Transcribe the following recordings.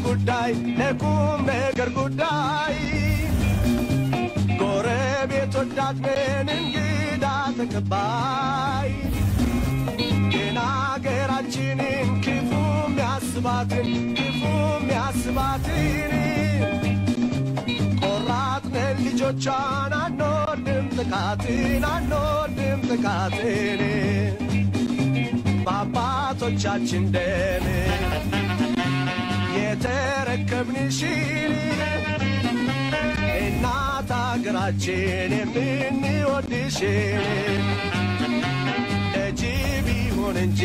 ጉዳይ ለቁም ነገር ጉዳይ ጎረቤት ወዳት ምን እንግዳ ተቀባይ የናገራችንን ክፉ የሚያስባትን ቆራጥነን ልጆቿን አንወድም ጥቃትን በአባቶቻችን ደም የተረከብንሽን እናት አገራችን የምንወድሽን ለጅብ ይሁን እንጂ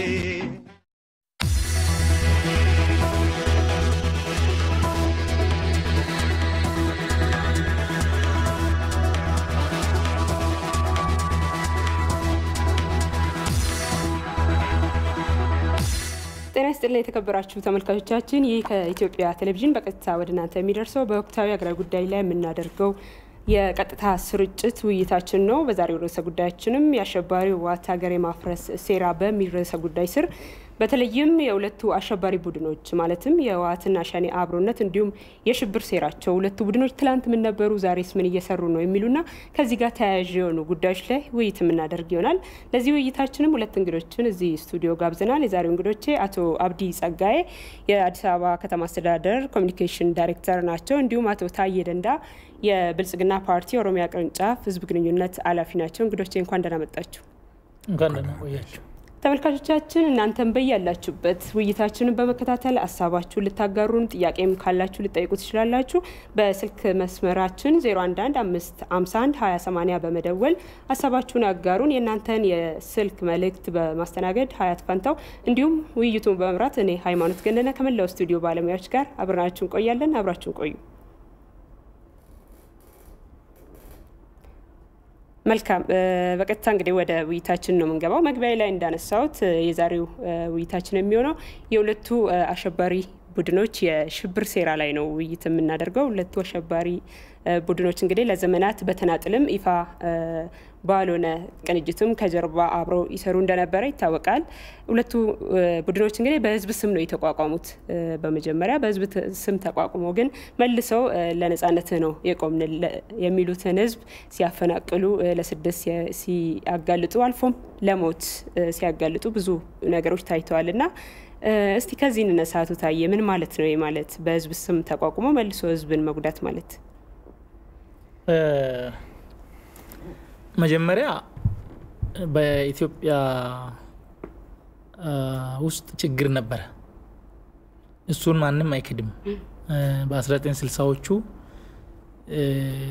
ጤና ይስጥልኝ የተከበራችሁ ተመልካቾቻችን ይህ ከኢትዮጵያ ቴሌቪዥን በቀጥታ ወደ እናንተ የሚደርሰው በወቅታዊ አገራዊ ጉዳይ ላይ የምናደርገው የቀጥታ ስርጭት ውይይታችን ነው። በዛሬው ርዕሰ ጉዳያችንም የአሸባሪው ህወሓት ሀገር የማፍረስ ሴራ በሚል ርዕሰ ጉዳይ ስር በተለይም የሁለቱ አሸባሪ ቡድኖች ማለትም የህወሓትና ሸኔ አብሮነት እንዲሁም የሽብር ሴራቸው ሁለቱ ቡድኖች ትላንት ምን ነበሩ ዛሬስ ምን እየሰሩ ነው የሚሉና ከዚህ ጋር ተያያዥ የሆኑ ጉዳዮች ላይ ውይይት የምናደርግ ይሆናል። ለዚህ ውይይታችንም ሁለት እንግዶችን እዚህ ስቱዲዮ ጋብዘናል። የዛሬው እንግዶቼ አቶ አብዲ ጸጋዬ የአዲስ አበባ ከተማ አስተዳደር ኮሚኒኬሽን ዳይሬክተር ናቸው። እንዲሁም አቶ ታዬ ደንዳ የብልጽግና ፓርቲ ኦሮሚያ ቅርንጫፍ ህዝብ ግንኙነት ኃላፊ ናቸው። እንግዶቼ እንኳን ደህና መጣችሁ። እንኳን ደህና ቆያችሁ። ተመልካቾቻችን እናንተም በያላችሁበት ውይይታችንን በመከታተል ሐሳባችሁን ልታጋሩን ጥያቄም ካላችሁ ልጠይቁ ትችላላችሁ። በስልክ መስመራችን 0115512080 በመደወል ሐሳባችሁን አጋሩን። የእናንተን የስልክ መልእክት በማስተናገድ ሀያት ፈንታው እንዲሁም ውይይቱን በመምራት እኔ ሃይማኖት ገነነ ከመላው ስቱዲዮ ባለሙያዎች ጋር አብረናችሁን ቆያለን። አብራችሁን ቆዩ። መልካም በቀጥታ እንግዲህ ወደ ውይይታችን ነው የምንገባው። መግቢያ ላይ እንዳነሳሁት የዛሬው ውይይታችን የሚሆነው የሁለቱ አሸባሪ ቡድኖች የሽብር ሴራ ላይ ነው ውይይት የምናደርገው። ሁለቱ አሸባሪ ቡድኖች እንግዲህ ለዘመናት በተናጥልም ይፋ ባልሆነ ቅንጅትም ከጀርባ አብረው ይሰሩ እንደነበረ ይታወቃል። ሁለቱ ቡድኖች እንግዲህ በህዝብ ስም ነው የተቋቋሙት። በመጀመሪያ በህዝብ ስም ተቋቁሞ ግን መልሰው ለነጻነት ነው የቆምን የሚሉትን ህዝብ ሲያፈናቅሉ ለስደት ሲያጋልጡ አልፎም ለሞት ሲያጋልጡ ብዙ ነገሮች ታይተዋልና እስቲ ከዚህ እንነሳቱ። ታዬ ምን ማለት ነው ማለት በህዝብ ስም ተቋቁሞ መልሶ ህዝብን መጉዳት ማለት? መጀመሪያ በኢትዮጵያ ውስጥ ችግር ነበር። እሱን ማንም አይክድም። በ1960ዎቹ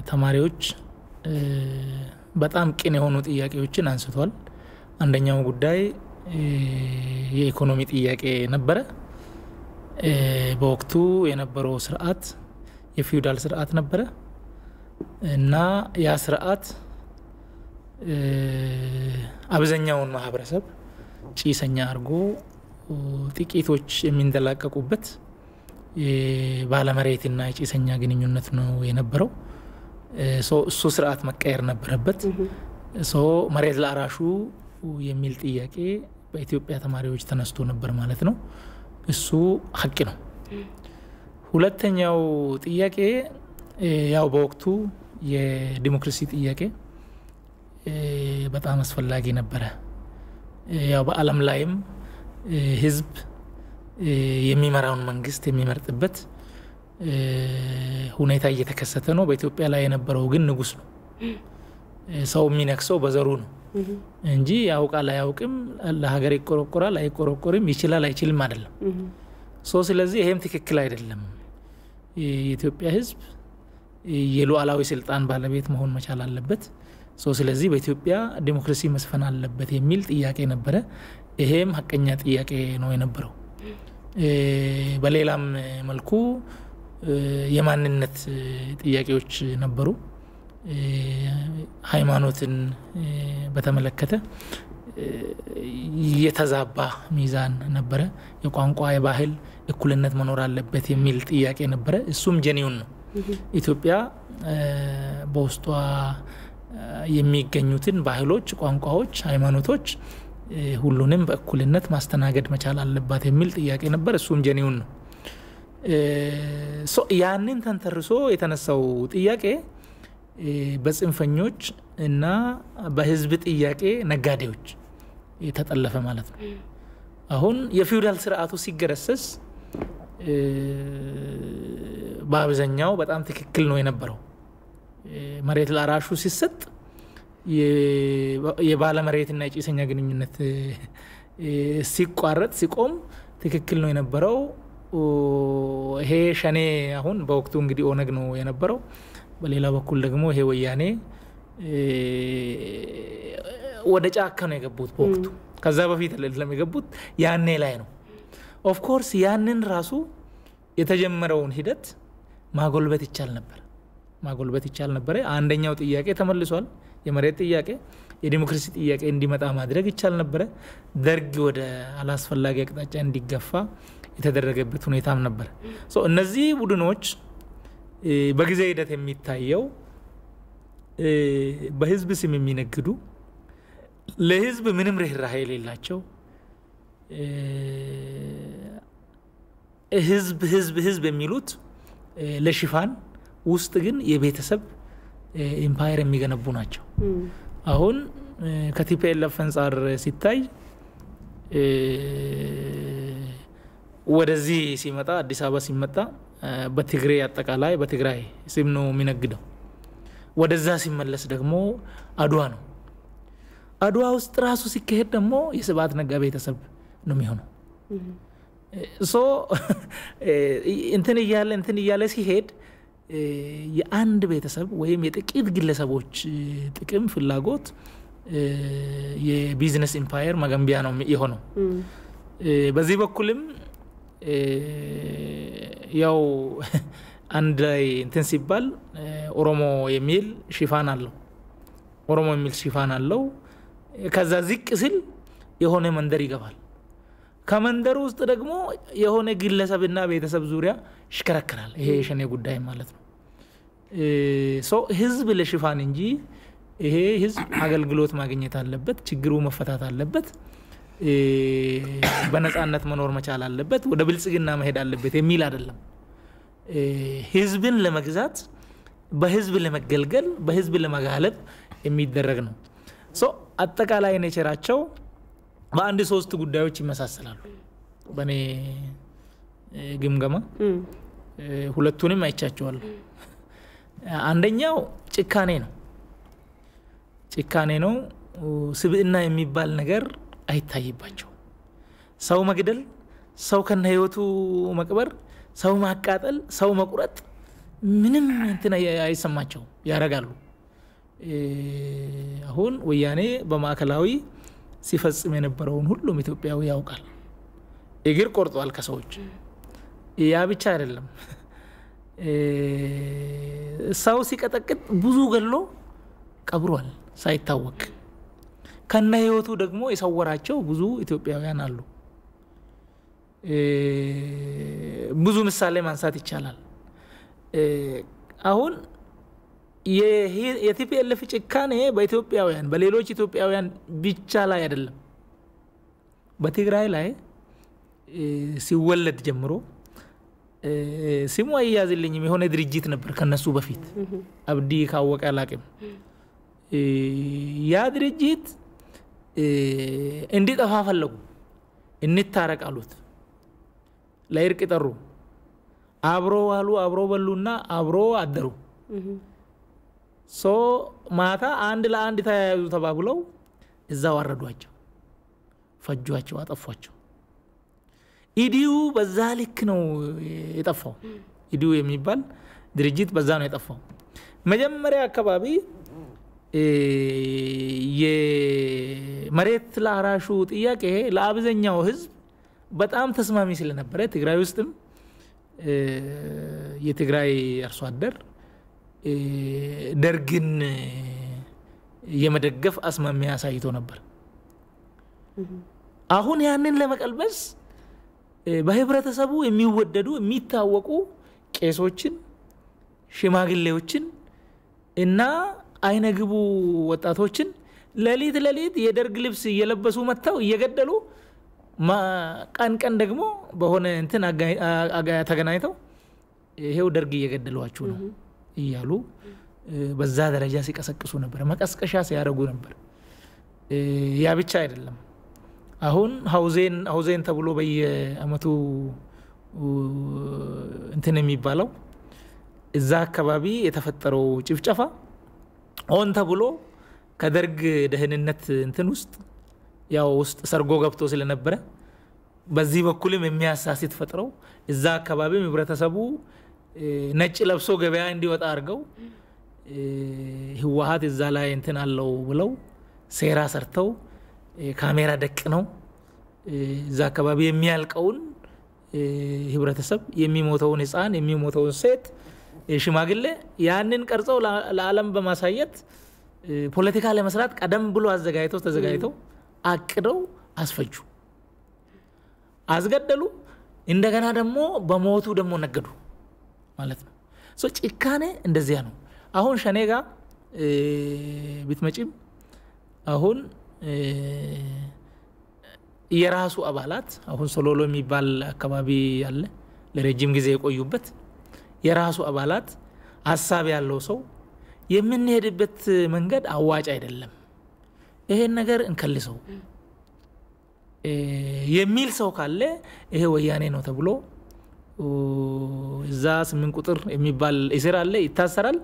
ተማሪዎች በጣም ቅን የሆኑ ጥያቄዎችን አንስቷል። አንደኛው ጉዳይ የኢኮኖሚ ጥያቄ ነበረ። በወቅቱ የነበረው ስርዓት የፊውዳል ስርዓት ነበረ እና ያ ስርዓት አብዛኛውን ማህበረሰብ ጭሰኛ አርጎ ጥቂቶች የሚንደላቀቁበት ባለመሬትና የጭሰኛ ግንኙነት ነው የነበረው። እሱ ስርዓት መቀየር ነበረበት። መሬት ለአራሹ የሚል ጥያቄ በኢትዮጵያ ተማሪዎች ተነስቶ ነበር ማለት ነው። እሱ ሀቅ ነው። ሁለተኛው ጥያቄ ያው በወቅቱ የዲሞክራሲ ጥያቄ በጣም አስፈላጊ ነበረ። ያው በአለም ላይም ህዝብ የሚመራውን መንግስት የሚመርጥበት ሁኔታ እየተከሰተ ነው። በኢትዮጵያ ላይ የነበረው ግን ንጉስ ነው። ሰው የሚነክሰው በዘሩ ነው እንጂ ያውቃል አያውቅም፣ ለሀገር ይቆረቆራል አይቆረቆርም፣ ይችላል አይችልም አይደለም። ስለዚህ ይሄም ትክክል አይደለም። የኢትዮጵያ ህዝብ የሉዓላዊ ስልጣን ባለቤት መሆን መቻል አለበት። ስለዚህ በኢትዮጵያ ዲሞክራሲ መስፈን አለበት የሚል ጥያቄ ነበረ። ይሄም ሀቀኛ ጥያቄ ነው የነበረው። በሌላም መልኩ የማንነት ጥያቄዎች ነበሩ። ሃይማኖትን በተመለከተ የተዛባ ሚዛን ነበረ። የቋንቋ የባህል እኩልነት መኖር አለበት የሚል ጥያቄ ነበረ። እሱም ጀኒውን ነው። ኢትዮጵያ በውስጧ የሚገኙትን ባህሎች፣ ቋንቋዎች፣ ሃይማኖቶች ሁሉንም በእኩልነት ማስተናገድ መቻል አለባት የሚል ጥያቄ ነበር። እሱም ጀኒውን ነው። ያንን ተንተርሶ የተነሳው ጥያቄ በጽንፈኞች እና በህዝብ ጥያቄ ነጋዴዎች የተጠለፈ ማለት ነው። አሁን የፊውዳል ስርዓቱ ሲገረሰስ በአብዛኛው በጣም ትክክል ነው የነበረው። መሬት ለአራሹ ሲሰጥ የባለ መሬትና የጭሰኛ ግንኙነት ሲቋረጥ ሲቆም ትክክል ነው የነበረው። ይሄ ሸኔ አሁን በወቅቱ እንግዲህ ኦነግ ነው የነበረው። በሌላ በኩል ደግሞ ይሄ ወያኔ ወደ ጫካ ነው የገቡት በወቅቱ። ከዛ በፊት ለሚገቡት ያኔ ላይ ነው። ኦፍ ኮርስ ያንን ራሱ የተጀመረውን ሂደት ማጎልበት ይቻል ነበር። አንደኛው ጥያቄ ተመልሷል። የመሬት ጥያቄ፣ የዲሞክራሲ ጥያቄ እንዲመጣ ማድረግ ይቻል ነበር። ደርግ ወደ አላስፈላጊ አቅጣጫ እንዲገፋ የተደረገበት ሁኔታም ነበር። እነዚህ ቡድኖች በጊዜ ሂደት የሚታየው በህዝብ ስም የሚነግዱ ለህዝብ ምንም ርህራሄ የሌላቸው ህዝብ የሚሉት ለሽፋን ውስጥ ግን የቤተሰብ ኢምፓየር የሚገነቡ ናቸው። አሁን ከቲፒኤልኤፍ አንፃር ሲታይ ወደዚህ ሲመጣ አዲስ አበባ ሲመጣ በትግራይ አጠቃላይ በትግራይ ስም ነው የሚነግደው። ወደዛ ሲመለስ ደግሞ አድዋ ነው። አድዋ ውስጥ ራሱ ሲካሄድ ደግሞ የስብዓት ነጋ ቤተሰብ ነው የሚሆነው። እንትን እያለ ሲሄድ የአንድ ቤተሰብ ወይም የጥቂት ግለሰቦች ጥቅም ፍላጎት የቢዝነስ ኢምፓየር መገንቢያ ነው የሆነው። በዚህ በኩልም ያው አንድ ላይ እንትን ሲባል ኦሮሞ የሚል ሽፋን አለው። ከዛ ዝቅ ሲል የሆነ መንደር ይገባል። ከመንደሩ ውስጥ ደግሞ የሆነ ግለሰብና ቤተሰብ ዙሪያ ይሽከረከራል። ይሄ የሸኔ ጉዳይ ማለት ነው። ህዝብ ለሽፋን እንጂ ይሄ ህዝብ አገልግሎት ማግኘት አለበት፣ ችግሩ መፈታት አለበት፣ በነፃነት መኖር መቻል አለበት፣ ወደ ብልጽግና መሄድ አለበት የሚል አይደለም። ህዝብን ለመግዛት፣ በህዝብ ለመገልገል፣ በህዝብ ለመጋለብ የሚደረግ ነው። አጠቃላይ ኔቸራቸው በአንድ ሶስት ጉዳዮች ይመሳሰላሉ በኔ ግምገማ። ሁለቱንም አይቻቸዋለሁ። አንደኛው ጭካኔ ነው። ስብዕና የሚባል ነገር አይታይባቸው። ሰው መግደል፣ ሰው ከነ ህይወቱ መቅበር፣ ሰው ማቃጠል፣ ሰው መቁረጥ ምንም እንትን አይሰማቸው ያረጋሉ። አሁን ወያኔ በማዕከላዊ ሲፈጽም የነበረውን ሁሉም ኢትዮጵያዊ ያውቃል። እግር ቆርጧል ከሰዎች። ያ ብቻ አይደለም፣ ሰው ሲቀጠቅጥ ብዙ ገሎ ቀብሯል ሳይታወቅ። ከነ ህይወቱ ደግሞ የሰወራቸው ብዙ ኢትዮጵያውያን አሉ። ብዙ ምሳሌ ማንሳት ይቻላል። አሁን የቲፒኤልኤፍ ጭካኔ በኢትዮጵያውያን በሌሎች ኢትዮጵያውያን ብቻ ላይ አይደለም። በትግራይ ላይ ሲወለድ ጀምሮ ስሙ አይያዝልኝም የሆነ ድርጅት ነበር ከነሱ በፊት አብዲ ካወቀ አላቅም። ያ ድርጅት እንዲጠፋ ፈለጉ። እንታረቃሉት፣ ለእርቅ ጠሩ። አብሮ ዋሉ፣ አብሮ በሉና አብሮ አደሩ። ማታ አንድ ለአንድ ተያያዙ ተባብለው እዛው አረዷቸው፣ ፈጇቸው፣ አጠፏቸው። ኢዲዩ በዛ ልክ ነው የጠፋው። ኢዲዩ የሚባል ድርጅት በዛ ነው የጠፋው። መጀመሪያ አካባቢ የመሬት ለአራሹ ጥያቄ ለአብዛኛው ህዝብ በጣም ተስማሚ ስለነበረ ትግራይ ውስጥም የትግራይ አርሶ አደር ደርግን የመደገፍ አስማሚያ አሳይቶ ነበር። አሁን ያንን ለመቀልበስ በህብረተሰቡ የሚወደዱ የሚታወቁ ቄሶችን፣ ሽማግሌዎችን እና አይነግቡ ወጣቶችን ለሊት የደርግ ልብስ እየለበሱ መተው እየገደሉ ቀን ደግሞ በሆነ እንትን ተገናኝተው ይሄው ደርግ እየገደሏችሁ ነው እያሉ በዛ ደረጃ ሲቀሰቅሱ ነበር መቀስቀሻ ሲያደርጉ ነበር ያ ብቻ አይደለም አሁን ሀውዜን ተብሎ በየአመቱ እንትን የሚባለው እዛ አካባቢ የተፈጠረው ጭፍጨፋ ኦን ተብሎ ከደርግ ደህንነት እንትን ውስጥ ያው ውስጥ ሰርጎ ገብቶ ስለነበረ በዚህ በኩልም የሚያሳስት ፈጥረው እዛ አካባቢ ህብረተሰቡ ነጭ ለብሶ ገበያ እንዲወጣ አድርገው ህወሓት እዛ ላይ እንትን አለው ብለው ሴራ ሰርተው ካሜራ ደቅነው እዛ አካባቢ የሚያልቀውን ህብረተሰብ የሚሞተውን ህፃን የሚሞተውን ሴት ሽማግሌ ያንን ቀርጸው ለዓለም በማሳየት ፖለቲካ ለመስራት ቀደም ብሎ ተዘጋጅተው አቅደው አስፈጁ አስገደሉ እንደገና ደግሞ በሞቱ ደግሞ ነገዱ ማለት ነው ጭካኔ እንደዚያ ነው አሁን ሸኔጋ ቢትመጪም አሁን የራሱ አባላት አሁን ሶሎሎ የሚባል አካባቢ ያለ ለረጅም ጊዜ የቆዩበት የራሱ አባላት ሐሳብ ያለው ሰው የምንሄድበት መንገድ አዋጭ አይደለም ይሄን ነገር እንከልሰው የሚል ሰው ካለ ይሄ ወያኔ ነው ተብሎ እዛ 8 ቁጥር የሚባል እስር አለ ይታሰራል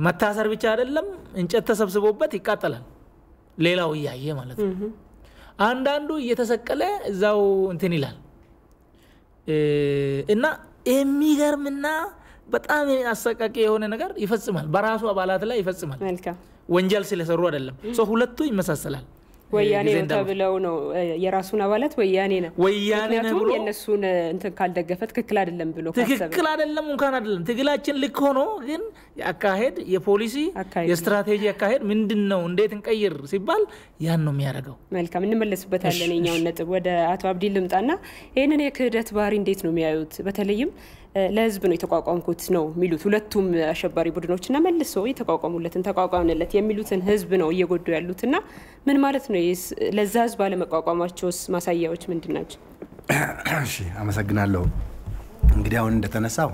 መታሰር ብቻ አይደለም እንጨት ተሰብስቦበት ይቃጠላል ሌላው ያየ ማለት ነው አንዳንዱ እየተሰቀለ እዛው እንትን ይላል እና የሚገርምና በጣም አሰቃቂ የሆነ ነገር ይፈጽማል በራሱ አባላት ላይ ይፈጽማል ወንጀል ስለሰሩ አይደለም ሁለቱ ይመሳሰላል ወያኔ ተብለው ነው የራሱን አባላት ወያኔ ነው ምክንያቱም የነሱን እንትን ካልደገፈ ትክክል አይደለም ብሎ ካሰበ ትክክል አይደለም እንኳን አይደለም ትግላችን ልክ ሆኖ ግን ያካሄድ የፖሊሲ የስትራቴጂ ያካሄድ ምንድነው እንዴት እንቀይር ሲባል ያን ነው የሚያደርገው መልካም እንመለስበታለን የኛውን ነጥብ ወደ አቶ አብዲ ልምጣና ይሄንን የክህደት ባህሪ እንዴት ነው የሚያዩት በተለይም ለህዝብ ነው የተቋቋምኩት ነው ሚሉት ሁለቱም አሸባሪ ቡድኖችና መልሶ የተቋቋሙለትን ተቋቋምነለት የሚሉትን ህዝብ ነው እየጎዱ ያሉትና ምን ማለት ነው ለዛ ህዝብ ባለመቋቋማቸውስ ማሳያዎች ምንድናቸው እሺ አመሰግናለሁ እንግዲህ አሁን እንደተነሳው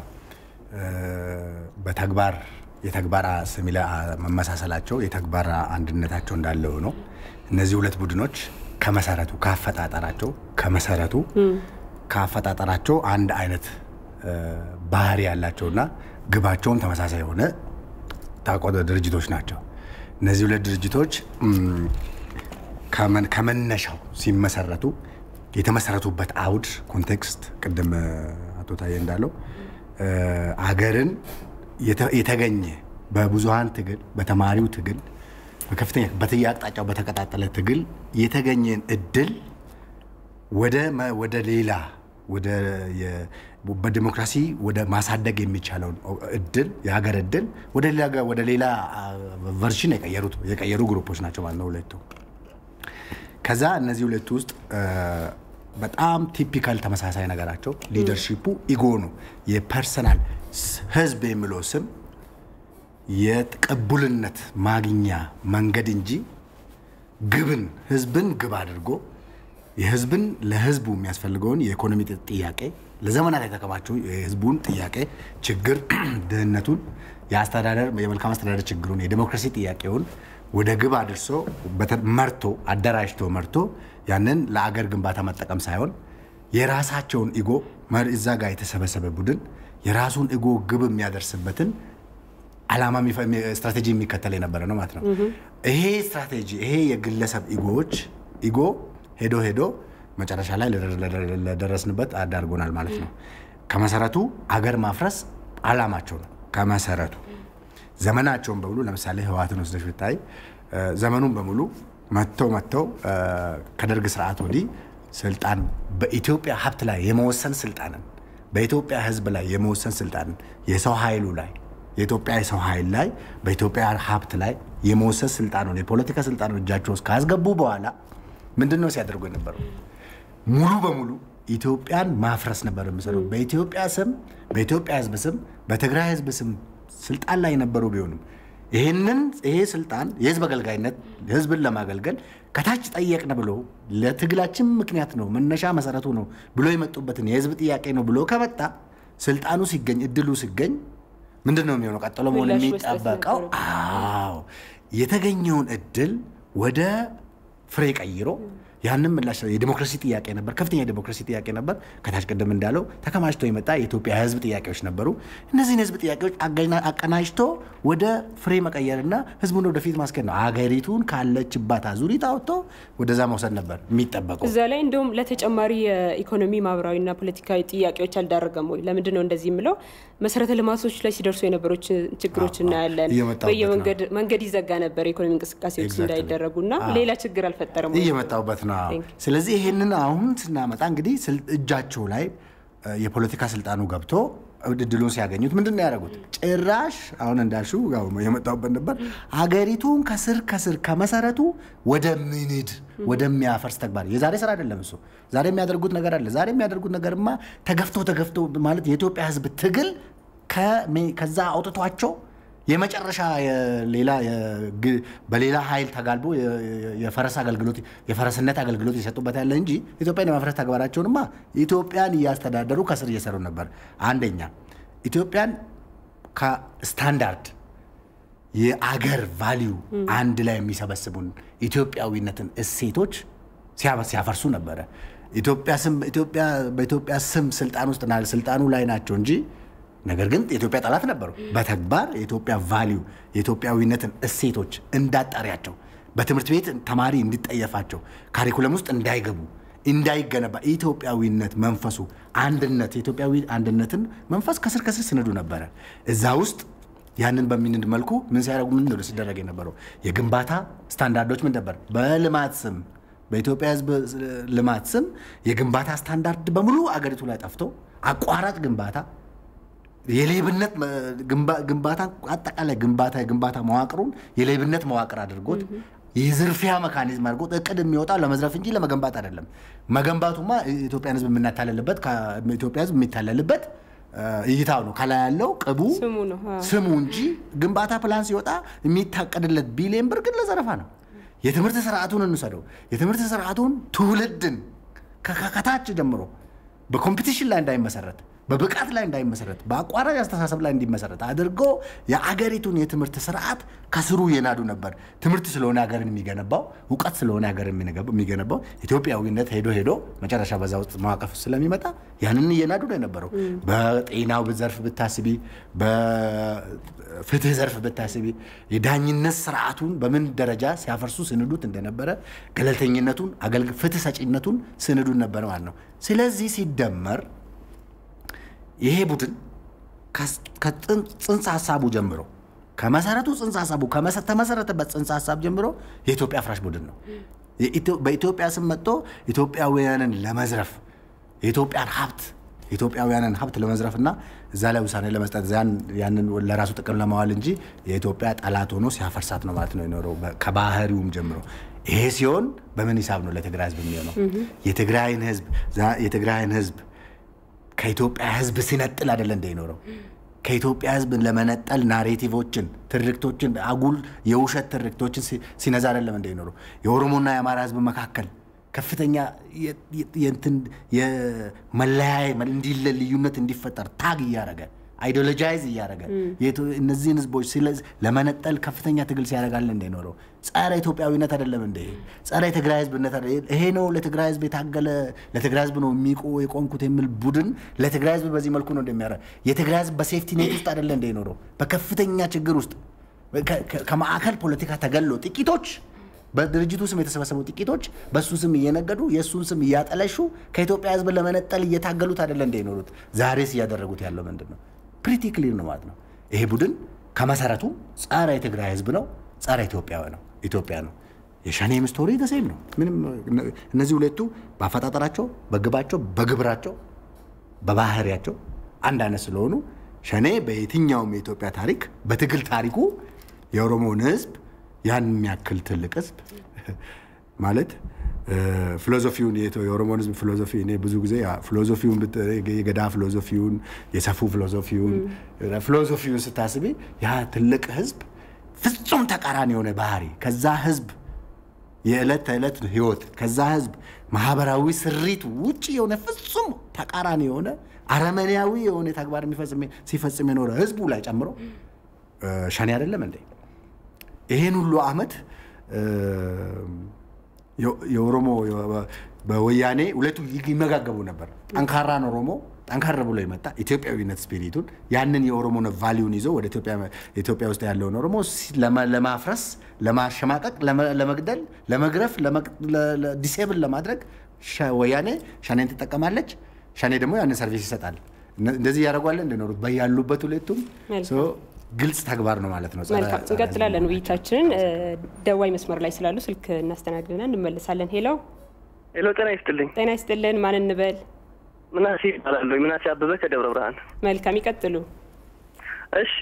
የተግባር ስሚላ መመሳሰላቸው የተግባር አንድነታቸው እንዳለው ነው እነዚህ ሁለት ቡድኖች ከመሰረቱ አንድ አይነት ባህሪ ያላቸውና ግባቸውን ተመሳሳይ ሆነ ታቆደ ድርጅቶች ናቸው እነዚህ ሁለት ድርጅቶች ከመነሻው ሲመሰረቱ የተመሰረቱበት አውድ ኮንቴክስት ቀደም አቶ ታዬ እንዳለው አገርን የተገኘ በብዙሃን ትግል በተማሪው ትግል በከፍተኛ በተያጣጫው በተከታተለ ትግል የተገኘን እድል ወደ ሌላ በዲሞክራሲ ወደ ማሳደግ የሚቻለው እድል የሀገር እድል ወደ ሌላ ቨርዥን የቀየሩ ግሩፖች ናቸው ማለት ነው ሁለቱ ከዛ እነዚህ ሁለቱ ውስጥ በጣም ቲፒካል ተመሳሳይ ነገራቸው ሊደርሺፑ ኢጎ ነው የፐርሰናል ህዝብ የሚለው ስም የቅቡልነት ማግኛ መንገድ እንጂ ግብን ህዝብን ግብ አድርጎ የህዝብን ለህዝቡ የሚያስፈልገውን የኢኮኖሚ ጥያቄ ለዘመናት የተከማቸው የህዝቡን ጥያቄ ችግር ደህንነቱን የመልካም አስተዳደር ችግሩን የዲሞክራሲ ጥያቄውን ወደ ግብ አድርሶ መርቶ ያንን ለአገር ግንባታ መጠቀም ሳይሆን የራሳቸውን ኢጎ እዛ ጋር የተሰበሰበ ቡድን የራሱን ኢጎ ግብ የሚያደርስበትን አላማ ስትራቴጂ የሚከተል የነበረ ነው ማለት ነው ይሄ ስትራቴጂ ይሄ የግለሰብ ኢጎ ሄዶ መጨረሻ ላይ ለደረስንበት አዳርጎናል ማለት ነው ከመሰረቱ አገር ማፍረስ አላማቸው ነው ከመሰረቱ ዘመናቸውን በሙሉ ለምሳሌ ህወሓትን ወስደሽ ብታይ ዘመኑን በሙሉ መተው ከደርግ ስርዓት ወዲህ ስልጣን በኢትዮጵያ ሀብት ላይ የመወሰን ስልጣንን በኢትዮጵያ ህዝብ ላይ የመወሰን ስልጣንን የሰው ኃይሉ ላይ የኢትዮጵያ የሰው ኃይል ላይ በኢትዮጵያ ሀብት ላይ የመወሰን ስልጣኑን የፖለቲካ ስልጣኑን እጃቸው ውስጥ ካስገቡ በኋላ ምንድነው ሲያደርጉ የነበረው ሙሉ በሙሉ ኢትዮጵያን ማፍረስ ነበር የሚሰሩት በኢትዮጵያ ህዝብ ስም በትግራይ ህዝብ ስም ስልጣን ላይ የነበሩ ቢሆንም ይሄ ስልጣን የህዝብ አገልጋይነት ህዝብን ለማገልገል ከታች ጠየቅነ ብሎ ለትግላችን ምክንያት ነው መነሻ መሰረቱ ነው ብሎ የመጡበትን የህዝብ ጥያቄ ነው ብሎ ከመጣ ስልጣኑ ሲገኝ እድሉ ሲገኝ ምንድነው የሚሆነው ቀጥሎ መሆን የሚጠበቀው አዎ የተገኘውን እድል ወደ ፍሬ ቀይሮ ያንን ምላሽ የዲሞክራሲ ጥያቄ ነበር ከፍተኛ ዲሞክራሲ ጥያቄ ነበር ከታች ቀደም እንዳለው ተከማችቶ የመጣ የኢትዮጵያ ህዝብ ጥያቄዎች ነበሩ እነዚህ ህዝብ ጥያቄዎች አቀናጅቶ ወደ ፍሬ መቀየርና ህዝቡን ወደ ፊት ማስከድ ነው አገሪቱን ካለችባት አዙሪት አውጥቶ ወደዛ መውሰድ ነበር የሚጠበቀው እዛ ላይ እንደውም ለተጨማሪ የኢኮኖሚ ማህበራዊና ፖለቲካዊ ጥያቄዎች አልዳረገም ወይ ለምንድን ነው እንደዚህ ምለው መሰረተ ልማቶች ላይ ሲደርሱ የነበሮች ችግሮችና ያለን በየመንገድ መንገድ ይዘጋ ነበር ኢኮኖሚ እንቅስቃሴዎች እንዳይደረጉና ሌላ ችግር አልፈጠረም ወይ እየመጣውበት ነው ስለዚህ ይሄንን አሁን ስናመጣ እንግዲህ እጃቸው ላይ የፖለቲካ ስልጣኑ ገብቶ እድሉን ሲያገኙት ምንድነው ያደረጉት ጭራሽ አሁን እንዳልሹ ያው የመጣውበት ነበር አገሪቱን ከስር ከመሰረቱ ወደሚያፈርስ ተግባር የዛሬ ስራ አይደለም እሱ ዛሬ የሚያደርጉት ነገር አለ ዛሬ የሚያደርጉት ነገርማ ተገፍቶ ማለት የኢትዮጵያ ህዝብ ትግል ከዛ አውጥቷቸው የመጨረሻ በሌላ ኃይል ተጋልቦ የፈረስነት አገልግሎት ይሰጡበት ያለ እንጂ ኢትዮጵያን የማፍረስ ተግባራቸውንማ ኢትዮጵያን ያስተዳደሩ ከስር እየሰሩ ነበር አንደኛ ኢትዮጵያን ከስታንዳርድ የአገር ቫልዩ አንድ ላይ የሚሰበስቡን ኢትዮጵያዊነትን እሴቶች ሲያፈርሱ ነበር በኢትዮጵያ ስም ስልጣኑ ላይ ናቸው እንጂ ነገር ግን የኢትዮጵያ ጠላት ነበሩ በተግባር የኢትዮጵያ ቫልዩ የኢትዮጵያዊነትን እሴቶች እንዳጣሪያቸው በትምህርት ቤት ተማሪ እንዲጠየፋቸው ካሪኩለም ውስጥ እንዳይገቡ እንዳይገነባ ኢትዮጵያዊነት መንፈሱ አንድነት የኢትዮጵያዊ አንድነትን መንፈስ ከስር ስነዱ ነበር እዛ ውስጥ ያንን በሚንድ መልኩ ምን ሲያደርጉ ምን ነው ሲደረግ የነበረው የግንባታ ስታንዳርዶች ምን ነበር በልማት ስም በኢትዮጵያ ህዝብ ልማት ስም የግንባታ ስታንዳርድ በሙሉ አገሪቱ ላይ ጠፍቶ አቋራጭ ግንባታ የሌብነት ግንባታ አጠቃላይ ግንባታ መዋቅሩን የሌብነት መዋቅር አድርጎት የዝርፊያ መካኒዝም አድርጎት እቅድ የሚወጣ ለመዝረፍ እንጂ ለመገንባት አይደለም መገንባቱማ ኢትዮጵያን ህዝብ የምናታለልበት ከኢትዮጵያ ህዝብ የሚታለልበት ይታው ነው ካላ ያለው ቅቡ ስሙ እንጂ ግንባታ ፕላን ሲወጣ የሚታቀድለት ቢሊየን ብር ግን ለዘረፋ ነው የትምህርት ስርዓቱን እንሰደው የትምህርት ስርዓቱን ትውልድን ከታች ጀምሮ በኮምፒቲሽን ላይ እንዳይመሰረት በብቃት ላይ እንዳይመሰረት በአቋራጭ አስተሳሰብ ላይ እንዲመሰረት አድርጎ የአገሪቱን የትምህርት ስርዓት ከስሩ የናዱ ነበር ትምህርት ስለሆነ ሀገርን የሚገነባው ዕውቀት ስለሆነ ሀገርን የሚገነባው ኢትዮጵያዊነት ሄዶ መጨረሻ በዛ ውስጥ ማዋቀፍ ስለሚመጣ ያንን የናዱ ነው የነበረው በጤናው ዘርፍ ብታስቢ በፍትህ ዘርፍ ብታስቢ የዳኝነት ስርዓቱን በምን ደረጃ ሲያፈርሱ ስንዱት እንደነበረ ገለልተኝነቱን ፍትህ ሰጪነቱን ስንዱን ነበር ማለት ነው ስለዚህ ሲደመር ይሄ ቡድን ከጽንሰ ሐሳቡ ጀምሮ ከመሰረቱ ጽንሰ ሐሳቡ ከመሰረተበት ጽንሰ ሐሳብ ጀምሮ የኢትዮጵያ አፍራሽ ቡድን ነው በኢትዮጵያ ስም መጥቶ ኢትዮጵያውያንን ለመዝረፍ የኢትዮጵያውያንን ሀብት ለመዝረፍና እዛ ላይ ውሳኔ ለመስጠት ያንን ለራሱ ጥቅም ለማዋል እንጂ የኢትዮጵያ ጠላት ሆኖ ሲያፈርሳት ነው ማለት ነው የኖረው ከባህሪውም ጀምሮ ይሄ ሲሆን በምን ሂሳብ ነው ለትግራይ ህዝብ የሚሆነው የትግራይን ህዝብ ከኢትዮጵያ ህዝብ ሲነጥል አይደለም እንደይኖረው ከኢትዮጵያ ህዝብ ለመነጠል ናሬቲቮችን ትርክቶችን አጉል የውሸት ትርክቶችን ሲነዛ አይደለም እንደይኖረው የኦሮሞና የአማራ ህዝብ መካከል ከፍተኛ የመለያየ ልዩነት እንዲፈጠር ታግ ያረጋ አይዲዮሎጂያይዝ ያረጋ እነዚህን ህዝቦች ለመነጠል ከፍተኛ ትግል ሲያረጋል እንደይኖረው ጻራ ኢትዮጵያዊነት አይደለም እንደ ጻራ የትግራይ ህዝብነት አይደለም ይሄ ነው ለትግራይ ህዝብ የታገለ ለትግራይ ህዝብ ነው የቆምኩት የሚል ቡድን ለትግራይ ህዝብ በዚህ መልኩ ነው እንደሚያረጋ የትግራይ ህዝብ በሴፍቲ ኔት ውስጥ አይደለም እንደይኖረው በከፍተኛ ችግር ውስጥ ከማዕከል ፖለቲካ ተገሎ ጥቂቶች በድርጅቱ ስም የተሰበሰቡ ጥቂቶች በሱ ስም እየነገዱ የሱን ስም እያጠለሹ ከኢትዮጵያ ህዝብ ለመነጠል እየታገሉት አይደለም እንደይኖሩት ዛሬስ ያደረጉት ያለው ምንድነው ፕሪቲ ክሊር ነው ማለት ነው ይሄ ቡድን ከመሰረቱ ጻራ የትግራይ ህዝብ ነው ጻራ ኢትዮጵያ ነው የሸኔም ስቶሪ ደሴም ነው ምንም እነዚህ ሁለቱ ባፈጣጠራቸው በግባቸው በግብራቸው በባህሪያቸው አንድ አይነት ስለሆኑ ሸኔ በየትኛውም የኢትዮጵያ ታሪክ በትግል ታሪኩ የኦሮሞን ህዝብ ያን የሚያክል ትልቅ ህዝብ ማለት ፊሎሶፊውን የኦሮሞን ህዝብ ፊሎሶፊ እኔ ብዙ ጊዜ ፊሎሶፊውን የገዳ ፊሎሶፊውን የሰፉ ፊሎሶፊውን ስታስቢ ያ ትልቅ ህዝብ ፍጹም ተቃራኒ የሆነ ባህሪ ከዛ ህዝብ የዕለት ተዕለት ህይወት ከዛ ህዝብ ማህበራዊ ስሪት ውጪ የሆነ ፍጹም ተቃራኒ የሆነ አረመኔያዊ የሆነ ተግባር ሲፈጽም የኖረ ህዝቡ ላይ ጨምሮ ሸኔ አይደለም እንዴ? ይሄን ሁሉ አመት የኦሮሞ በወያኔ ሁለቱ ይመጋገቡ ነበር። ጠንካራ ነው ኦሮሞ ጠንካራ ብሎ ይመጣ ኢትዮጵያዊነት ስፒሪቱን ያንን የኦሮሞን ቫልዩን ይዞ ወደ ኢትዮጵያ ውስጥ ያለውን ኦሮሞ ለማፍረስ ለማሸማቀቅ ለመግደል ለመግረፍ ዲሴብል ለማድረግ ወያኔ ሸኔን ትጠቀማለች። ሸኔ ደግሞ ያንን ሰርቪስ ይሰጣል። እንደዚህ ያደርጓል እንደኖሩ በያሉበት ሁለቱም ግልጽ ተግባር ነው ማለት ነው። መልካም እንቀጥላለን ውይይታችንን። ደዋይ መስመር ላይ ስላሉ ስልክ እናስተናግደና እንመለሳለን። ሄሎ ጤና ይስጥልኝ። ጤና ይስጥልን። ማን እንበል? ምናሴ ይባላል። ምናሴ አበበ ከደብረ ብርሃን። መልካም ይቀጥሉ። እሺ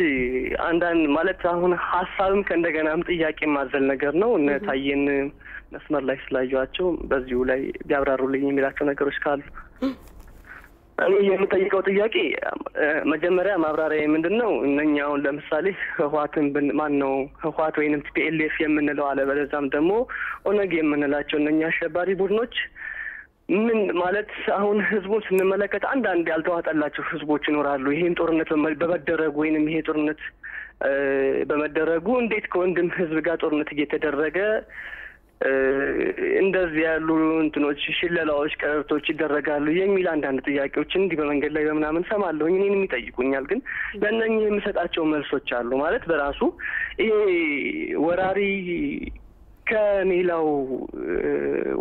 አንዳንድ ማለት አሁን ሐሳብም ከእንደገናም ጥያቄ ማዘል ነገር ነው። እነ ታየን መስመር ላይ ስላዩዋቸው በዚሁ ላይ ቢያብራሩልኝ የሚላቸው ነገሮች ካሉ እኔ የምጠይቀው ጥያቄ መጀመሪያ ማብራሪያ ምንድነው? እነኛውን ለምሳሌ ህወሓትን ማን ነው ህወሓት ወይንም ቲፒኤልኤፍ የምንለው አለ በለዛም ደግሞ ኦነግ የምንላቸው እነኛ አሸባሪ ቡድኖች ምን ማለት አሁን ህዝቡን ስንመለከት አንዳንድ ያልተዋጠላቸው ህዝቦች ይኖራሉ። ይሄን ጦርነት በመደረጉ ወይንም ይሄ ጦርነት በመደረጉ እንዴት ከወንድም ህዝብ ጋር ጦርነት እየተደረገ እንደዚህ ያሉ እንትኖች ሽለላዎች ቀረርቶች ይደረጋሉ የሚል አንዳንድ ጥያቄዎች እንዲህ በመንገድ ላይ በመናምን ሰማለሁ። እኔንም ይጠይቁኛል። ግን ለእነኚህ የምሰጣቸው መልሶች አሉ። ማለት በራሱ ይሄ ወራሪ ከሌላው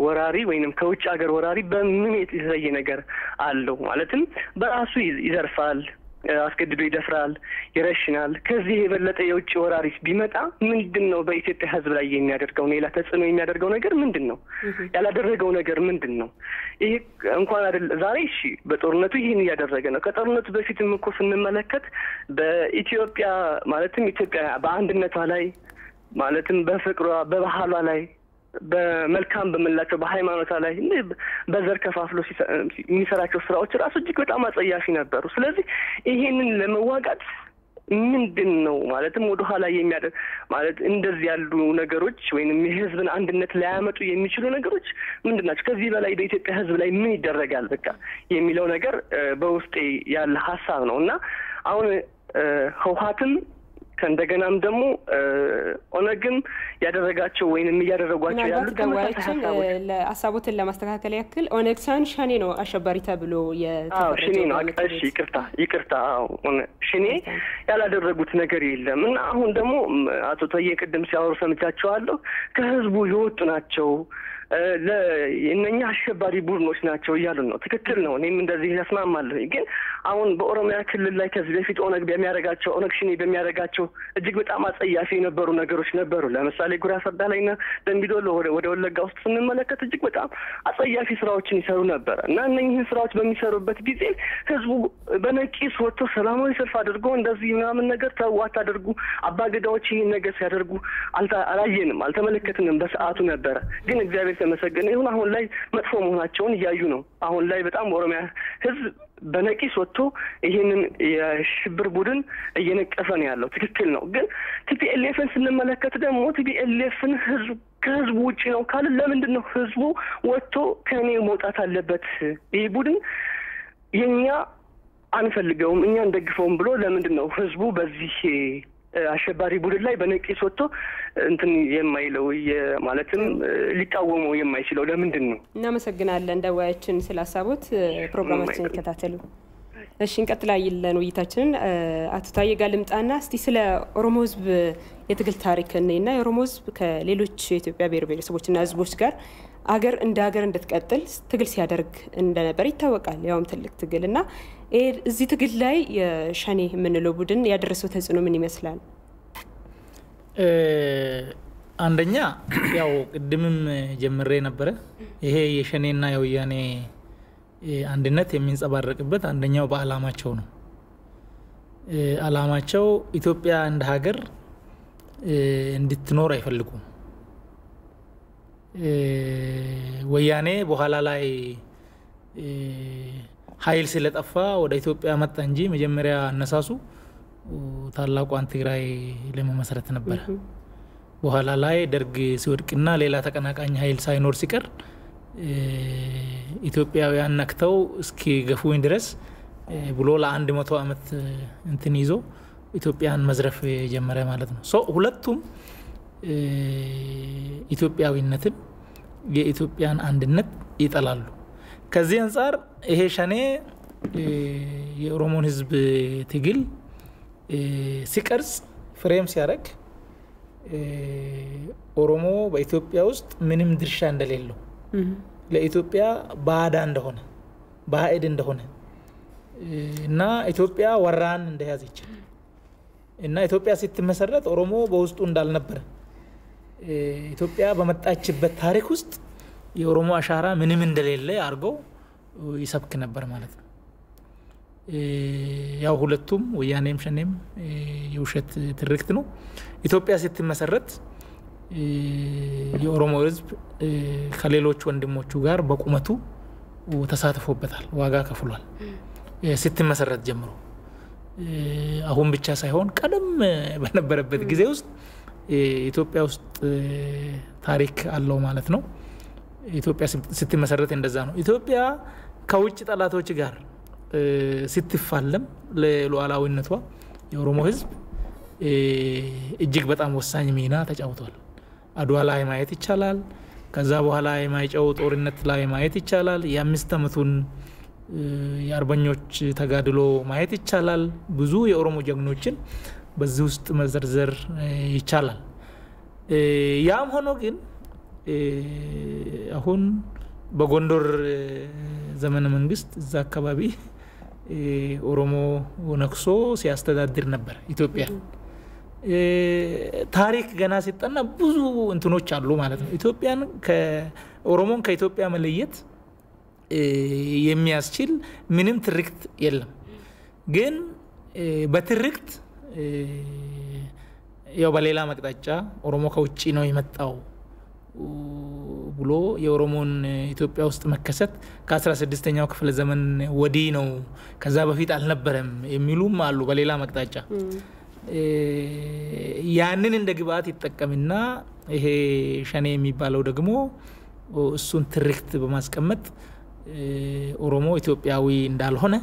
ወራሪ ወይንም ከውጭ ሀገር ወራሪ በምን የተለየ ነገር አለው? ማለትም በራሱ ይዘርፋል፣ አስገድዶ ይደፍራል፣ ይረሽናል። ከዚህ የበለጠ የውጭ ወራሪስ ቢመጣ ምንድነው በኢትዮጵያ ህዝብ ላይ የሚያደርገው ሌላ ተጽዕኖ የሚያደርገው ነገር ምንድነው? ያላደረገው ነገር ምንድነው? ይሄ እንኳን አይደል ዛሬ እሺ በጦርነቱ ይሄን ያደረገ ነው። ከጦርነቱ በፊትም እኮ ስንመለከት በኢትዮጵያ ማለትም ኢትዮጵያ በአንድነቷ ላይ ማለትም በፍቅሯ በባህሏ ላይ በመልካም በመላቸው በሃይማኖቷ ላይ በዘር ከፋፍሎ የሚሰራቸው ስራዎች ራሱ እጅግ በጣም አጸያፊ ነበሩ። ስለዚህ ይሄንን ለመዋጋት ምንድነው ማለትም ወደ ኋላ የሚያደርግ ማለት እንደዚህ ያሉ ነገሮች ወይንም የህዝብን አንድነት ሊያመጡ የሚችሉ ነገሮች ምንድናቸው? ከዚህ በላይ በኢትዮጵያ ህዝብ ላይ ምን ይደረጋል በቃ የሚለው ነገር በውስጤ ያለ ሐሳብ ነውና አሁን ህወሓትም ከእንደገናም ደግሞ ኦነግም ያደረጋቸው ወይንም እያደረጓቸው ያሉት ተመሳሳይ ለሀሳቦትን ለማስተካከል ያክል ኦነግ ሸኔ ነው አሸባሪ ተብሎ የተፈረጀው። ሸኔ ነው። እሺ ይቅርታ ሸኔ ያላደረጉት ነገር የለም። እና አሁን ደግሞ አቶ ታዬ ቅድም ሲያወሩ ሰምቻቸዋለሁ። ከህዝቡ የወጡ ናቸው ለእነኛ አሸባሪ ቡድኖች ናቸው እያሉ ነው። ትክክል ነው። እኔም እንደዚህ ያስማማለሁ። ግን አሁን በኦሮሚያ ክልል ላይ ከዚህ በፊት ኦነግ በሚያደርጋቸው ኦነግ ሸኔ በሚያደርጋቸው እጅግ በጣም አጸያፊ የነበሩ ነገሮች ነበሩ። ለምሳሌ ጉራ ፈርዳ ላይና ደምቢዶሎ ወደ ወለጋ ውስጥ ስንመለከት እጅግ በጣም አጸያፊ ስራዎችን ይሰሩ ነበር እና እነኚህን ስራዎች በሚሰሩበት ጊዜ ህዝቡ በነቂስ ወጥቶ ሰላማዊ ሰልፍ አድርጎ እንደዚህ ምናምን ነገር ተዋት አድርጉ አባገዳዎች ይሄን ነገር ሲያደርጉ አላየንም፣ አልተመለከትንም በሰዓቱ ነበረ። ግን እግዚአብሔር ተመሰገነ ይሁን አሁን ላይ መጥፎ መሆናቸውን እያዩ ነው። አሁን ላይ በጣም ኦሮሚያ ህዝብ በነቂስ ወጥቶ ይሄንን የሽብር ቡድን እየነቀፈ ነው ያለው። ትክክል ነው። ግን ቲፒኤልኤፍን ስንመለከት ደግሞ ቲፒኤልኤፍን ከህዝቡ ውጪ ነው ካለ ለምንድን ነው ህዝቡ ወጥቶ ከኔ መውጣት አለበት ይሄ ቡድን የኛ አንፈልገውም እኛ እንደግፈውም ብሎ ለምንድን ነው ህዝቡ በዚህ አሸባሪ ቡድን ላይ በነቂስ ወጥቶ እንትን የማይለው ማለትም ሊቃወመው የማይችለው ለምንድን ነው? እናመሰግናለን ደዋያችን ስላሳቦት። ፕሮግራማችንን ይከታተሉ። እሺ እንቀጥላለን ውይይታችንን። አቶ ታዬ ጋር ልምጣና እስቲ ስለ ኦሮሞ ህዝብ የትግል ታሪክ እና የኦሮሞ ህዝብ ከሌሎች የኢትዮጵያ ብሔር ብሔረሰቦችና ህዝቦች ጋር አገር እንደ ሀገር እንድትቀጥል ትግል ሲያደርግ እንደነበር ይታወቃል። ያውም ትልቅ ትግል እና እዚህ ትግል ላይ የሸኔ የምንለው ቡድን ያደረሰው ተጽዕኖ ምን ይመስላል? አንደኛ ያው ቅድምም ጀምሬ ነበረ ይሄ የሸኔና የወያኔ አንድነት የሚንጸባረቅበት አንደኛው በአላማቸው ነው። አላማቸው ኢትዮጵያ እንደ ሀገር እንድትኖር አይፈልጉም። ወያኔ በኋላ ላይ ኃይል ስለጠፋ ወደ ኢትዮጵያ መጣ እንጂ መጀመሪያ አነሳሱ ታላቋን ትግራይ ለመመስረት ነበር በኋላ ላይ ደርግ ሲወድቅና ሌላ ተቀናቃኝ ኃይል ሳይኖር ሲቀር ኢትዮጵያውያን ነክተው እስኪ ገፉኝ ድረስ ብሎ ለ100 ዓመት እንትን ይዞ ኢትዮጵያን መዝረፍ ጀመረ ማለት ነው ሁለቱም ኢትዮጵያዊነትን የኢትዮጵያን አንድነት ይጠላሉ ከዚህ አንፃር ይሄ ሸኔ የኦሮሞን ህዝብ ትግል ሲቀርጽ ፍሬም ሲያረግ ኦሮሞ በኢትዮጵያ ውስጥ ምንም ድርሻ እንደሌለው ለኢትዮጵያ ባዳ እንደሆነ ባዕድ እንደሆነ እና ኢትዮጵያ ወራን እንደያዘች እና ኢትዮጵያ ስትመሰረት ኦሮሞ በውስጡ እንዳልነበረ ኢትዮጵያ በመጣችበት ታሪክ ውስጥ የኦሮሞ አሻራ ምንም እንደሌለ አርገው ይሰብክ ነበር ማለት ነው ያው ሁለቱም ወያኔም ሸኔም የውሸት ትርክት ነው ኢትዮጵያ ስትመሰረት የኦሮሞ ህዝብ ከሌሎች ወንድሞቹ ጋር በቁመቱ ተሳትፎበታል ዋጋ ከፍሏል ስትመሰረት ጀምሮ አሁን ብቻ ሳይሆን ቀደም በነበረበት ጊዜ ውስጥ ኢትዮጵያ ውስጥ ታሪክ አለው ማለት ነው ኢትዮጵያ ስትመሰረት እንደዛ ነው ኢትዮጵያ ከውጭ ጠላቶች ጋር ስትፋለም ለሉዓላዊነቷ የኦሮሞ ህዝብ እጅግ በጣም ወሳኝ ሚና ተጫውቷል አድዋ ላይ ማየት ይቻላል ከዛ በኋላ የማይጨው ጦርነት ላይ ማየት ይቻላል የ5 ዓመቱን የአርበኞች ተጋድሎ ማየት ይቻላል ብዙ የኦሮሞ ጀግኖችን በዚህ ውስጥ መዘርዘር ይቻላል ያም ሆኖ ግን አሁን በጎንደር ዘመነ መንግስት እዛ አካባቢ ኦሮሞ ነክሶ ሲያስተዳድር ነበር ኢትዮጵያ ታሪክ ገና ሲጠና ብዙ እንትኖች አሉ ማለት ነው ኢትዮጵያን ከኦሮሞን ከኢትዮጵያ መለየት የሚያስችል ምንም ትርክት የለም ግን በትርክት ያው በሌላ መቅጣጫ ኦሮሞ ከውጪ ነው የመጣው ብሎ የኦሮሞን ኢትዮጵያ ውስጥ መከሰት ከ16ኛው ክፍለ ዘመን ወዲ ነው ከዛ በፊት አልነበረም የሚሉም አሉ በሌላ መቅጣጫ ያንን እንደ ግብአት ይተቀምና ይሄ ሸኔ የሚባለው ደግሞ እሱን ትርክት በማስቀመጥ ኦሮሞ ኢትዮጵያዊ እንዳልሆነ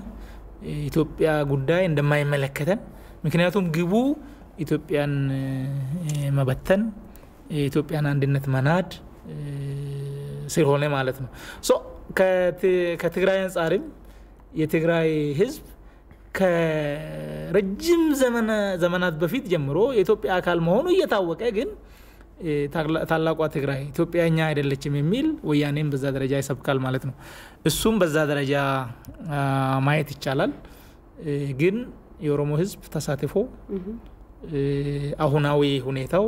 ኢትዮጵያ ጉዳይ እንደማይመለከተን ምክንያቱም ግቡ ኢትዮጵያን መበተን ኢትዮጵያን አንድነት መናድ ስለሆነ ማለት ነው ከትግራይ አንፃርም የትግራይ ህዝብ ከረጅም ዘመናት በፊት ጀምሮ የኢትዮጵያ አካል መሆኑ እየታወቀ ግን ታላቋ ትግራይ ኢትዮጵያኛ አይደለችም የሚል ወያኔም በዛ ደረጃ ይሰብካል ማለት ነው እሱም በዛ ደረጃ ማየት ይቻላል ግን የኦሮሞ ህዝብ ተሳትፎ አሁናዊ ሁኔታው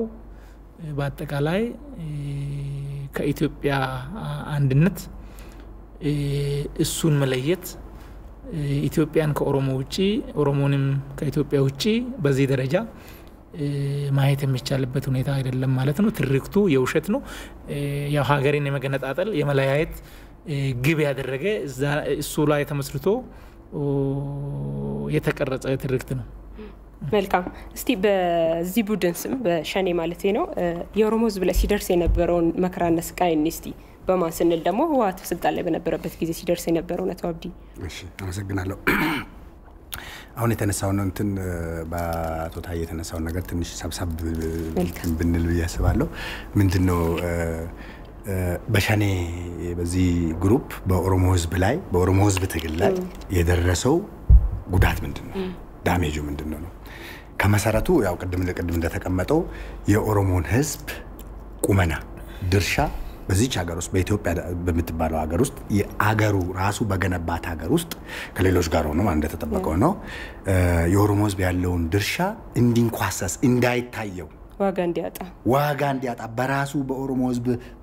በአጠቃላይ ከኢትዮጵያ አንድነት እሱን መለየት ኢትዮጵያን ከኦሮሞ ውጪ ኦሮሞንም ከኢትዮጵያ ውጪ በዚህ ደረጃ ማየት የሚቻልበት ሁኔታ አይደለም ማለት ነው ትርክቱ የውሸት ነው ያው ሀገርን የመገነጣጠል የመለያየት ግብ ያደረገ እሱ ላይ ተመስርቶ የተቀረጸ ትርክት ነው መልካም እስቲ በዚህ ቡድን ስም በሸኔ ማለት ነው የኦሮሞ ህዝብ ላይ ሲደርስ የነበረውን መከራና ስቃይ እስቲ በማን ስንል ደግሞ ህወሓት ስልጣን ላይ በነበረበት ጊዜ ሲደርስ የነበረው ነው አብዲ እሺ አመሰግናለሁ አሁን የተነሳውን እንትን በቶታ የተነሳውን ነገር ትንሽ ሰብሰብ ብንል ያስባለሁ ምንድነው በሸኔ በዚህ ግሩፕ በኦሮሞ ህዝብ ላይ በኦሮሞ ህዝብ ትግል ላይ የደረሰው ጉዳት ምንድነው ዳሜጁ ምንድነው ነው ከመሰረቱ ያው ቅድም እንደተቀመጠው የኦሮሞን ህዝብ ቁመና ድርሻ በዚህ ሀገር ውስጥ በኢትዮጵያ በምትባለው ሀገር ውስጥ የአገሩ ራሱ በገነባት ሀገር ውስጥ ከሌሎች ጋር ሆኖ ማለት ተጠበቀው ነው የኦሮሞ ህዝብ ያለውን ድርሻ እንዲንኳሰስ እንዳይታየው ዋጋ እንዲያጣ በራሱ በኦሮሞ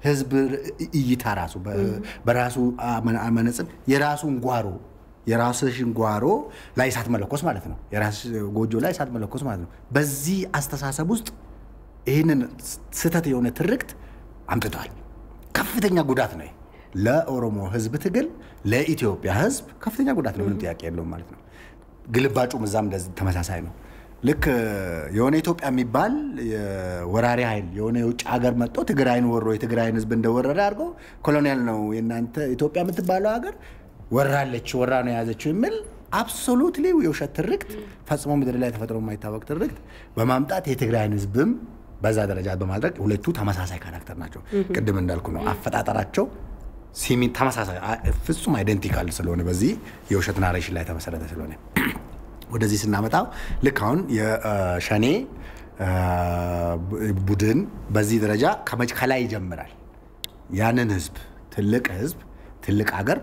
ህዝብ እይታ ራሱ በራሱ መነጽር የራሱን ጓሮ ላይ ሳት መለኮስ ማለት ነው የራስ ጎጆ ላይ ሳት መለኮስ ማለት ነው በዚህ አስተሳሰብ ውስጥ ይሄንን ስተት የሆነ ትርክት አምጥቷል ከፍተኛ ጉዳት ነው ለኦሮሞ ህዝብ ትግል ለኢትዮጵያ ህዝብ ከፍተኛ ጉዳት ነው ምንም ጥያቄ የለውም ማለት ነው ግልባጩ መዛም ተመሳሳይ ነው ልክ የሆነ ኢትዮጵያ የሚባል ወራሪ ኃይል የሆነ የውጭ ሀገር መጥቶ ትግራይን ወሮ የትግራይን ህዝብ እንደወረረ አድርጎ ኮሎኒያል ነው የናንተ ኢትዮጵያ የምትባለው ሀገር ወራ ነው ያዘችው የሚል አብሶሉትሊ የውሸት ትርክት ፈጽሞ ምድር ላይ ተፈጥሮ የማይታወቅ ትርክት በማምጣት የትግራይን ህዝብም በዛ ደረጃ በማድረግ ሁለቱ ተመሳሳይ ካራክተር ናቸው። ቅድም እንዳልኩ ነው አፈጣጠራቸው ሲሚ ተመሳሳይ ፍጹም አይደንቲካል ስለሆነ በዚህ የውሸት ናሬሽን ላይ ተመሰረተ ስለሆነ ወደዚህ ስናመጣው ልክ አሁን የሸኔ ቡድን በዚህ ደረጃ ከላይ ይጀምራል። ያንን ህዝብ ትልቅ ሀገር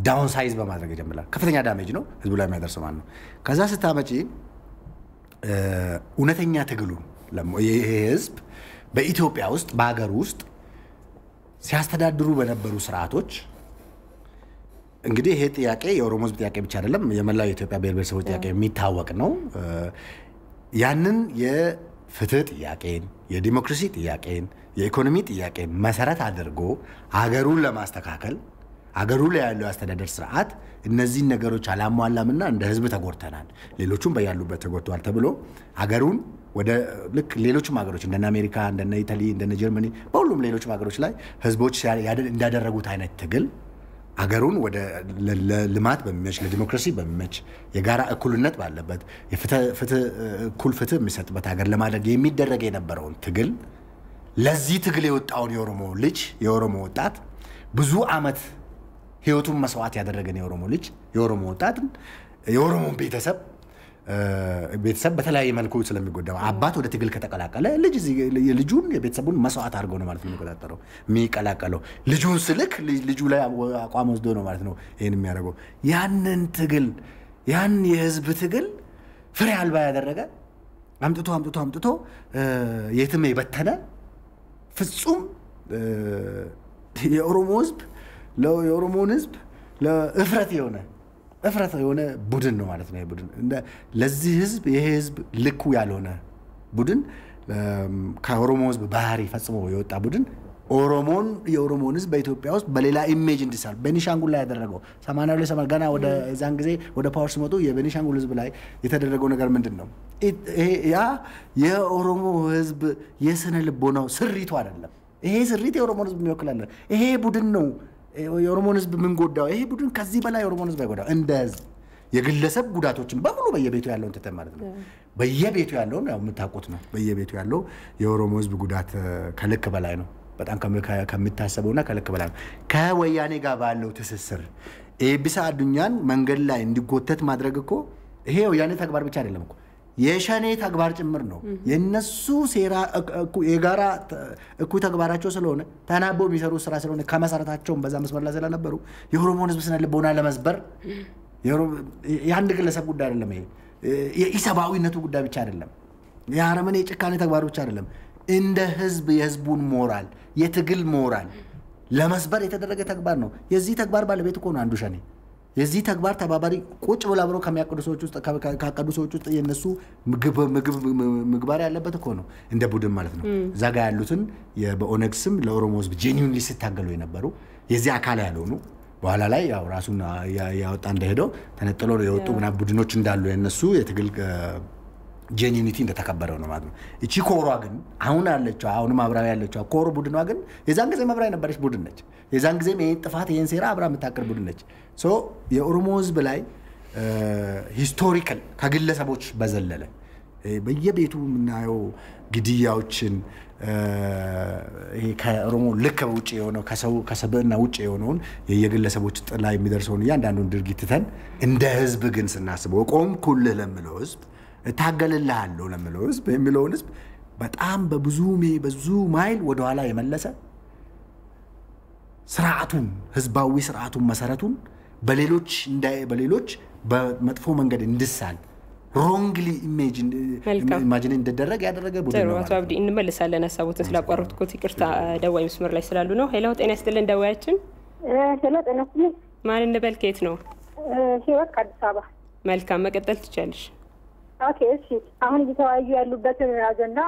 ዳውን ሳይዝ በማድረግ ይጀምራል። ከፍተኛ ዳሜጅ ነው ህዝቡ ላይ የሚያደርሰው ማለት ነው። ከዛ ስታመጪ እውነተኛ ትግሉ ይሄ ህዝብ በኢትዮጵያ ውስጥ በአገር ውስጥ ሲያስተዳድሩ በነበሩ ስርዓቶች እንግዲህ ይሄ ጥያቄ የኦሮሞ ህዝብ ጥያቄ ብቻ አይደለም የመላው የኢትዮጵያ ብሔር ብሔረሰቦች ጥያቄ የሚታወቅ ነው። ያንን የፍትህ ጥያቄን የዲሞክራሲ ጥያቄን የኢኮኖሚ ጥያቄን መሰረት አድርጎ አገሩን ለማስተካከል አገሩ ላይ ያለው አስተዳደር ስርዓት እነዚህ ነገሮች አላሟላምና እንደ ህዝብ ተጎርተናል ሌሎቹም በያሉበት ተጎርተዋል ተብሎ አገሩን ወደ ልክ ሌሎችም ሀገሮች እንደነ አሜሪካ እንደነ ኢታሊ እንደነ ጀርመኒ በሁሉም ሌሎችም ሀገሮች ላይ ህዝቦች እንዳደረጉት አይነት ትግል አገሩን ወደ ለልማት በሚመች ለዲሞክራሲ በሚመች የጋራ እኩልነት ባለበት እኩል ፍትህ የሚሰጥበት ሀገር ለማድረግ የሚደረግ የነበረውን ትግል ለዚህ ትግል የወጣውን የኦሮሞ ወጣት ብዙ አመት ህይወቱን መስዋዕት ያደረገን የኦሮሞ ወጣት የኦሮሞ ቤተሰብ በተለያየ መልኩ ስለሚጎዳው አባት ወደ ትግል ከተቀላቀለ ልጁን የቤተሰቡን መስዋዕት አድርጎ ነው ማለት ነው የሚቀላቀለው ልጁን ስልክ ልጁ ላይ አቋም ወስዶ ነው ማለት ነው ይሄን የሚያደርገው ያንን ትግል ያን የህዝብ ትግል ፍሬ አልባ ያደረገ አምጥቶ የትም የበተነ ፍጹም የኦሮሞን ህዝብ ለእፍረት የሆነ ቡድን ነው ማለት ነው። ቡድን ለዚህ ህዝብ ይሄ ህዝብ ልኩ ያልሆነ ቡድን ከኦሮሞ ህዝብ ባህሪ ፈጽሞ የወጣ ቡድን የኦሮሞን ህዝብ በኢትዮጵያ ውስጥ በሌላ ኢሜጅ እንዲሳል በኒሻንጉል ላይ ያደረገው 82 ገና ወደ ዛን ጊዜ ወደ ፓወር ሲመጡ የበኒሻንጉል ህዝብ ላይ የተደረገው ነገር ምንድነው? ያ የኦሮሞ ህዝብ የስነ ልቦናው ስሪቱ አይደለም። ይሄ ስሪት የኦሮሞን ህዝብ የሚወክላል። ይሄ ቡድን ነው የኦሮሞን ህዝብ ምን ጎዳው? ይሄ ቡድን ከዚህ በላይ የኦሮሞን ህዝብ አይጎዳው። እንደ ህዝብ የግለሰብ ጉዳቶችን በሙሉ በየቤቱ ያለውን ተተማ ማለት ነው። በየቤቱ ያለውን ያው የምታውቁት ነው። በየቤቱ ያለው የኦሮሞ ህዝብ ጉዳት ከልክ በላይ ነው። በጣም ከሚታሰበውና ከልክ በላይ ነው። ከወያኔ ጋር ባለው ትስስር ኤቢሳ አዱኛን መንገድ ላይ እንዲጎተት ማድረግ እኮ ይሄ ወያኔ ተግባር ብቻ አይደለም እኮ የሸኔ ተግባር ጭምር ነው። የነሱ ሴራ የጋራ እኩይ ተግባራቸው ስለሆነ ተናቦ የሚሰሩ ስራ ስለሆነ ከመሰረታቸው በዛ መስመር ላይ ስለነበሩ የኦሮሞን ህዝብ ስነ ልቦና ለመስበር የአንድ ግለሰብ ጉዳይ አይደለም። ይሄ የኢሰባዊነቱ ጉዳይ ብቻ አይደለም። የአረመኔ የጭካኔ ተግባር ብቻ አይደለም። እንደ ህዝብ የህዝቡን ሞራል የትግል ሞራል ለመስበር የተደረገ ተግባር ነው። የዚህ ተግባር ባለቤት እኮ ነው አንዱ ሸኔ። የዚህ ተግባር ተባባሪ ቁጭ ብሎ አብሮ ከሚያቀዱ ሰዎች ውስጥ ካቀዱ ሰዎች ውስጥ የነሱ ምግባር ያለበት እኮ ነው እንደ ቡድን ማለት ነው። እዛ ጋር ያሉትን በኦነግ ስም ለኦሮሞ ህዝብ ጄኒዩንሊ ሲታገሉ የነበሩ የዚህ አካል ያልሆኑ በኋላ ላይ ያው ራሱን ያወጣ እንደሄደው ተነጥሎ የወጡ ቡድኖች እንዳሉ የነሱ የትግል ጄኒዩኒቲ እንደተከበረው ነው ማለት ነው። እቺ ኮሯ ግን አሁንም አብራው ያለችው ኮሮ ቡድኗ ግን የዛን ጊዜ መብራይ ነበረች ቡድን ነች። የዛን ጊዜ ይሄን ጥፋት ይሄን ሴራ አብራ የምታቀር ቡድን ነች። የኦሮሞ ህዝብ ላይ ሂስቶሪካል ከግለሰቦች በዘለለ በየቤቱ የምናየው ግድያዎችን ይሄ ከኦሮሞ ልክ ውጪ የሆነው ከሰብዕና ውጪ የሆነውን የግለሰቦች ጥላ የሚደርሰውን እያንዳንዱን ድርጊት ትተን እንደ ህዝብ ግን ስናስበው ቆምኩልህ ለምለው ህዝብ ታገልልሃለሁ ለምለው ህዝብ የሚለውን ህዝብ በጣም በብዙ ማይል ወደ ኋላ የመለሰ ስርዓቱን ህዝባዊ ስርዓቱን መሰረቱን በሌሎች በመጥፎ መንገድ እንድሳል ሮንግሊ ኢማጂን እንደደረገ ያደረገ ቡድን ነው። አቶ አብዲ እንመልሳለን። ሀሳቦትን ስላቋረጥኩት ይቅርታ። ደዋይ መስመር ላይ ስላሉ ነው። ሄሎ ጤና ይስጥልን ደዋያችን። ሄሎ ጤና ይስጥልን። ማን እንበል? ከየት ነው? ህይወት ከአዲስ አበባ። መልካም መቀጠል ትችላለሽ። ኦኬ እሺ። አሁን እየተወያዩ ያሉበትን አጀንዳ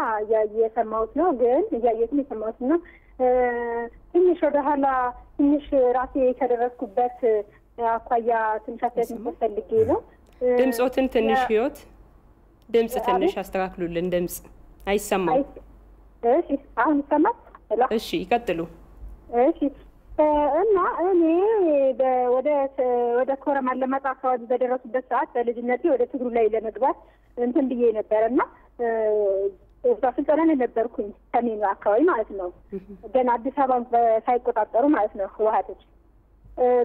እየሰማሁት ነው፣ ግን እያየሁትም የሰማሁት ነው። ትንሽ ወደ ኋላ ትንሽ ራሴ ከደረስኩበት አኳያ ትንሽ አስተያየት ፈልጌ ነው። ድምጾትን ትንሽ ህይወት ድምጽ ትንሽ አስተካክሉልን ድምጽ አይሰማም እሺ አሁን ይሰማል እሺ ይቀጥሉ እሺ እና እኔ ወደ ኮረም አለማጣ አካባቢ በደረሱበት ሰዓት በልጅነቴ ወደ ትግሩ ላይ ለመግባት እንትን ብዬ ነበርና በስልጠና ነበርኩኝ ሰሜኑ አካባቢ ማለት ነው ገና አዲስ አበባ ሳይቆጣጠሩ ማለት ነው ህወሓቶች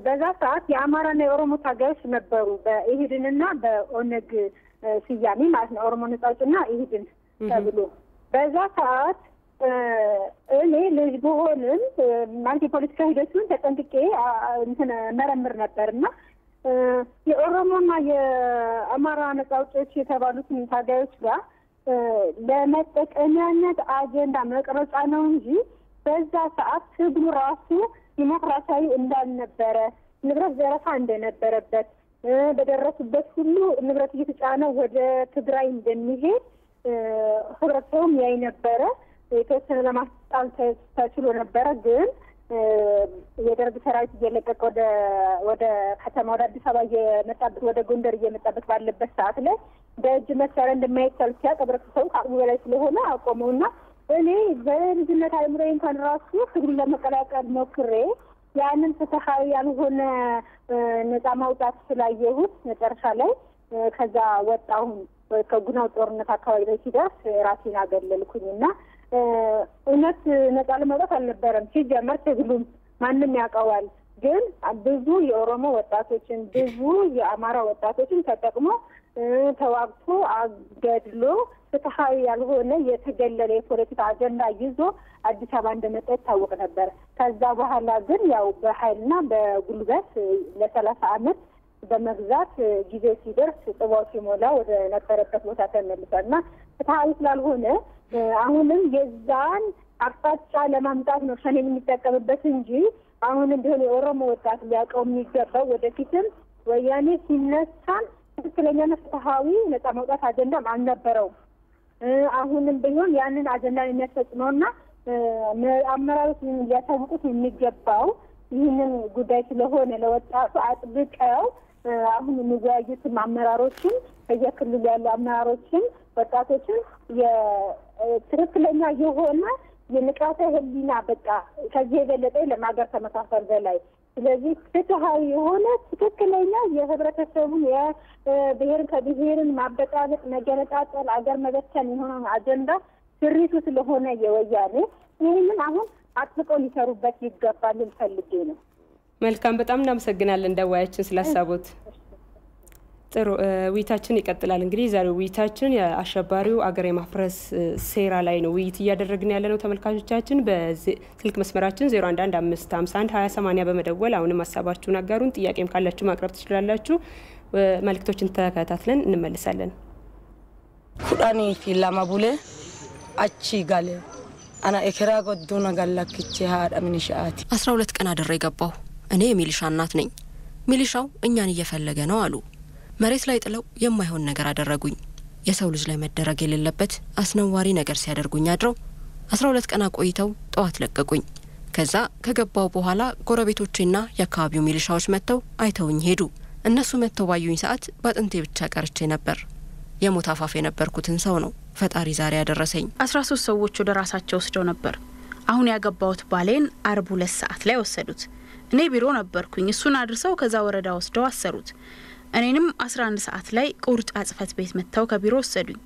በዛ ሰዓት የአማራና የኦሮሞ ታጋዮች ነበሩ በኢህድንና በኦነግ ሲያሚ ማለት ነው ኦሮሞ ነጻ አውጪና ኢህድን ተብሎ በዛ ሰዓት እኔ ልጅ ብሆንም ማለት የፖለቲካ ሂደቱን ተጠንቅቄ እንትን መረምር ነበርና የኦሮሞና የአማራ ነጻ አውጪዎች የተባሉትን ታጋዮች ጋር ለመጠቀሚያነት አጀንዳ መቅረጫ ነው እንጂ በዛ ሰዓት ትግሉ ራሱ ዲሞክራሲያዊ እንዳልነበረ ንብረት ዘረፋ እንደነበረበት በደረሱበት ሁሉ ንብረት እየተጫነ ወደ ትግራይ እንደሚሄድ ህብረተሰቡም ያይ ነበረ የተወሰነ ለማስጣል ተችሎ ነበረ ግን የደርግ ሰራዊት እየለቀቀ ወደ ከተማ ወደ አዲስ አበባ እየመጣበት ወደ ጎንደር እየመጣበት ባለበት ሰዓት ላይ በእጅ መሳሪያ እንደማይቻል ሲያቀብረው ሰው ከአቅሙ በላይ ስለሆነ አቆመውና እኔ በልጅነት አይምሮዬ እንኳን ራሱ ትግሉን ለመቀላቀል ሞክሬ ያንን ፍትሃዊ ያልሆነ ነጻ ማውጣት ስላየሁት መጨረሻ ላይ ከዛ ወጣሁኝ ከጉናው ጦርነት አካባቢ ላይ ሲደርስ ራሴን አገለልኩኝና እውነት ነጻ ለማውጣት አልነበረም ሲጀመር ትግሉም ማንም ያውቀዋል ግን ብዙ የኦሮሞ ወጣቶችን ብዙ የአማራ ወጣቶችን ተጠቅሞ ተዋግቶ አገድሎ ፍትሃዊ ያልሆነ የተገለለ የፖለቲካ አጀንዳ ይዞ አዲስ አበባ እንደመጣ ይታወቅ ነበር ከዛ በኋላ ግን ያው በኃይልና በጉልበት ለ30 ዓመት በመግዛት ጊዜ ሲደርስ ጥዋው ሲሞላ ወደ ነበረበት ቦታ ተመልሷልና ፍትሃዊ ስላልሆነ አሁንም የዛን አቅጣጫ ለማምጣት ነው ሸኔን የሚጠቀምበት እንጂ አሁንም ቢሆን የኦሮሞ ወጣት ሊያውቀው የሚገባው ወደፊትም ወያኔ ሲነሳን ትክክለኛና ፍትሃዊ ነጻ ማውጣት አጀንዳም አልነበረውም አሁንም ቢሆን ያንን አጀንዳ የሚያስፈጽመውና አመራሮች ሊያሳውቁት የሚገባው ይህንን ጉዳይ ስለሆነ ለወጣቱ አጥብቀው አሁን የሚወያዩትን አመራሮችን በየክልሉ ያሉ አመራሮችን ወጣቶችን የትክክለኛ የሆነ የንቃተ ህሊና በቃ ከዚህ የበለጠ ለማገር ተመሳሳል በላይ ስለዚህ ፍትሃዊ የሆነ ትክክለኛ የህብረተሰቡን የብሔርን ከብሔርን ማበጣበጥ መገነጣጠል አገር መበተን የሆነ አጀንዳ ስሪቱ ስለሆነ የወያኔ ይህንን አሁን አጥብቀው ሊሰሩበት ይገባል ልፈልጌ ነው መልካም በጣም እናመሰግናለን ደዋያችን ስላሳቦት ጥሩ ውይይታችን ይቀጥላል እንግዲህ ዛሬው ውይይታችን የአሸባሪው አገር የማፍረስ ሴራ ላይ ነው ውይይት እያደረግን ያለነው ተመልካቾቻችን በስልክ መስመራችን 0115512080 በመደወል አሁንም ሐሳባችሁን አጋሩን ጥያቄም ካላችሁ ማቅረብ ትችላላችሁ መልክቶችን ተከታትለን እንመልሳለን ኩዳኒ ፊላማ ቡሌ አቺ ጋለ አና ኤክራ ጎዶና ጋላክቼ ሃዳ ምንሻአቲ 12 ቀን አደረ ይገባው እኔ ሚሊሻ እናት ነኝ ሚሊሻው እኛን እየፈለገ ነው አሉ መሬት ላይ ጥለው የማይሆን ነገር አደረጉኝ የሰው ልጅ ላይ መደረግ የሌለበት አስነዋሪ ነገር ሲያደርጉኝ አድረው 12 ቀን ቆይተው ጧት ለቀቁኝ ከዛ ከገባው በኋላ ጎረቤቶቼና የአካባቢው ሚሊሻዎች መተው አይተውኝ ሄዱ እነሱ መተው ባዩኝ ሰዓት ባጥንቴ ብቻ ቀርቼ ነበር የሞት አፋፍ የነበርኩትን ሰው ነው ፈጣሪ ዛሬ ያደረሰኝ 13 ሰዎች ወደ ራሳቸው ወስደው ነበር አሁን ያገባውት ባሌን 42 ሰዓት ላይ ወሰዱት እኔ ቢሮ ነበርኩኝ እሱን አድርሰው ከዛ ወረዳ ወስደው አሰሩት እኔንም 11 ሰዓት ላይ ቁርጥ አጽፈት ቤት መተው ከቢሮ ወሰዱኝ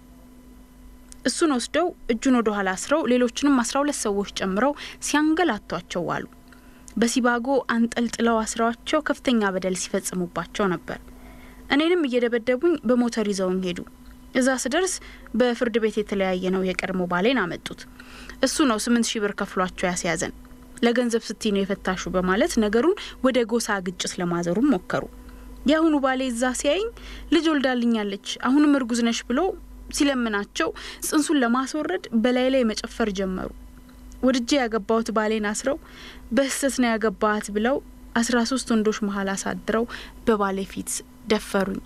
እሱን ወስደው እጁን ወደ ኋላ አስረው ሌሎችንም 12 ሰዎች ጨምረው ሲያንገላቷቸው ዋሉ በሲባጎ አንጠልጥለው አስራቸው ከፍተኛ በደል ሲፈጽሙባቸው ነበር እኔንም እየደበደቡኝ በሞተር ይዘውኝ ሄዱ እዛ ስደርስ በፍርድ ቤት የተለያየ ነው የቀድሞ ባሌን አመጡት እሱ ነው 8000 ብር ከፍሏቸው ያስያዘን ለገንዘብ ስትይ ነው የፈታሹ በማለት ነገሩን ወደ ጎሳ ግጭት ለማዘሩ ሞከሩ ያሁኑ ባሌ እዛ ሲያይኝ ልጅ ወልዳልኛለች አሁንም እርጉዝ ነሽ ብሎ ሲለምናቸው ጽንሱን ለማስወረድ በላይ ላይ መጨፈር ጀመሩ ወድጄ ያገባውት ባሌን አስረው በህሰት ነው ያገባዋት ብለው 13 ወንዶች መሃል አሳድረው በባሌ ፊት ደፈሩኝ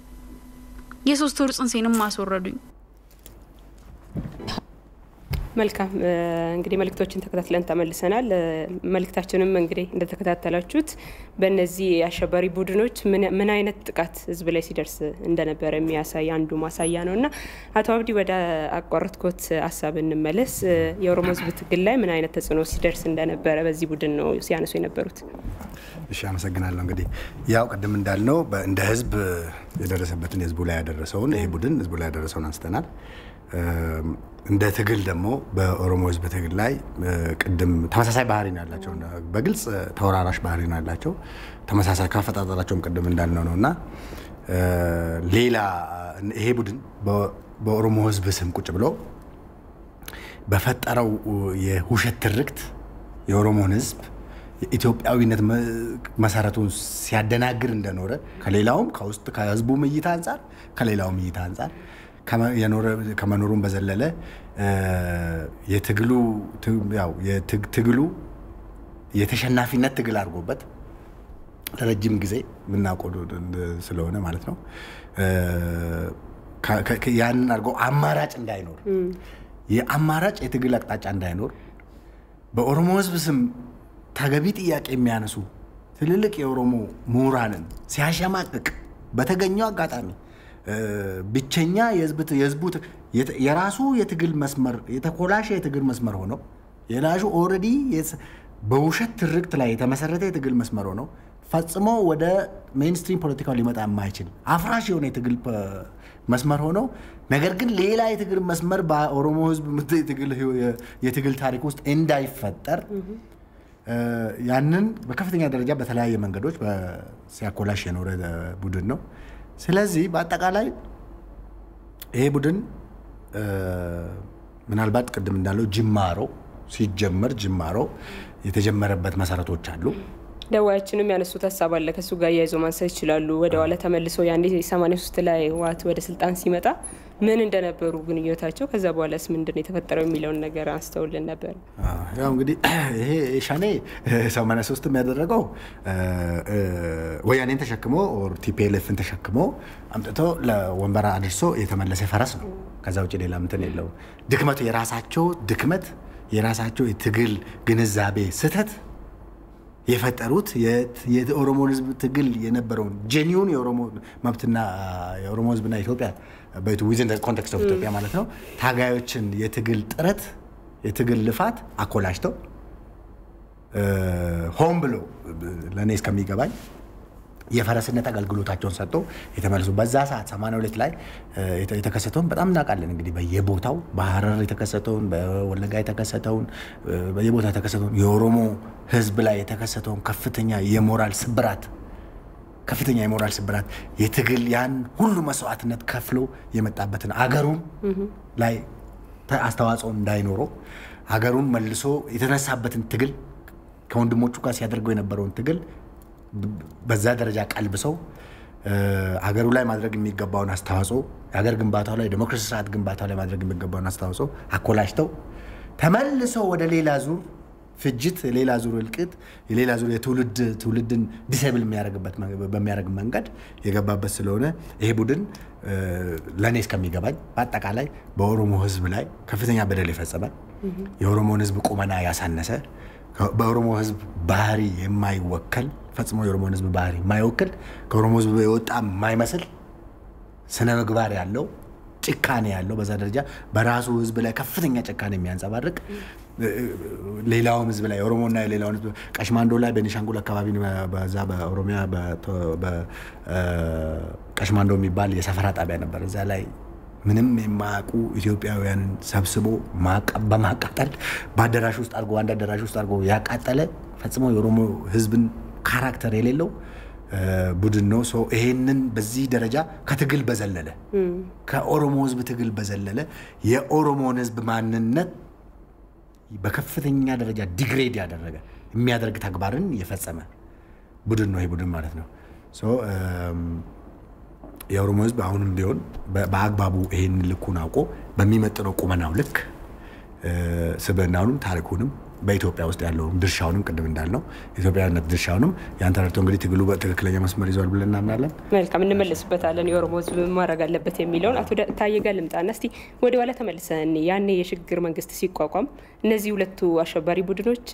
የ3 ወር ጽንሴንም ማስወረዱኝ መልካም እንግዲህ መልክቶችን ተከታትለን ተመልሰናል መልክታችንም እንግዲህ እንደተከታተላችሁት በእነዚህ አሸባሪ ቡድኖች ምን አይነት ጥቃት ህዝብ ላይ ሲደርስ እንደነበረ የሚያሳይ አንዱ ማሳያ ነውና አቶ አብዲ ወደ አቋርጥኮት ሐሳብ እንመለስ የኦሮሞ ህዝብ ትግል ላይ ምን አይነት ተጽዕኖ ሲደርስ እንደነበረ በዚህ ቡድን ነው ሲያነሱ የነበሩት እሺ አመሰግናለሁ እንግዲህ ያው ቀደም እንዳልነው እንደ ህዝብ የደረሰበትን ህዝቡ ላይ ያደረሰውን ይሄ ቡድን ህዝቡ ላይ ያደረሰውን አንስተናል እንደ ትግል ደግሞ በኦሮሞ ህዝብ ትግል ላይ ቀደም ተመሳሳይ ባህሪ ነው ያላቸው በግልጽ ተወራራሽ ባህሪ ነው ያላቸው ተመሳሳይ ካፈጣጣላቸውም ቀደም እንዳልነው ነውና ሌላ ይሄ ቡድን በኦሮሞ ህዝብ ስም ቁጭ ብሎ በፈጠረው የውሸት ትርክት የኦሮሞን ህዝብ የኢትዮጵያዊነት መሰረቱን ሲያደናግር እንደኖረ ከሌላውም ከውስጥ ከህዝቡ እይታ አንፃር ከሌላውም እይታ አንፃር ከመኖሩን በዘለለ የትግሉ የተሸናፊነት ትግል አድርጎበት ለረጅም ጊዜ ምናቆዶ ስለሆነ ማለት ነው ያንን አድርጎ አማራጭ እንዳይኖር የአማራጭ የትግል አቅጣጫ እንዳይኖር በኦሮሞ ህዝብ ስም ተገቢ ጥያቄ የሚያነሱ ትልልቅ የኦሮሞ ምሁራንን ሲያሸማቅቅ በተገኘው አጋጣሚ ብቸኛ የህዝቡ የራሱ የትግል መስመር የተኮላሽ የትግል መስመር ሆኖ የላሹ ኦሬዲ በውሸት ትርክት ላይ የተመሰረተ የትግል መስመር ሆኖ ፈጽሞ ወደ ሜንስትሪም ፖለቲካው ሊመጣ የማይችል አፍራሽ የሆነ የትግል መስመር ሆኖ ነገር ግን ሌላ የትግል መስመር በኦሮሞ ህዝብ የትግል ታሪክ ውስጥ እንዳይፈጠር ያንን በከፍተኛ ደረጃ በተለያየ መንገዶች ሲያኮላሽ የኖረ ቡድን ነው ስለዚህ በአጠቃላይ ይሄ ቡድን ምናልባት ቀደም እንዳለው ጅማሮ ሲጀመር ጅማሮ የተጀመረበት መሰረቶች አሉ ደዋያችንም ያነሱት ሐሳብ አለ ከሱ ጋር ያይዞ ማንሳት ይችላሉ ወደ ኋላ ተመልሶ ያንዴ 83 ላይ ህወሓት ወደ ስልጣን ሲመጣ ምን እንደነበሩ ግንኙነታቸው ከዛ በኋላስ ምንድነው የተፈጠረው የሚለው ነገር አስተውልን ነበር ያው እንግዲህ ይሄ ሻኔ 83 የሚያደርገው ወያኔን ተሸክሞ ኦር ቲፒኤልኤፍን ተሸክሞ አምጥቶ ለወንበራ አድርሶ የተመለሰ ፈረስ ነው ከዛ ውጪ ሌላ ምንትን የለው ድክመቱ የራሳቸው የትግል ግንዛቤ ስተት የፈጠሩት የኦሮሞ ህዝብ ትግል የነበረው ጄኒውን የኦሮሞ መብትና የኦሮሞ ህዝብና ኢትዮጵያ within the context of ኢትዮጵያ ማለት ነው ታጋዮችን የትግል ጥረት የትግል ልፋት አኮላሽተው ሆም ብሎ ለኔ እስከሚገባኝ የፈረስነት አገልግሎታቸውን ሰጥተው የተመለሱ በዛ ሰዓት 82 ላይ የተከሰተውን በጣም እናቃለን እንግዲህ በየቦታው በሐረር የተከሰተውን በወለጋ የተከሰተውን በየቦታው የተከሰተውን የኦሮሞ ህዝብ ላይ የተከሰተውን ከፍተኛ የሞራል ስብራት የትግል ያን ሁሉ መስዋዕትነት ከፍሎ የመጣበትን አገሩን ላይ አስተዋጽኦ እንዳይኖረው አገሩን መልሶ የተነሳበትን ትግል ከወንድሞቹ ጋር ሲያደርገው የነበረውን ትግል በዛ ደረጃ ቀልብሰው አገሩ ላይ ማድረግ የሚገባውን አስተዋጽኦ የአገር ግንባታው ላይ ዲሞክራሲ ስርዓት ግንባታው ላይ ማድረግ የሚገባውን አስተዋጽኦ አኮላሽተው ተመልሰው ወደ ሌላ ዙር ፍጅት ሌላ ዙር እልቅት ሌላ ዙር የትውልድን ዲሴብል በሚያደርግ መንገድ የገባበት ስለሆነ ይሄ ቡድን ለኔ እስከሚገባኝ በአጠቃላይ በኦሮሞ ህዝብ ላይ ከፍተኛ በደል የፈጸመ የኦሮሞን ህዝብ ቁመና ያሳነሰ በኦሮሞ ህዝብ ባህሪ የማይወከል ፈጽሞ የኦሮሞን ህዝብ ባህሪ የማይወክል ከኦሮሞ ህዝብ የወጣ የማይመስል ስነ ምግባር ያለው ጭካኔ ያለው በዛ ደረጃ በራሱ ህዝብ ላይ ከፍተኛ ጭካኔ የሚያንጸባርቅ ሌላው ህዝብ ላይ ኦሮሞና ሌላው ህዝብ ቀሽማንዶ ላይ በኒሻንጉል አካባቢ በዛ በኦሮሚያ ቀሽማንዶ የሚባል የሰፈራ ጣቢያ ነበር እዛ ላይ ምንም የማያውቁ ኢትዮጵያውያንን ሰብስቦ በማቃጠል በአዳራሽ ውስጥ አድርጎ አንድ አዳራሽ ውስጥ አድርጎ ያቃጠለ ፈጽሞ የኦሮሞ ህዝብን ካራክተር የሌለው ቡድን ነው ሶ ይሄንን በዚህ ደረጃ ከትግል በዘለለ ከኦሮሞ ህዝብ ትግል በዘለለ የኦሮሞን ህዝብ ማንነት በከፍተኛ ደረጃ ዲግሬድ ያደረገ የሚያደርግ ተግባርን የፈጸመ ቡድን ነው ይሄ ቡድን ማለት ነው ሶ የኦሮሞ ህዝብ አሁንም ቢሆን በአግባቡ ይሄን ልኩን አውቆ በሚመጥነው ቁመናው ልክ ስበናውንም ታሪኩንም በኢትዮጵያ ውስጥ ያለው ድርሻውንም ቅድም እንዳልነው ኢትዮጵያዊነት ድርሻውንም ያን ተረድቶ እንግዲህ ትግሉ በትክክለኛ መስመር ይዟል ብለን እናምናለን። መልካም እንመለስበታለን። የኦሮሞ ህዝብ ማድረግ አለበት የሚለውን አቶ ታዬ ጋር ልምጣና እስቲ ወደ ኋላ ተመልሰን ያኔ የሽግግር መንግስት ሲቋቋም እነዚህ ሁለቱ አሸባሪ ቡድኖች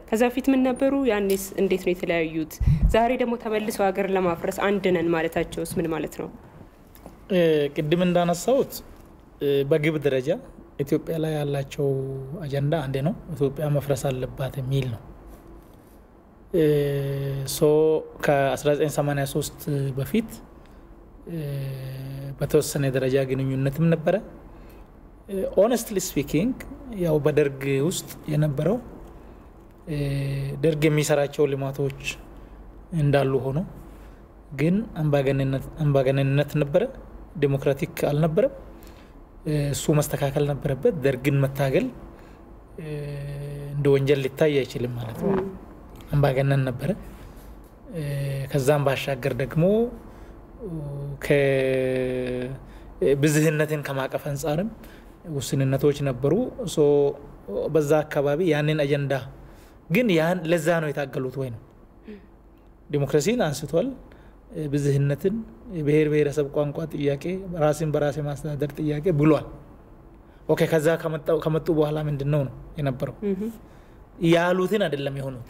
ከዛ በፊት ምን ነበሩ? ያኔስ እንዴት ነው የተለያዩት? ዛሬ ደግሞ ተመልሰው ሀገር ለማፍረስ አንድ ነን ማለታቸውስ ምን ማለት ነው? ቅድም እንዳነሳሁት በግብ ደረጃ ኢትዮጵያ ላይ ያላቸው አጀንዳ አንዴ ነው። ኢትዮጵያ መፍረስ አለባት የሚል ነው። ከ1983 በፊት በተወሰነ ደረጃ ግንኙነትም ነበረ። ኦነስትሊ ስፒኪንግ ያው በደርግ ውስጥ የነበረው ደርግ የሚሰራቸው ልማቶች እንዳሉ ሆኖ ግን አምባገነንነት ነበረ፣ ዴሞክራቲክ አልነበረም። እሱ መስተካከል ነበረበት። ደርግን መታገል እንደ ወንጀል ሊታይ አይችልም ማለት ነው። አምባገነን ነበረ። ከዛም ባሻገር ደግሞ ከብዝህነትን ከማቀፍ አንጻርም ውስንነቶች ነበሩ። በዛ አካባቢ ያንን አጀንዳ ግን ለዛ ነው የታገሉት ወይ ነው ዲሞክራሲን አንስቷል። ብዝህነትን የብሔር ብሔረሰብ ቋንቋ ጥያቄ ራስን በራስ ማስተዳደር ጥያቄ ብሏል። ኦኬ ከዛ ከመጡ በኋላ ምንድነው ነው የነበረው? ያሉትን አይደለም የሆኑት።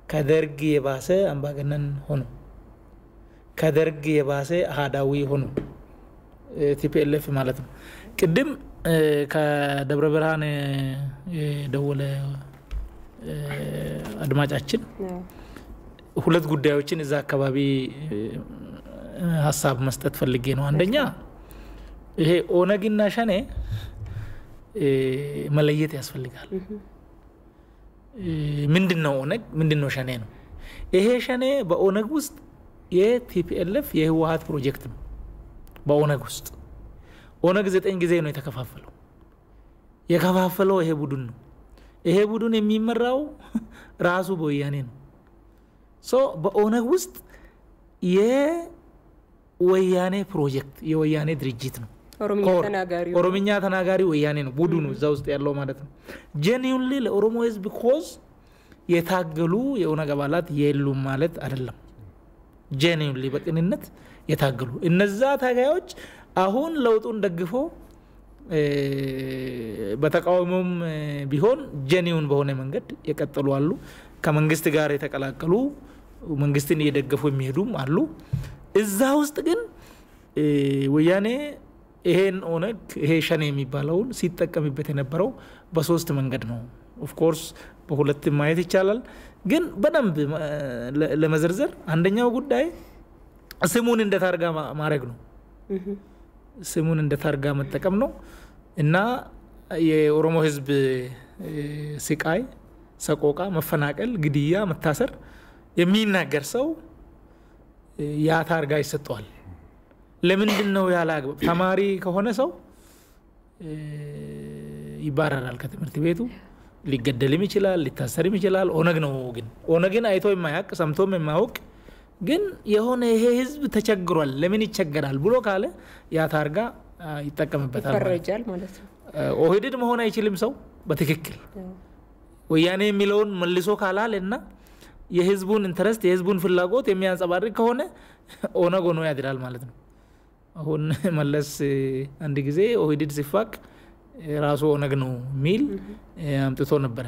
ከደርግ የባሰ አምባገነን ሆኑ፣ ከደርግ የባሰ አሃዳዊ ሆኑ። ቲፒኤልኤፍ ማለት ነው። ቅድም ከደብረ ብርሃን የደወለ አድማጫችን ሁለት ጉዳዮችን እዛ አካባቢ ሐሳብ መስጠት ፈልጌ ነው። አንደኛ ይሄ ኦነግና ሸኔ መለየት ያስፈልጋል። ምንድነው ኦነግ ምንድነው ሸኔ ነው? ይሄ ሸኔ በኦነግ ውስጥ የቲፒኤልኤፍ የህወሓት ፕሮጀክት ነው። በኦነግ ውስጥ ኦነግ 9 ጊዜ ነው የተከፋፈለው። የከፋፈለው ይሄ ቡድን ነው። ይሄ ቡድን የሚመራው ራሱ በወያኔ ነው። በኦነግ ውስጥ የወያኔ ፕሮጀክት የወያኔ ድርጅት ነው። ኦሮምኛ ተናጋሪ ወያኔ ነው ቡድኑ እዛ ውስጥ ያለው ማለት ነው። ጄኒዩንሊ ለኦሮሞ ህዝብ ኮዝ የታገሉ የኦነግ አባላት የሉም ማለት አይደለም። ጄኒዩንሊ በቅንነት የታገሉ እነዛ ታጋዮች አሁን ለውጡን ደግፎ በተቃውሞም ቢሆን ጄኒዩን በሆነ መንገድ የቀጠሉ አሉ። ከመንግስት ጋር የተቀላቀሉ መንግስትን እየደገፉ የሚሄዱም አሉ። እዛ ውስጥ ግን ወያኔ ይሄን ኦነግ ይሄ ሸኔ የሚባለውን ሲጠቀምበት የነበረው በሶስት መንገድ ነው። ኦፍ ኮርስ በሁለት ማየት ይቻላል፣ ግን በደንብ ለመዘርዘር አንደኛው ጉዳይ ስሙን እንደ ታርጋ ማድረግ ነው። ስሙን እንደ ታርጋ መጠቀም ነው እና የኦሮሞ ህዝብ ስቃይ፣ ሰቆቃ፣ መፈናቀል፣ ግድያ፣ መታሰር የሚናገር ሰው ያ ታርጋ ይሰጠዋል። ለምንድነው ያለ አግባብ ተማሪ ከሆነ ሰው ይባረራል ከትምህርት ቤቱ፣ ሊገደልም ይችላል፣ ሊታሰርም ይችላል። ኦነግ ነው ግን ኦነግን አይቶ የማያውቅ ሰምቶም የማያውቅ ግን የሆነ ይሄ ህዝብ ተቸግሯል ለምን ይቸገራል ብሎ ካለ ያ ታርጋ ይጠቀምበታል ማለት ነው። ኦህዴድ መሆን አይችልም ሰው በትክክል ወያኔ የሚለውን መልሶ ካላለና የህዝቡን ኢንተረስት የህዝቡን ፍላጎት የሚያንጸባርቅ ከሆነ ኦነግ ሆኖ ያድራል ማለት ነው። አሁን መለስ አንድ ጊዜ ኦህዴድ ሲፋቅ ራሱ ኦነግ ነው ሚል አምጥቶ ነበር።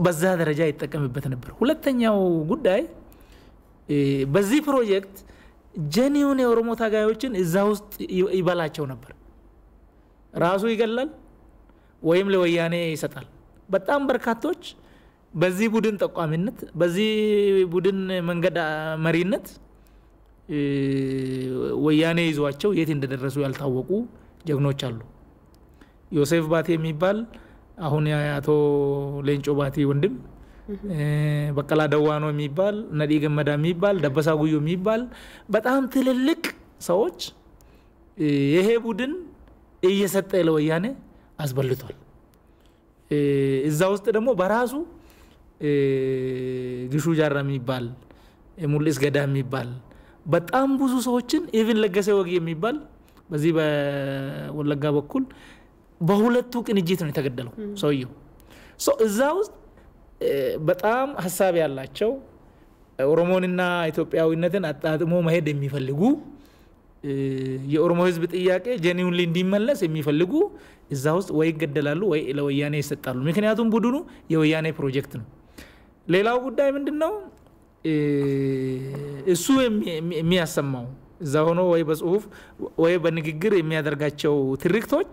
በዛ ደረጃ ይጠቀምበት ነበር። ሁለተኛው ጉዳይ በዚህ ፕሮጀክት ጄኒዩን የኦሮሞ ታጋዮችን እዛ ውስጥ ይበላቸው ነበር። ራሱ ይገላል ወይም ለወያኔ ይሰጣል። በጣም በርካቶች በዚህ ቡድን ተቋሚነት በዚህ ቡድን መንገድ መሪነት ወያኔ ይዟቸው የት እንደደረሱ ያልታወቁ ጀግኖች አሉ። ዮሴፍ ባቴ የሚባል አሁን ያቶ ሌንጮ ባቴ ወንድም፣ በቀላ ደዋኖ የሚባል፣ ነዲ ገመዳ የሚባል፣ ደበሳ ጉዮ የሚባል በጣም ትልልቅ ሰዎች ይሄ ቡድን እየሰጠ ለወያኔ አስበልቷል። እዛ ውስጥ ደግሞ በራሱ ግሹ ጃራ የሚባል ሙልስ ገዳ የሚባል በጣም ብዙ ሰዎችን ኢቭን ለገሰ ወግ የሚባል በዚህ በወለጋ በኩል በሁለቱ ቅንጅት ነው የተገደለው ሰውየው። እዛ ውስጥ በጣም ሐሳብ ያላቸው ኦሮሞንና ኢትዮጵያዊነትን አጣጥሞ መሄድ የሚፈልጉ የኦሮሞ ህዝብ ጥያቄ ጀኒውንሊ እንዲመለስ የሚፈልጉ እዛ ውስጥ ወይ ይገደላሉ ወይ ለወያኔ ይሰጣሉ። ምክንያቱም ቡድኑ የወያኔ ፕሮጀክት ነው። ሌላው ጉዳይ ምንድነው? እሱ የሚያሰማው እዛ ሆኖ ወይ በጽሁፍ ወይ በንግግር የሚያደርጋቸው ትርክቶች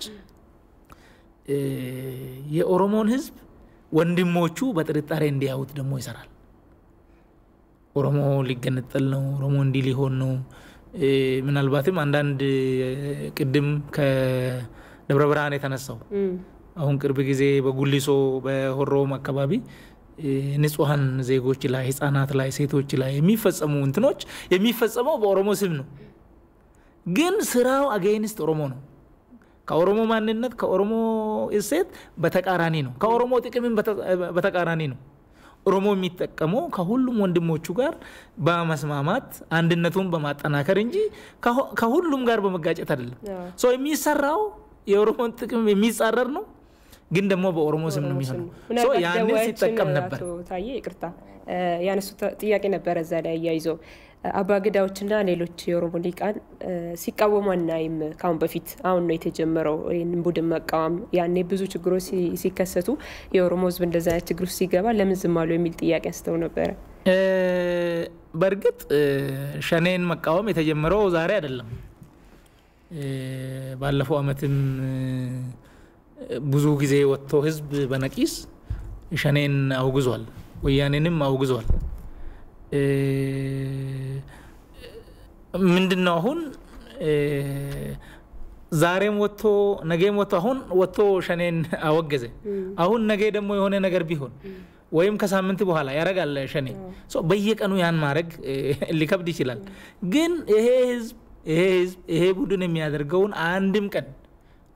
የኦሮሞን ህዝብ ወንድሞቹ በጥርጣሬ እንዲያዩት ደግሞ ይሰራል። ኦሮሞ ሊገነጠል ነው፣ ኦሮሞ እንዲ ሊሆን ነው። ምናልባትም አንዳንድ ቅድም ከደብረ ብርሃን የተነሳው አሁን ቅርብ ጊዜ በጉሊሶ በሆሮም አካባቢ ንጹሃን ዜጎች ላይ ህፃናት ላይ ሴቶች ላይ የሚፈጸሙ እንትኖች የሚፈጸመው በኦሮሞ ስም ነው። ግን ስራው አገይንስት ኦሮሞ ነው። ከኦሮሞ ማንነት ከኦሮሞ እሴት በተቃራኒ ነው። ከኦሮሞ ጥቅምም በተቃራኒ ነው። ኦሮሞ የሚጠቀመው ከሁሉም ወንድሞቹ ጋር በመስማማት አንድነቱን በማጠናከር እንጂ ከሁሉም ጋር በመጋጨት አይደለም። ሶ የሚሰራው የኦሮሞን ጥቅም የሚጻረር ነው። ግን ደግሞ በኦሮሞ ስም ነው የሚሆነው። ሶ ያንን ሲጠቀም ነበር። ታዬ ይቅርታ ያነሱ ጥያቄ ነበር እዛ ላይ ያይዞ አባገዳዎችና ሌሎች የኦሮሞ ሊቃን ሲቃወሙ አናይም። ካሁን በፊት አሁን ነው የተጀመረው ይሄን ቡድን መቃወም። ያኔ ብዙ ችግሮች ሲከሰቱ የኦሮሞ ህዝብ እንደዛ ችግር ውስጥ ሲገባ ለምን ዝም አሉ የሚል ጥያቄ አስተው ነበር። በርግጥ ሸኔን መቃወም የተጀመረው ዛሬ አይደለም። ባለፈው አመትም ብዙ ጊዜ ወጥቶ ህዝብ በነቂስ ሸኔን አውግዟል፣ ወያኔንም አውግዟል። ምንድነው አሁን ዛሬም ወጥቶ ነገም ወጥቶ አሁን ወጥቶ ሸኔን አወገዘ። አሁን ነገ ደግሞ የሆነ ነገር ቢሆን ወይም ከሳምንት በኋላ ያረጋል ሸኔ። ሶ በየቀኑ ያን ማድረግ ሊከብድ ይችላል። ግን ይሄ ቡድን የሚያደርገውን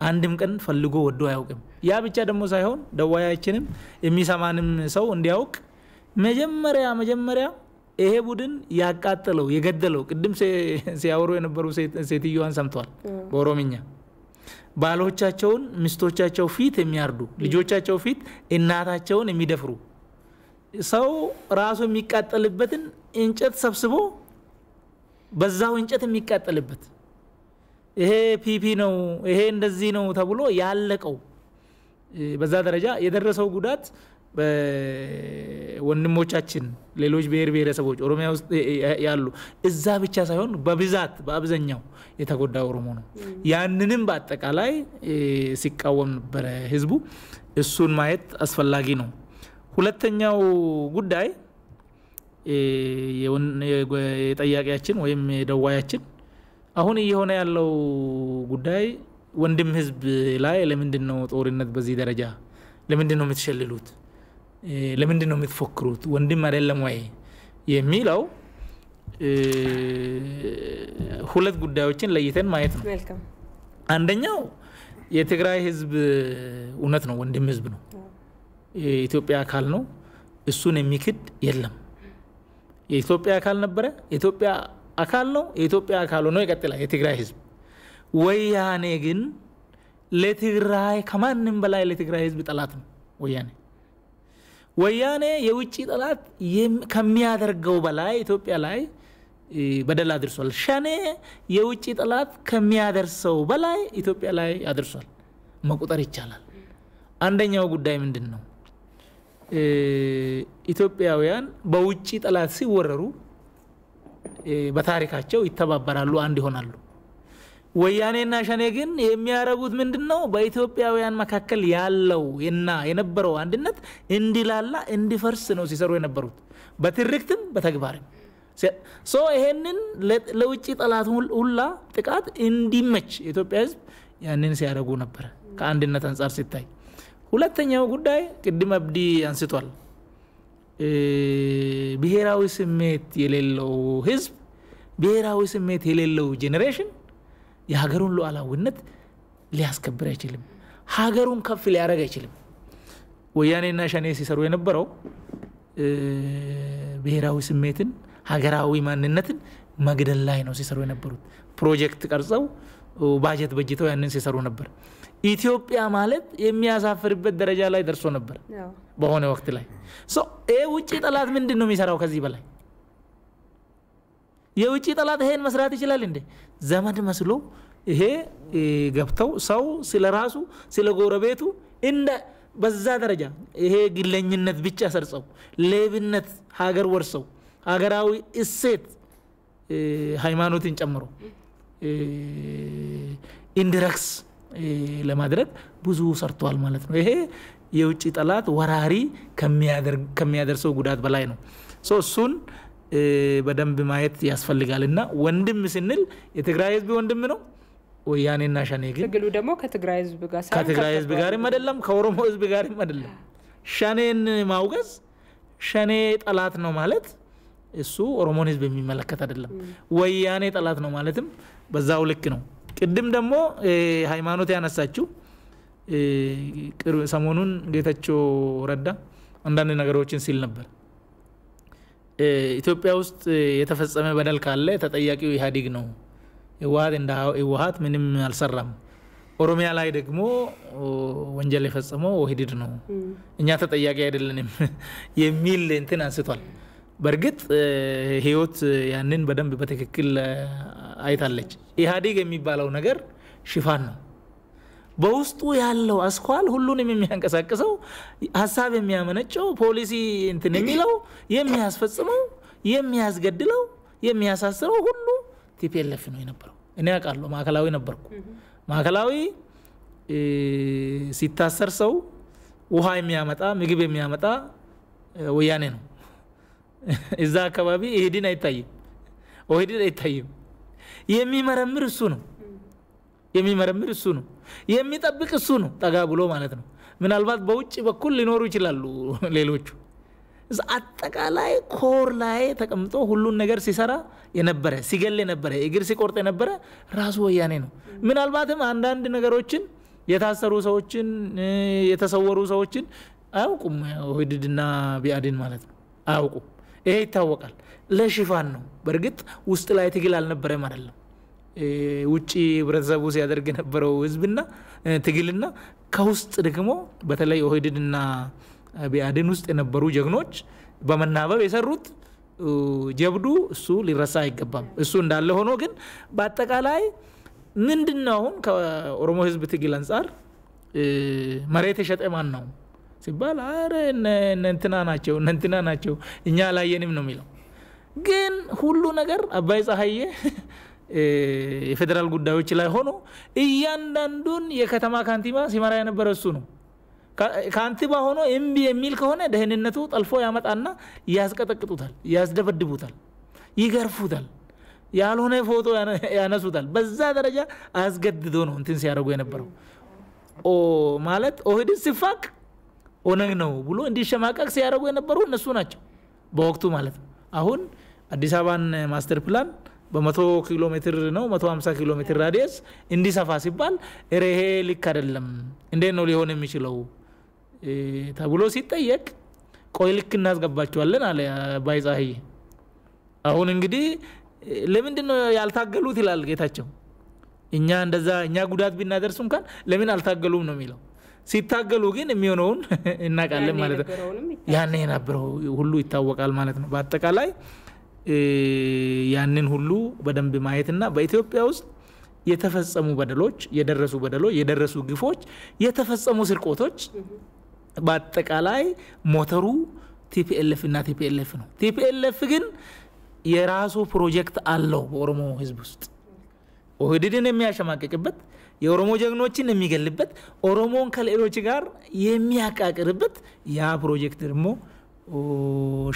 አንድም ቀን ፈልጎ ወዶ አያውቅም። ያ ብቻ ደግሞ ሳይሆን ደዋያችንም የሚሰማንም ሰው እንዲያውቅ መጀመሪያ ይሄ ቡድን ያቃጠለው የገደለው ቅድም ሲያወሩ የነበሩ ሴትዮዋን ሰምቷል። በኦሮምኛ ባሎቻቸውን ሚስቶቻቸው ፊት የሚያርዱ ልጆቻቸው ፊት እናታቸውን የሚደፍሩ ሰው ራሱ የሚቃጠልበትን እንጨት ሰብስቦ በዛው እንጨት የሚቃጠልበት ይሄ ፒፒ ነው ይሄ እንደዚህ ነው ተብሎ ያለቀው በዛ ደረጃ የደረሰው ጉዳት ወንድሞቻችን ሌሎች ብሔረሰቦች ኦሮሚያ ውስጥ ያሉ እዛ ብቻ ሳይሆን በብዛት በአብዛኛው የተጎዳ ኦሮሞ ነው። ያንንም በአጠቃላይ ሲቃወም ነበር ህዝቡ። እሱን ማየት አስፈላጊ ነው። ሁለተኛው ጉዳይ የጠያቂያችን ወይም የደዋያችን አሁን እየሆነ ያለው ጉዳይ ወንድም ህዝብ ላይ ለምንድነው ጦርነት በዚህ ደረጃ ለምንድነው የምትሸልሉት? ለምንድነው የምትፎክሩት? ወንድም አይደለም ወይ የሚለው ሁለት ጉዳዮችን ለይተን ማየት ነው። አንደኛው የትግራይ ህዝብ እውነት ነው፣ ወንድም ህዝብ ነው፣ የኢትዮጵያ አካል ነው። እሱን የሚክድ የለም። የኢትዮጵያ አካል ነበረ፣ የኢትዮጵያ አካል ነው፣ የኢትዮጵያ አካል ሆኖ ይቀጥላል የትግራይ ህዝብ። ወያኔ ግን ለትግራይ ከማንም በላይ ለትግራይ ህዝብ ጠላት ነው። ወያኔ የውጪ ጠላት ከሚያደርገው በላይ ኢትዮጵያ ላይ በደል አድርሷል። ሸኔ የውጪ ጠላት ከሚያደርሰው በላይ ኢትዮጵያ ላይ አድርሷል። መቁጠር ይቻላል። አንደኛው ጉዳይ ምንድነው? ኢትዮጵያውያን በውጪ ጠላት ሲወረሩ በታሪካቸው ይተባበራሉ፣ አንድ ይሆናሉ። ወያኔና ሸኔ ግን የሚያረጉት ምንድነው? በኢትዮጵያውያን መካከል ያለው እና የነበረው አንድነት እንዲላላ እንዲፈርስ ነው ሲሰሩ የነበሩት፣ በትርክትም በተግባርም። ሶ ይሄንን ለውጪ ጠላት ሁላ ጥቃት እንዲመች ኢትዮጵያ ህዝብ ያንን ሲያረጉ ነበር ከአንድነት አንፃር ሲታይ። ሁለተኛው ጉዳይ ቅድም አብዲ አንስቷል። ብሔራዊ ስሜት የሌለው ህዝብ፣ ብሔራዊ ስሜት የሌለው ጄኔሬሽን የሀገሩን ሉዓላዊነት ሊያስከብር አይችልም፣ ሀገሩን ከፍ ሊያረግ አይችልም። ወያኔና ሸኔ ሲሰሩ የነበረው ብሔራዊ ስሜትን ሀገራዊ ማንነትን መግደል ላይ ነው ሲሰሩ የነበሩት። ፕሮጀክት ቀርጸው ባጀት በጅተው ያንን ሲሰሩ ነበር ኢትዮጵያ ማለት የሚያሳፍርበት ደረጃ ላይ ደርሶ ነበር በሆነ ወቅት ላይ ውጪ ጠላት ምንድነው የሚሰራው ከዚህ በላይ የውጪ ጠላት ይሄን መስራት ይችላል እንዴ ዘመድ መስሎ ይሄ ገብተው ሰው ስለራሱ ስለጎረቤቱ እንደ በዛ ደረጃ ይሄ ግለኝነት ብቻ ሰርጸው ሌብነት ሀገር ወርሰው ሀገራዊ እሴት ሃይማኖትን ጨምሮ ኢንዲረክስ ለማድረግ ብዙ ሰርቷል ማለት ነው ይሄ የውጪ ጠላት ወራሪ ከሚያደርሰው ጉዳት በላይ ነው እሱን በደንብ ማየት ያስፈልጋልና ወንድም ስንል የትግራይ ህዝብ ወንድም ነው ወያኔና ሸኔ ግን ትግሉ ደግሞ ከትግራይ ህዝብ ጋር ከትግራይ ህዝብ ጋርም አይደለም ከኦሮሞ ህዝብ ጋርም አይደለም ሸኔን ማውገዝ ሸኔ ጠላት ነው ማለት እሱ ኦሮሞን ህዝብ የሚመለከት አይደለም ወያኔ ጠላት ነው ማለትም በዛው ልክ ነው ቅድም ደግሞ ሃይማኖት ያነሳችሁ ሰሞኑን ጌታቸው ረዳ አንዳንድ ነገሮችን ሲል ነበር ኢትዮጵያ ውስጥ የተፈጸመ በደል ካለ ተጠያቂው ኢህአዴግ ነው ህወሓት ምንም አልሰራም ኦሮሚያ ላይ ደግሞ ወንጀል የፈጸመው ኦህዴድ ነው እኛ ተጠያቂ አይደለንም የሚል እንትን አንስቷል በርግጥ ህይወት ያንን በደንብ በትክክል አይታለች ኢህአዴግ የሚባለው ነገር ሽፋን ነው በውስጡ ያለው አስኳል ሁሉንም የሚያንቀሳቅሰው ሐሳብ የሚያመነጨው ፖሊሲ እንትን የሚለው የሚያስፈጽመው የሚያስገድለው የሚያሳስረው ሁሉ ቲፒኤልኤፍ ነው የነበረው እኔ አውቃለሁ ማዕከላዊ ነበርኩ ማዕከላዊ ሲታሰር ሰው ውሃ የሚያመጣ ምግብ የሚያመጣ ወያኔ ነው እዛ አካባቢ ኢህዲን አይታይም ኦህዴድ አይታይም የሚመረምር እሱ ነው የሚጠብቅ እሱ ነው ጠጋ ብሎ ማለት ነው ምናልባት በውጭ በኩል ሊኖሩ ይችላሉ ሌሎቹ አጠቃላይ ኮር ላይ ተቀምጦ ሁሉን ነገር ሲሰራ የነበረ ሲገል የነበረ እግር ሲቆርጥ የነበረ ራሱ ወያኔ ነው ምናልባትም አንዳንድ ነገሮችን የታሰሩ ሰዎችን የተሰወሩ ሰዎችን አያውቁም ኦህዴድና ቢአዴን ማለት ነው አያውቁም ይሄ ይታወቃል ለሽፋን ነው በርግጥ ውስጥ ላይ ትግል አልነበረም አይደለም ውጪ ህብረተሰቡ ሲያደርግ የነበረው ህዝብና ትግልና ከውስጥ ደግሞ በተለይ ኦህዴድና ቢአዴን ውስጥ የነበሩ ጀግኖች በመናበብ የሰሩት ጀብዱ እሱ ሊረሳ አይገባም እሱ እንዳለ ሆኖ ግን በአጠቃላይ ምንድነው ከኦሮሞ ህዝብ ትግል አንፃር መሬት የሸጠ ማን ነው ሲባል አረ እንትና ናቸው እኛ ላየንም ነው የሚለው ግን ሁሉ ነገር አባይ ፀሐዬ የፌደራል ጉዳዮች ላይ ሆኖ እያንዳንዱን የከተማ ካንቲባ ሲመራ የነበረ እሱ ነው ካንቲባ ሆኖ እምቢ የሚል ከሆነ ደህንነቱ ጠልፎ ያመጣና ያስቀጠቅጡታል ያስደበድቡታል ይገርፉታል ያልሆነ ፎቶ ያነሱታል በዛ ደረጃ አስገድዶ ነው እንትን ሲያደርጉ የነበረው ማለት ኦህዴድ ሲፋቅ ኦነግ ነው ብሎ እንዲሸማቀቅ ሲያደርጉ የነበሩ እነሱ ናቸው በወቅቱ ማለት ነው አሁን አዲስ አበባን ማስተር ፕላን በ100 ኪሎ ሜትር ነው 150 ኪሎ ሜትር ራዲየስ እንዲሰፋ ሲባል እሬሄ ልክ አይደለም እንዴት ነው ሊሆን የሚችለው ተብሎ ሲጠየቅ ቆይ ልክ እናስገባቸዋለን አለ አባይ ፀሐዬ አሁን እንግዲህ ለምንድነው ያልታገሉት ይላል ጌታቸው እኛ እንደዛ እኛ ጉዳት ቢናደርሱ እንኳን ለምን አልታገሉም ነው የሚለው ሲታገሉ ግን የሚሆነውን እናቃለን ማለት ነው ያኔ የነበረው ሁሉ ይታወቃል ማለት ነው በአጠቃላይ ያንን ሁሉ በደንብ ማየትና በኢትዮጵያ ውስጥ የተፈጸሙ በደሎች የደረሱ ግፎች የተፈጸሙ ስርቆቶች በአጠቃላይ ሞተሩ ቲፒኤልኤፍ እና ቲፒኤልኤፍ ነው ቲፒኤልኤፍ ግን የራሱ ፕሮጀክት አለው በኦሮሞ ህዝብ ውስጥ ኦህዴድን የሚያሸማቅቅበት የኦሮሞ ጀግኖችን የሚገልበት ኦሮሞን ከሌሎች ጋር የሚያቃቅርበት ያ ፕሮጀክት ደግሞ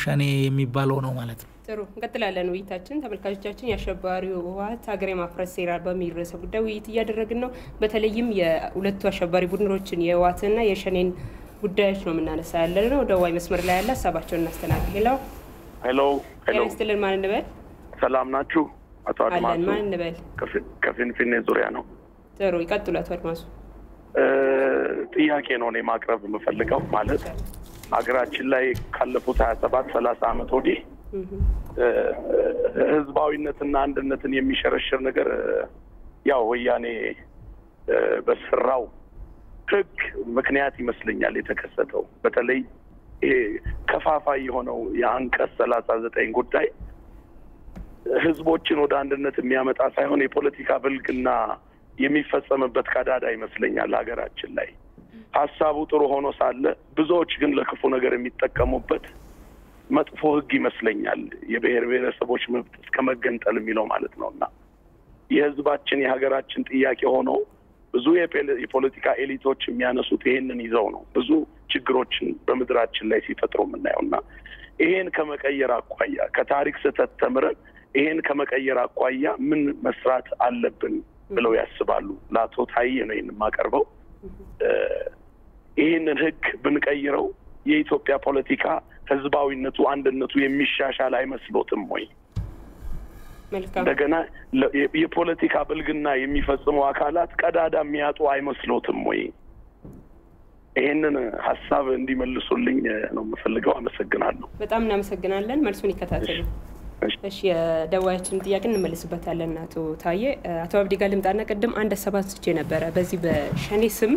ሸኔ የሚባለው ነው ማለት ነው ጥሩ እንቀጥላለን ውይይታችን ተመልካቾቻችን የአሸባሪው ህወሓት ሀገር የማፍረስ ሴራ በሚል ርዕሰ ጉዳይ ውይይት እያደረግን ነው በተለይም የሁለቱ አሸባሪ ቡድኖችን የህወሓትና የሸኔን ጉዳዮች ነው የምናነሳ ያለነው ደዋይ መስመር ላይ ያለ ሀሳባቸውን እናስተናግድ ሄሎ ሄሎ ማን እንበል ሰላም ናችሁ አቶ አድማሱ ማን እንበል ከፊንፊኔ ዙሪያ ነው ጥሩ ይቀጥሉ አቶ አድማሱ ጥያቄ ነው እኔ ማቅረብ የምፈልገው ማለት ሀገራችን ላይ ካለፉት 27-30 ዓመት ወዲህ ህዝባዊነትና አንድነትን የሚሸረሽር ነገር ያው ወያኔ በስራው ህግ ምክንያት ይመስለኛል የተከሰተው በተለይ ከፋፋይ የሆነው የአንቀጽ 39 ጉዳይ ህዝቦችን ወደ አንድነት የሚያመጣ ሳይሆን የፖለቲካ ብልግና የሚፈጸምበት ቀዳዳ ይመስለኛል ሀገራችን ላይ ሐሳቡ ጥሩ ሆኖ ሳለ ብዙዎች ግን ለክፉ ነገር የሚጠቀሙበት መጥፎ ህግ ይመስለኛል የብሔር ብሔረሰቦች መብት እስከመገንጠል የሚለው ማለት ነውና የህዝባችን የሀገራችን ጥያቄ ሆኖ ብዙ የፖለቲካ ኤሊቶች የሚያነሱት ይሄንን ይዘው ነው ብዙ ችግሮችን በመድራችን ላይ ሲፈጥሩ የምናየውና ይሄን ከመቀየር አቋያ ከታሪክ ስህተት ተምረን ይሄን ከመቀየር አቋያ ምን መስራት አለብን ብለው ያስባሉ ለአቶ ታዬ ነው ይሄን ማቀርበው ይሄንን ህግ ብንቀይረው የኢትዮጵያ ፖለቲካ ህዝባዊነቱ አንድነቱ የሚሻሻል አይመስሎትም ወይ እንደገና የፖለቲካ ብልግና የሚፈጽሙ አካላት ቀዳዳ የሚያጡ አይመስሎትም ወይ ይሄንን ሐሳብ እንዲመልሱልኝ ነው የምፈልገው አመሰግናለሁ በጣም እናመሰግናለን መልሱን ይከታተሉ እሺ የደዋያችን ጥያቄ እንመልስበታለን አቶ ታዬ አቶ አብዲ ጋር ልምጣና ቀደም አንድ ሐሳብ ስቼ ነበር በዚህ በሸኔ ስም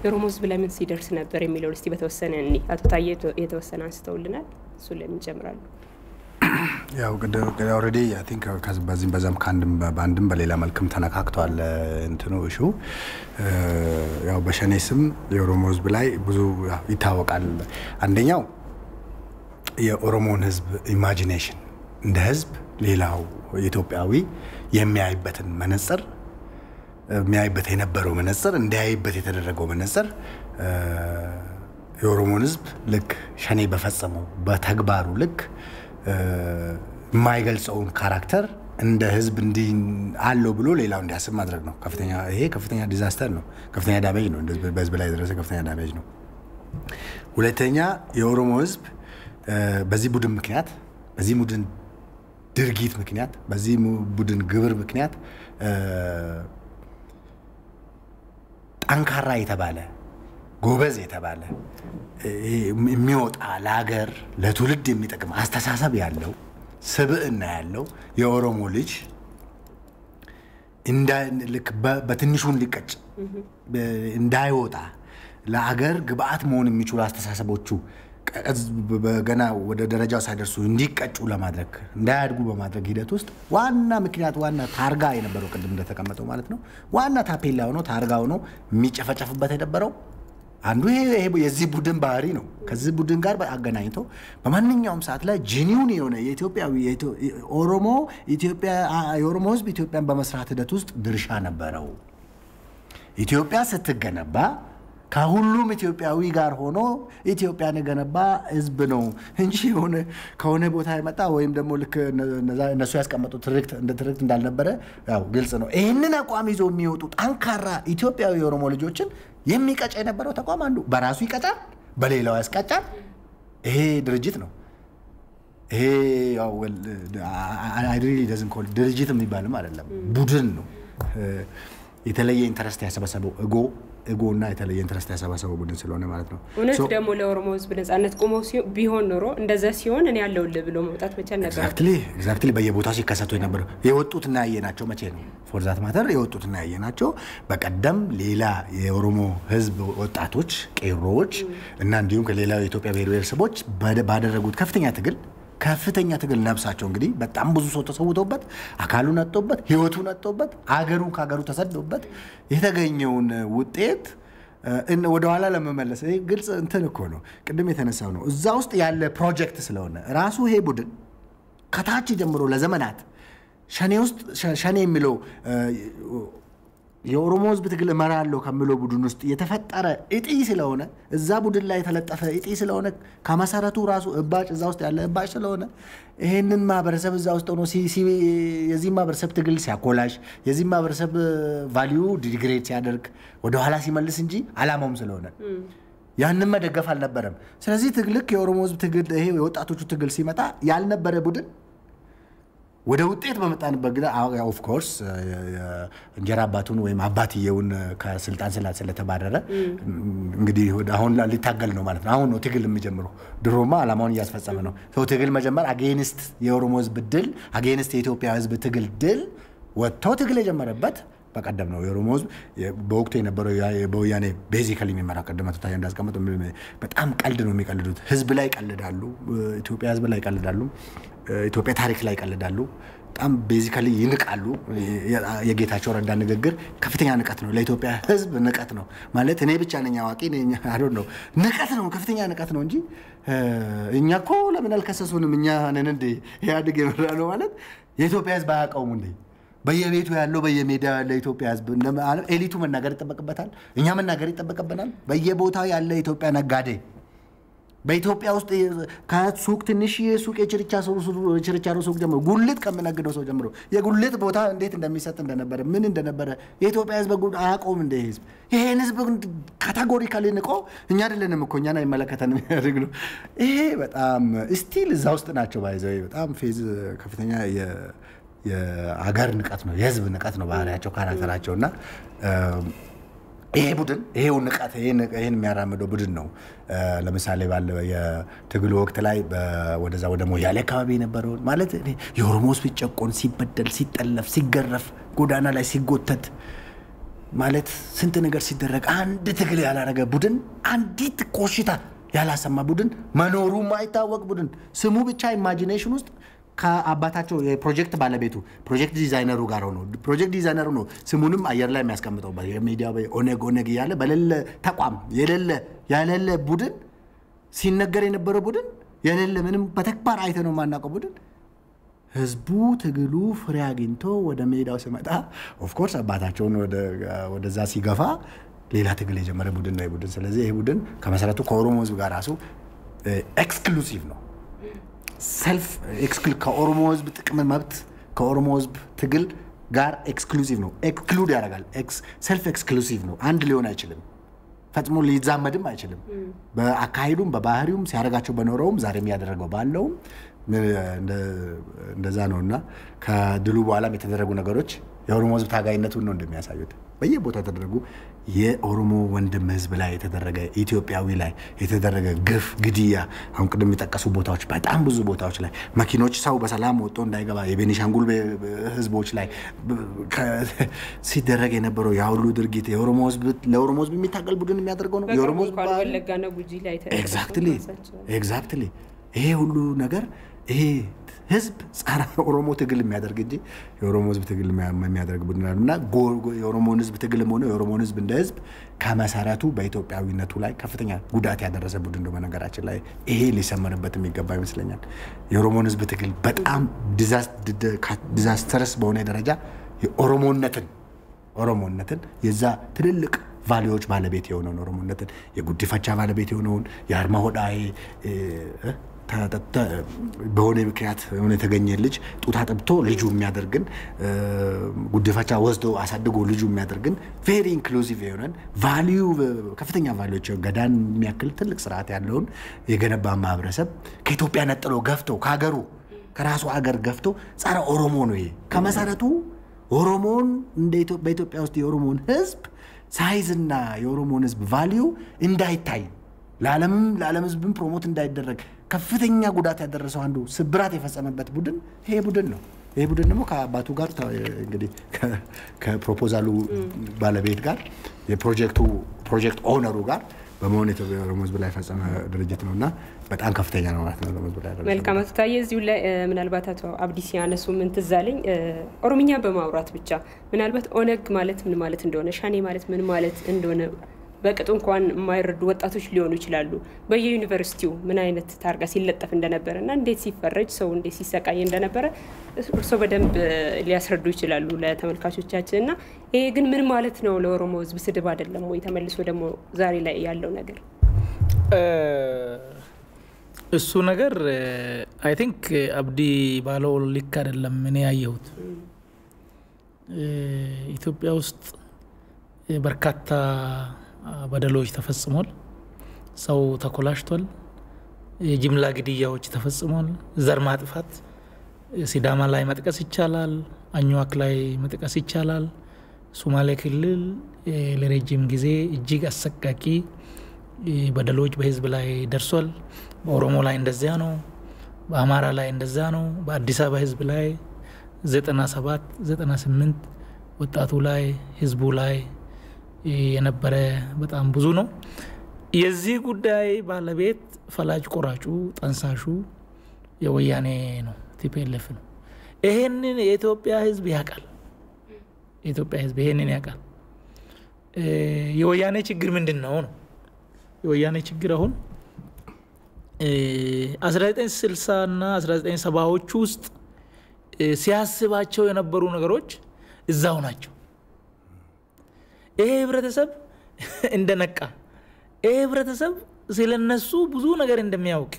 የኦሮሞ ህዝብ ለምን ሲደርስ ነበር የሚለው እስቲ በተወሰነ እንኒ አቶ ታዬ የተወሰነ አንስተውልናል እሱ ለምን ይጀምራሉ ያው ኦሬዲ አይ ቲንክ በዛም ባንድም በሌላ መልኩም ተነካክቷል እንትኑ እሹ ያው በሸኔ ስም የኦሮሞ ህዝብ ላይ ብዙ ይታወቃል አንደኛው የኦሮሞን ህዝብ ኢማጂኔሽን እንደ ህዝብ ሌላው ኢትዮጵያዊ የሚያይበትን መነጽር የሚያይበት የነበረው መነጽር እንዲያይበት የተደረገው መነጽር የኦሮሞን ህዝብ ልክ ሸኔ በፈጸመው በተግባሩ ልክ ማይገልጸውን ካራክተር እንደ ህዝብ እንዲ አለው ብሎ ሌላው እንዲያስብ ማድረግ ነው ከፍተኛ ዲዛስተር ነው ከፍተኛ ዳሜጅ ነው እንደዚህ በህዝብ ላይ ደረሰ ከፍተኛ ዳሜጅ ነው ሁለተኛ የኦሮሞ ህዝብ በዚህ ቡድን ምክንያት በዚህ ቡድን ድርጊት ምክንያት በዚህ ቡድን ግብር ምክንያት ጠንካራ የተባለ ጎበዝ የተባለ የሚወጣ ለሀገር ለትውልድ የሚጠቅም አስተሳሰብ ያለው ስብዕና ያለው የኦሮሞ ልጅ ልክ በትንሹ እንዲቀጭ እንዳይወጣ ለሀገር ግብአት መሆን የሚችሉ አስተሳሰቦቹ ገና ወደ ደረጃው ሳይደርሱ እንዲቀጩ ለማድረግ እንዳያድጉ በማድረግ ሂደት ውስጥ ዋና ምክንያት ዋና ታርጋ የነበረው ቅድም እንደተቀመጠው ማለት ነው ዋና ታፔላ ሆኖ ታርጋ ሆኖ የሚጨፈጨፍበት የነበረው አንዱ ይሄ የዚህ ቡድን ባህሪ ነው ከዚህ ቡድን ጋር አገናኝቶ በማንኛውም ሰዓት ላይ ጂኒውን የሆነ የኢትዮጵያዊ የኦሮሞ ህዝብ ኢትዮጵያን በመስራት ሂደት ውስጥ ድርሻ ነበረው ኢትዮጵያ ስትገነባ ከሁሉም ኢትዮጵያዊ ጋር ሆኖ ኢትዮጵያን የገነባ ህዝብ ነው እንጂ ከሆነ ቦታ የመጣ ወይም ደግሞ ልክ እነሱ ያስቀመጡት ትርክት እንዳልነበረ ያው ግልጽ ነው ይሄንን አቋም ይዞ የሚወጡ ጠንካራ ኢትዮጵያዊ የኦሮሞ ልጆችን የሚቀጭ የነበረው ተቋም አንዱ በራሱ ይቀጫል በሌላው ያስቀጫል ይሄ ድርጅት ነው ይሄ ያው አይድሪ doesn't call ድርጅት የሚባልም አይደለም ቡድን ነው የተለየ ኢንተረስት ያሰበሰበው እጎና የተለየ ኢንተረስት ያሰበሰበው ቡድን ስለሆነ ማለት ነው እውነት ደግሞ ለኦሮሞ ህዝብ ነጻነት ቆሞ ቢሆን ኖሮ እንደዛ ሲሆን እኔ ያለው ብሎ መውጣት መቻል ነበር ኤግዛክትሊ በየቦታው ሲከሰቱ የነበረው የወጡትና ያየናቸው መቼ ነው ፎር ዛት ማተር የወጡትና ያየናቸው በቀደም ሌላ የኦሮሞ ህዝብ ወጣቶች ቄሮዎች እና እንዲሁም ከሌላው የኢትዮጵያ ብሔር ብሔረሰቦች ባደረጉት ከፍተኛ ትግል ነብሳቸው እንግዲህ በጣም ብዙ ሰው ተሰውቶበት አካሉን አጥቶበት ህይወቱን አጥቶበት አገሩ ተሰደውበት የተገኘውን ውጤት ወደ ኋላ ለመመለስ ግልጽ እንትን እኮ ነው ቅድም የተነሳው ነው እዛ ውስጥ ያለ ፕሮጀክት ስለሆነ ራሱ ይሄ ቡድን ከታች ጀምሮ ለዘመናት ሸኔ የሚለው የኦሮሞ ህዝብ ትግል መራለው ከመለው ቡድን ውስጥ የተፈጠረ እጢ ስለሆነ እዛ ቡድን ላይ ተለጠፈ እጢ ስለሆነ ከመሰረቱ ራሱ እባጭ እዛ ውስጥ ያለ እባጭ ስለሆነ ይሄንን ማህበረሰብ እዛ ውስጥ ሆኖ የዚህ ማህበረሰብ ትግል ሲያኮላሽ የዚህ ማህበረሰብ ቫልዩ ዲግሬድ ሲያደርግ ወደ ኋላ ሲመልስ እንጂ አላማውም ስለሆነ ያንን መደገፍ አልነበረም ስለዚህ ትግልክ የኦሮሞ ህዝብ ትግል ይሄ የወጣቶቹ ትግል ሲመጣ ያልነበረ ቡድን ወደ ውጤት በመጣንበት ግዳ ኦፍ ኮርስ እንጀራ አባቱን ወይም አባትየውን ከስልጣን ስለተባረረ እንግዲህ አሁን ሊታገል ነው ማለት ነው አሁን ነው ትግል የሚጀምረው ድሮማ አላማውን ያስፈጸመ ነው ሰው ትግል መጀመር አጌንስት የኦሮሞ ህዝብ ድል አጌንስት የኢትዮጵያ ህዝብ ትግል ድል ወጥቶ ትግል የጀመረበት በቀደም ነው የኦሮሞ ህዝብ በወቅቱ የነበረው በወያኔ ቤዚካሊ የሚመራ ቀደመቱ ታየ እንዳስቀመጠ በጣም ቀልድ ነው የሚቀልዱት ህዝብ ላይ ቀልዳሉ ኢትዮጵያ ህዝብ ላይ ቀልዳሉ ኢትዮጵያ ታሪክ ላይ ቀልዳሉ በጣም ቤዚካሊ ይንቃሉ የጌታቸው ረዳ ንግግር ከፍተኛ ንቀት ነው ለኢትዮጵያ ህዝብ ንቀት ነው ማለት እኔ ብቻ ነኝ አዋቂ ነኝ I don't know ንቀት ነው ከፍተኛ ንቀት ነው እንጂ እኛ እኮ ለምን አልከሰሱንም እኛ ነን እንዴ ያድግ የመራ ነው ማለት የኢትዮጵያ ህዝብ አያውቀውም እንዴ በየቤቱ ያለው በየሜዳ ያለው ኢትዮጵያ ህዝብ ኤሊቱ መናገር ይተበቀበታል እኛ መናገር ይተበቀበናል በየቦታው ያለ ኢትዮጵያ ነጋዴ በኢትዮጵያ ውስጥ ከሱቅ ትንሽ የሱቅ የችርቻሮ ሱቅ ጀምሮ ጉልት ከመነገደው ሰው ጀምሮ የጉልት ቦታ እንዴት እንደሚሰጥ እንደነበረ ምን እንደነበረ የኢትዮጵያ ህዝብ አያውቀውም እንደ ህዝብ ይሄን ህዝብ ካታጎሪካሊ ንቆ እኛ አይደለንም እኮ እኛን አይመለከተንም ያደርግ ነው ይሄ በጣም ስቲል እዛ ውስጥ ናቸው ባይዘው በጣም ፌዝ ከፍተኛ የአገር ንቀት ነው የህዝብ ንቀት ነው ባህሪያቸው ካራክተራቸውና ይሄ ቡድን ይሄው ንቀት ይሄን የሚያራምደው ቡድን ነው ለምሳሌ ባለ የትግሉ ወቅት ላይ ወደዛ ወደ ሞያሌ አካባቢ የነበረው ማለት የኦሮሞ ህዝብ ሲጨቆን ሲበደል ሲጠለፍ ሲገረፍ ጎዳና ላይ ሲጎተት ማለት ስንት ነገር ሲደረግ አንድ ትግል ያላረገ ቡድን አንዲት ኮሽታ ያላሰማ ቡድን መኖሩ ማይታወቅ ቡድን ስሙ ብቻ ኢማጂኔሽን ውስጥ ከአባታቸው የፕሮጀክት ባለቤቱ ፕሮጀክት ዲዛይነሩ ጋር ነው ፕሮጀክት ዲዛይነሩ ነው ስሙንም አየር ላይ የሚያስቀምጠው በሚዲያ ኦነግ ያለ በለለ ተቋም ያለለ ቡድን ሲነገር የነበረ ቡድን ያለለ ምንም በተግባር አይተነው ማናቀው ቡድን ህዝቡ ትግሉ ፍሬ አግኝቶ ወደ ሜዳው ሲመጣ ኦፍ ኮርስ አባታቸውን ወደዛ ሲገፋ ሌላ ትግል የጀመረ ቡድን ነው ቡድን ስለዚህ ይሄ ቡድን ከመሰረቱ ከኦሮሞ ህዝብ ጋር ራሱ ኤክስክሉሲቭ ነው self exclude ከኦሮሞ ህዝብ ጥቅም መብት ከኦሮሞ ህዝብ ትግል ጋር ኤክስክሉሲቭ ነው ኤክስክሉድ ያደርጋል self exclusive ነው አንድ ሊሆን አይችልም ፈጽሞ ሊዛመድም አይችልም በአካይዱም በባህሪውም ሲያረጋቸው በኖረውም ዛሬም ያደረገው ባለው እንደዛ ነውና ከድሉ በኋላም የተደረጉ ነገሮች የኦሮሞ ህዝብ ታጋይነቱን ነው እንደሚያሳዩት በየቦታው ተደረጉ የኦሮሞ ወንድም ህዝብ ላይ የተደረገ ኢትዮጵያዊ ላይ የተደረገ ግፍ ግድያ አሁን ቅድም የተጠቀሱ ቦታዎች በጣም ብዙ ቦታዎች ላይ መኪኖች ሰው በሰላም ወጥቶ እንዳይገባ የቤኒሻንጉል ህዝቦች ላይ ሲደረግ የነበረው ያውሉ ድርጊት የኦሮሞ ህዝብ ለኦሮሞ ህዝብ የሚታገል ቡድን የሚያደርገው ነው የኦሮሞ ህዝብ ባለጋና ጉጂ ላይ ኤግዛክትሊ ይሄ ሁሉ ነገር ይሄ ህዝብ ጻራ ኦሮሞ ትግል የሚያደርግ እንጂ የኦሮሞ ህዝብ ትግል የሚያደርግ ቡድን አይደለምና የኦሮሞ ህዝብ ትግልም ሆነ የኦሮሞ ህዝብ እንደ ህዝብ ከመሰረቱ በኢትዮጵያዊነቱ ላይ ከፍተኛ ጉዳት ያደረሰ ቡድን ነው በነገራችን ላይ ይሄ ሊሰመርበት የሚገባ ይመስለኛል የኦሮሞ ህዝብ ትግል በጣም ዲዛስተርስ በሆነ ደረጃ የኦሮሞነትን የዛ ትልልቅ ቫልዩዎች ባለቤት የሆነው ኦሮሞነትን የጉዲፈቻ ባለቤት የሆነው የአርማ ሆዳይ በሆነ ምክንያት የሆነ የተገኘ ልጅ ጡት አጥብቶ ልጁ የሚያደርግን ጉድፈቻ ወስዶ አሳድጎ ልጁ የሚያደርግን ቬሪ ኢንክሉሲቭ የሆነን ቫልዩ ከፍተኛ ቫልዩዎች ገዳን የሚያክል ትልቅ ስርዓት ያለውን የገነባ ማህበረሰብ ከኢትዮጵያ ነጥሎ ገፍቶ ከሀገሩ ከራሱ ሀገር ገፍቶ ጻራ ኦሮሞ ነው ይሄ ከመሰረቱ ኦሮሞን በኢትዮጵያ ውስጥ የኦሮሞን ህዝብ ሳይዝና የኦሮሞን ህዝብ ቫልዩ እንዳይታይ ለዓለም ህዝብም ፕሮሞት እንዳይደረግ ከፍተኛ ጉዳት ያደረሰው አንዱ ስብራት የፈጸመበት ቡድን ይሄ ቡድን ነው ይሄ ቡድን ደግሞ ከአባቱ ጋር እንግዲህ ከፕሮፖዛሉ ባለቤት ጋር የፕሮጀክት ኦነሩ ጋር በመሆን የኦሮሞ ህዝብ ላይ ፈጸመ ድርጅት ነውና በጣም ከፍተኛ ነው ማለት ነው ለህዝብ ላይ ያደረገው መልካም ታየ እዚሁ ላይ ምናልባት አቶ አብዲስ ያነሱ ምን ትዛለኝ ኦሮምኛ በማውራት ብቻ ምናልባት ኦነግ ማለት ምን ማለት እንደሆነ ሻኔ ማለት ምን ማለት እንደሆነ በቅጡ እንኳን ማይረዱ ወጣቶች ሊሆኑ ይችላሉ በየዩኒቨርሲቲው ምን አይነት ታርጋ ሲለጠፍ እንደነበረና እንዴት ሲፈረጅ ሰው እንዴት ሲሰቃይ እንደነበረ እርሶ በደንብ ሊያስረዱ ይችላሉ ለተመልካቾቻችንና ይሄ ግን ምን ማለት ነው ለኦሮሞ ህዝብ ስድብ አይደለም ወይ ተመልሶ ደግሞ ዛሬ ላይ ያለው ነገር እሱ ነገር አይ ቲንክ አብዲ ባለው ልክ አይደለም እኔ ያየሁት ኢትዮጵያ ውስጥ በርካታ በደሎች ተፈጽሟል ሰው ተኮላሽቷል የጅምላ ግድያዎች ተፈጽሟል ዘር ማጥፋት ሲዳማ ላይ መጥቀስ ይቻላል አኝዋክ ላይ መጥቀስ ይቻላል ሶማሌ ክልል ለረጅም ጊዜ እጅግ አሰቃቂ በደሎች በህዝብ ላይ ደርሷል በኦሮሞ ላይ እንደዚያ ነው በአማራ ላይ እንደዚያ ነው በአዲስ አበባ ህዝብ ላይ 97 98 ወጣቱ ላይ ህዝቡ ላይ የነበረ በጣም ብዙ ነው። የዚህ ጉዳይ ባለቤት ፈላጭ ቆራጩ ጠንሳሹ የወያኔ ነው ቲፒኤልኤፍ ነው። ይሄንን የኢትዮጵያ ህዝብ ያውቃል። የኢትዮጵያ ህዝብ ይሄንን ያውቃል። የወያኔ ችግር ምንድነው ነው? የወያኔ ችግር አሁን 1960 እና 1970ዎቹ ውስጥ ሲያስባቸው የነበሩ ነገሮች እዛው ናቸው። ይሄ ህብረተሰብ እንደነቃ ይሄ ህብረተሰብ ስለነሱ ብዙ ነገር እንደሚያውቅ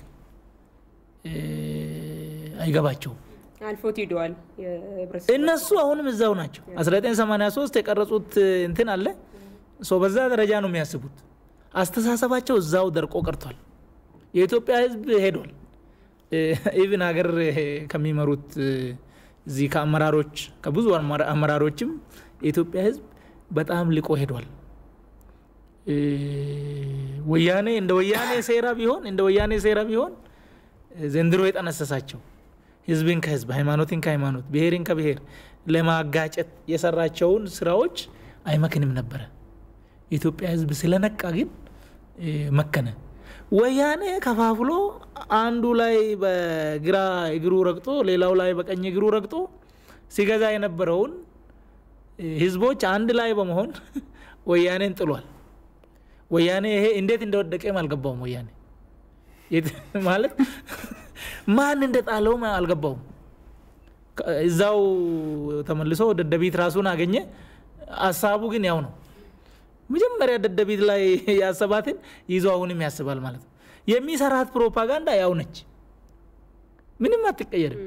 አይገባቸውም። አልፎት ይደዋል እነሱ አሁንም እዛው ናቸው። 1983 የቀረጹት እንትን አለ ሶ በዛ ደረጃ ነው የሚያስቡት። አስተሳሰባቸው እዛው ደርቆ ቀርቷል። የኢትዮጵያ ህዝብ ሄዷል። ኢቭን ሀገር ከሚመሩት እዚህ ከአመራሮች ከብዙ አመራሮችም የኢትዮጵያ ህዝብ በጣም ልቆ ሄዷል። ወያኔ እንደ ወያኔ ሴራ ቢሆን ዘንድሮ የጠነሰሳቸው ህዝብን ከህዝብ ሃይማኖትን ከሃይማኖት ብሔርን ከብሔር ለማጋጨት የሰራቸውን ስራዎች አይመክንም ነበር። የኢትዮጵያ ህዝብ ስለነቃ ግን መከነ። ወያኔ ከፋፍሎ አንዱ ላይ በግራ እግሩ ረግጦ ሌላው ላይ በቀኝ እግሩ ረግጦ ሲገዛ የነበረውን ህዝቦች አንድ ላይ በመሆን ወያኔን ጥሏል። ወያኔ ይሄ እንዴት እንደወደቀም አልገባውም። ወያኔ ማለት ማን እንደጣለው አልገባውም። እዛው ተመልሶ ደደቢት ራሱን አገኘ። ሐሳቡ ግን ያው ነው። መጀመሪያ ደደቢት ላይ ያሰባትን ይዞ አሁንም ያስባል ማለት ነው። የሚሰራት ፕሮፓጋንዳ ያው ነች፣ ምንም አትቀየርም።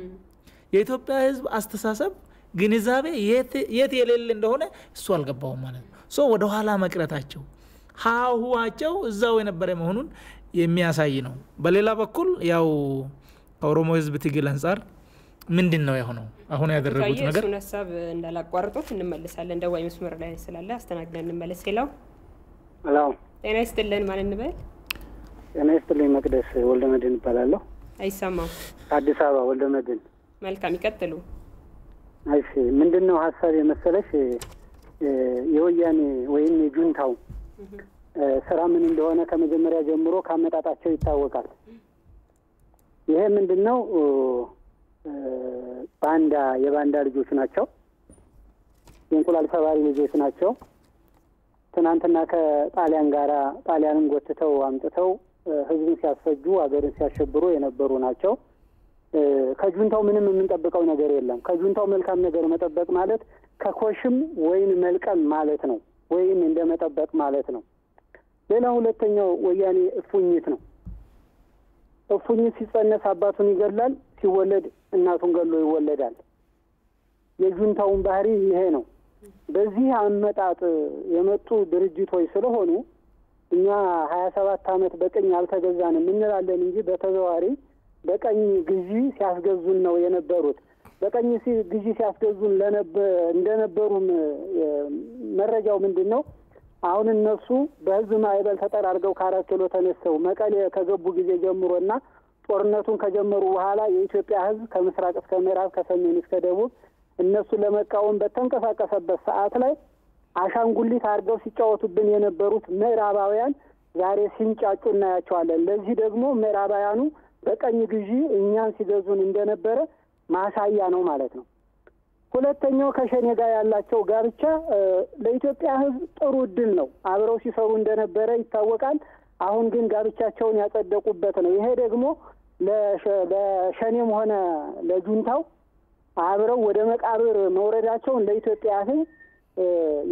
የኢትዮጵያ ህዝብ አስተሳሰብ ግንዛቤ የት የሌለ እንደሆነ እሱ አልገባውም ማለት ነው። ሶ ወደ ኋላ መቅረታቸው ሃሁዋቸው እዛው የነበረ መሆኑን የሚያሳይ ነው። በሌላ በኩል ያው ከኦሮሞ ህዝብ ትግል አንፃር ምንድነው የሆነው አሁን ያደረጉት ነገር? እሱን ሐሳብ እንዳላቋርጡት እንመለሳለን። ደዋይ መስመር ላይ ስላለ አስተናግደን እንመለስ። ሄሎ ጤና ይስጥልን። ማን እንበል? ጤና ይስጥልኝ። መቅደስ ወልደመድን እባላለሁ። አይሰማም። አዲስ አበባ ወልደመድን። መልካም ይቀጥሉ። እሺ ምንድነው ሐሳብ የመሰለሽ የወያኔ ወይም የጁንታው ስራ ምን እንደሆነ ከመጀመሪያ ጀምሮ ካመጣጣቸው ይታወቃል። ይሄ ምንድነው የባንዳ ልጆች ናቸው። የእንቁላል ሰባሪ ልጆች ናቸው። ትናንትና ከጣሊያን ጋራ ጣሊያንን ጎትተው አምጥተው ህዝብን ሲያስፈጁ አገርን ሲያሸብሩ የነበሩ ናቸው። ከጁንታው ምንም የምንጠብቀው ነገር የለም። ከጁንታው መልካም ነገር መጠበቅ ማለት ከኮሽም ወይን መልቀም ማለት ነው፣ ወይን እንደመጠበቅ ማለት ነው። ሌላ ሁለተኛው ወያኔ እፉኝት ነው። እፉኝት ሲጸነስ አባቱን ይገላል፣ ሲወለድ እናቱን ገሎ ይወለዳል። የጁንታውን ባህሪ ይሄ ነው። በዚህ አመጣጥ የመጡ ድርጅቶች ስለሆኑ እኛ 27 አመት በቀኝ አልተገዛንም እንላለን እንጂ በተዘዋሪ በቀኝ ግዢ ሲያስገዙን ነው የነበሩት። በቀኝ ግዢ ሲያስገዙን እንደነበሩም መረጃው ምንድነው? አሁን እነሱ በህዝብ ማይበል ተጠራርገው ከ4 ኪሎ ተነስተው መቀሌ ከገቡ ጊዜ ጀምሮና ጦርነቱን ከጀመሩ በኋላ የኢትዮጵያ ህዝብ ከምስራቅ እስከ ምዕራብ ከሰሜን እስከ ደቡብ እነሱ ለመቃወም በተንቀሳቀሰበት ሰዓት ላይ አሻንጉሊት አድርገው ሲጫወቱብን የነበሩት ምዕራባውያን ዛሬ ሲንጫጩ እናያቸዋለን። ለዚህ ደግሞ ምዕራባውያኑ በቀኝ ግዢ እኛን ሲገዙን እንደነበረ ማሳያ ነው ማለት ነው። ሁለተኛው ከሸኔ ጋር ያላቸው ጋብቻ ለኢትዮጵያ ህዝብ ጥሩ እድል ነው። አብረው ሲሰሩ እንደነበረ ይታወቃል። አሁን ግን ጋብቻቸውን ያጸደቁበት ነው። ይሄ ደግሞ ለሸኔም ሆነ ለጁንታው አብረው ወደ መቃብር መውረዳቸውን ለኢትዮጵያ ህዝብ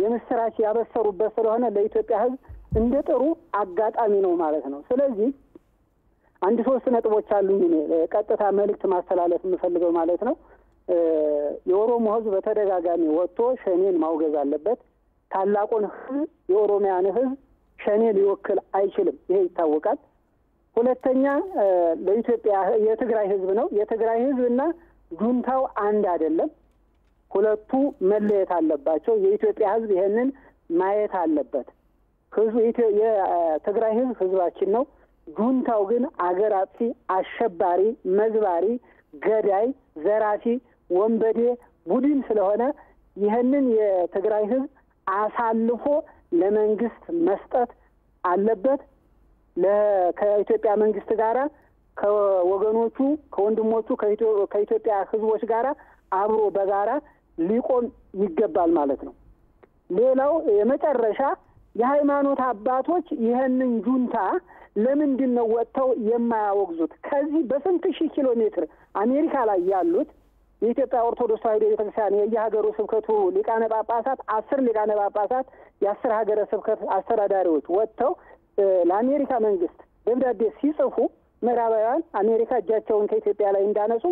የምስራች ያበሰሩበት ስለሆነ ለኢትዮጵያ ህዝብ እንደ ጥሩ አጋጣሚ ነው ማለት ነው። ስለዚህ 3 ነጥቦች አሉኝ እኔ ቀጥታ መልእክት ማስተላለፍ የምፈልገው ማለት ነው። የኦሮሞ ህዝብ በተደጋጋሚ ወጥቶ ሸኔን ማውገዝ አለበት። ታላቁን ህዝብ የኦሮሚያን ህዝብ ሸኔ ሊወክል አይችልም፣ ይሄ ይታወቃል። ሁለተኛ ለኢትዮጵያ የትግራይ ህዝብ ነው። የትግራይ ህዝብና ጁንታው አንድ አይደለም። ሁለቱ መለየት አለባቸው። የኢትዮጵያ ህዝብ ይሄንን ማየት አለበት። ህዝቡ የትግራይ ህዝብ ህዝባችን ነው። ጁንታው ግን አገር አጥፊ፣ አሸባሪ፣ መዝባሪ፣ ገዳይ፣ ዘራፊ፣ ወንበዴ ቡድን ስለሆነ ይህንን የትግራይ ህዝብ አሳልፎ ለመንግስት መስጠት አለበት። ከኢትዮጵያ መንግስት ጋራ ከወገኖቹ ከወንድሞቹ ከኢትዮጵያ ህዝቦች ጋራ አብሮ በጋራ ሊቆም ይገባል ማለት ነው። ሌላው የመጨረሻ የሃይማኖት አባቶች ይህንን ጁንታ ለምንድን ነው ወጥተው የማያወግዙት? ከዚህ በስንት ሺህ ኪሎ ሜትር አሜሪካ ላይ ያሉት የኢትዮጵያ ኦርቶዶክስ ተዋሕዶ ቤተክርስቲያን የየሀገሩ ስብከቱ ሊቃነ ጳጳሳት 10 ሊቃነ ጳጳሳት የ10 ሀገረ ስብከት አስተዳዳሪዎች ወጥተው ለአሜሪካ መንግስት ደብዳቤ ሲጽፉ ምዕራባውያን አሜሪካ እጃቸውን ከኢትዮጵያ ላይ እንዳነሱ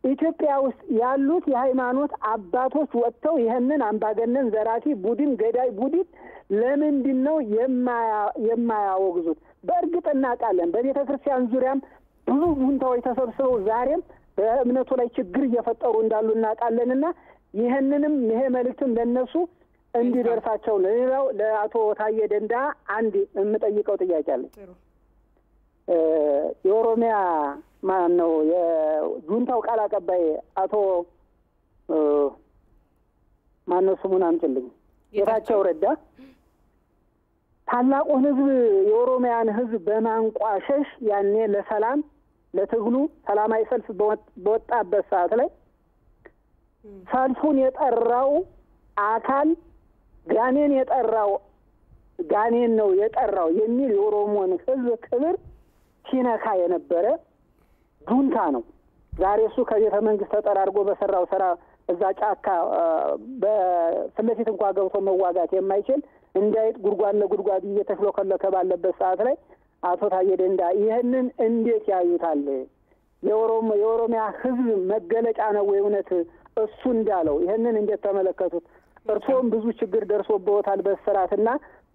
ኢትዮጵያ ውስጥ ያሉት የሃይማኖት አባቶች ወጥተው ይህንን አምባገነን ዘራፊ ቡድን ገዳይ ቡድን ለምንድን ነው የማያወግዙት? በእርግጥ እናውቃለን በቤተ ክርስቲያን ዙሪያም ብዙ ጁንታዎች ተሰብስበው ዛሬም በእምነቱ ላይ ችግር እየፈጠሩ እንዳሉ እናውቃለንና ይህንንም ይሄ መልእክትም ለነሱ እንዲደርሳቸው ነው። ሌላው ለአቶ ታዬ ደንዳ አንድ የምጠይቀው ጥያቄ አለ። የኦሮሚያ ማን ነው የጁንታው ቃል አቀባይ አቶ ማን ነው ስሙን አምጪልኝ፣ ጌታቸው ረዳ ታላቁን ህዝብ የኦሮሚያን ህዝብ በማንቋሸሽ ያኔ ለሰላም ለትግሉ ሰላማዊ ሰልፍ በወጣበት ሰዓት ላይ ሰልፉን የጠራው አካል ጋኔን ነው የጠራው የሚል የኦሮሞን ህዝብ ክብር ሲነካ የነበረ ጁንታ ነው። ዛሬ እሱ ከቤተ መንግስት ተጠራርጎ በሰራው ስራ እዛ ጫካ በፊት ለፊት እንኳን ገብቶ መዋጋት የማይችል እንዳይጥ ጉድጓድ ለጉድጓድ እየተሽሎከለከ ባለበት ሰዓት ላይ አቶ ታዬ ደንዳ ይህንን እንዴት ያዩታል? የኦሮሚያ ህዝብ መገለጫ ነው ወይ እውነት እሱ እንዳለው? ይህንን እንዴት ተመለከቱት? እርሶም ብዙ ችግር ደርሶበታል በስራትና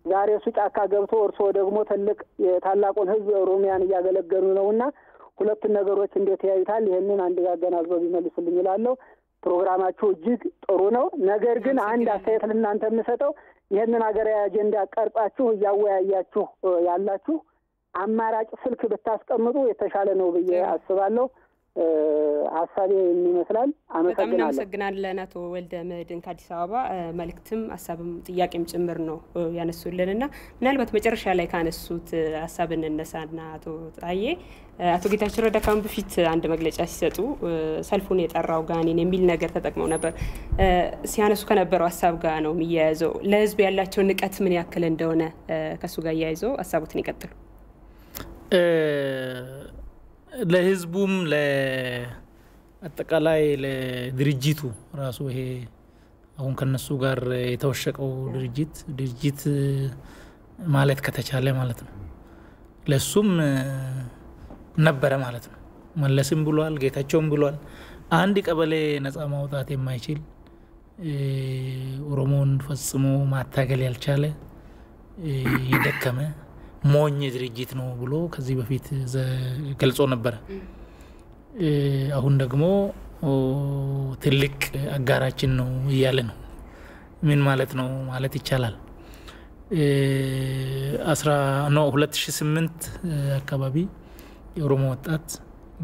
ዛሬ እሱ ጫካ ገብቶ እርሶ ደግሞ ትልቅ የታላቁን ህዝብ ኦሮሚያን እያገለገሉ ነውና ሁለቱን ነገሮች እንዴት ያዩታል? ይህንን አንድ ጋር አገናዝበው ቢመልሱልኝ እላለሁ። ፕሮግራማችሁ እጅግ ጥሩ ነው። ነገር ግን አንድ አስተያየት ለእናንተ የምሰጠው ይህንን ሀገራዊ አጀንዳ ቀርጻችሁ እያወያያችሁ ያላችሁ አማራጭ ስልክ ብታስቀምጡ የተሻለ ነው ብዬ አስባለሁ። ሀሳቤ ይመስላል። በጣም እናመሰግናለን አቶ ወልደ መድን ከአዲስ አበባ። መልእክትም ሀሳብም ጥያቄም ጭምር ነው ያነሱልንና ምናልባት መጨረሻ ላይ ካነሱት ሀሳብ እንነሳና አቶ ታዬ አቶ ጌታቸው ረዳ ካሁን በፊት አንድ መግለጫ ሲሰጡ ሰልፉን የጠራው ጋኔን የሚል ነገር ተጠቅመው ነበር። ሲያነሱ ከነበረው ሀሳብ ጋር ነው የሚያያዘው። ለህዝብ ያላቸው ንቀት ምን ያክል እንደሆነ ከሱ ጋር ያያይዘው ሀሳቡትን ይቀጥሉ። ለህዝቡም ለአጠቃላይ ለድርጅቱ ራሱ ይሄ አሁን ከነሱ ጋር የተወሸቀው ድርጅት ማለት ከተቻለ ማለት ነው ለሱም ነበረ ማለት ነው። መለስም ብሏል፣ ጌታቸውም ብሏል። አንድ ቀበሌ ነፃ ማውጣት የማይችል ኦሮሞን ፈጽሞ ማታገል ያልቻለ ይደከመ ሞኝ ድርጅት ነው ብሎ ከዚህ በፊት ገልጾ ነበር። አሁን ደግሞ ትልቅ አጋራችን ነው እያለ ነው። ምን ማለት ነው ማለት ይቻላል? 2008 አካባቢ የኦሮሞ ወጣት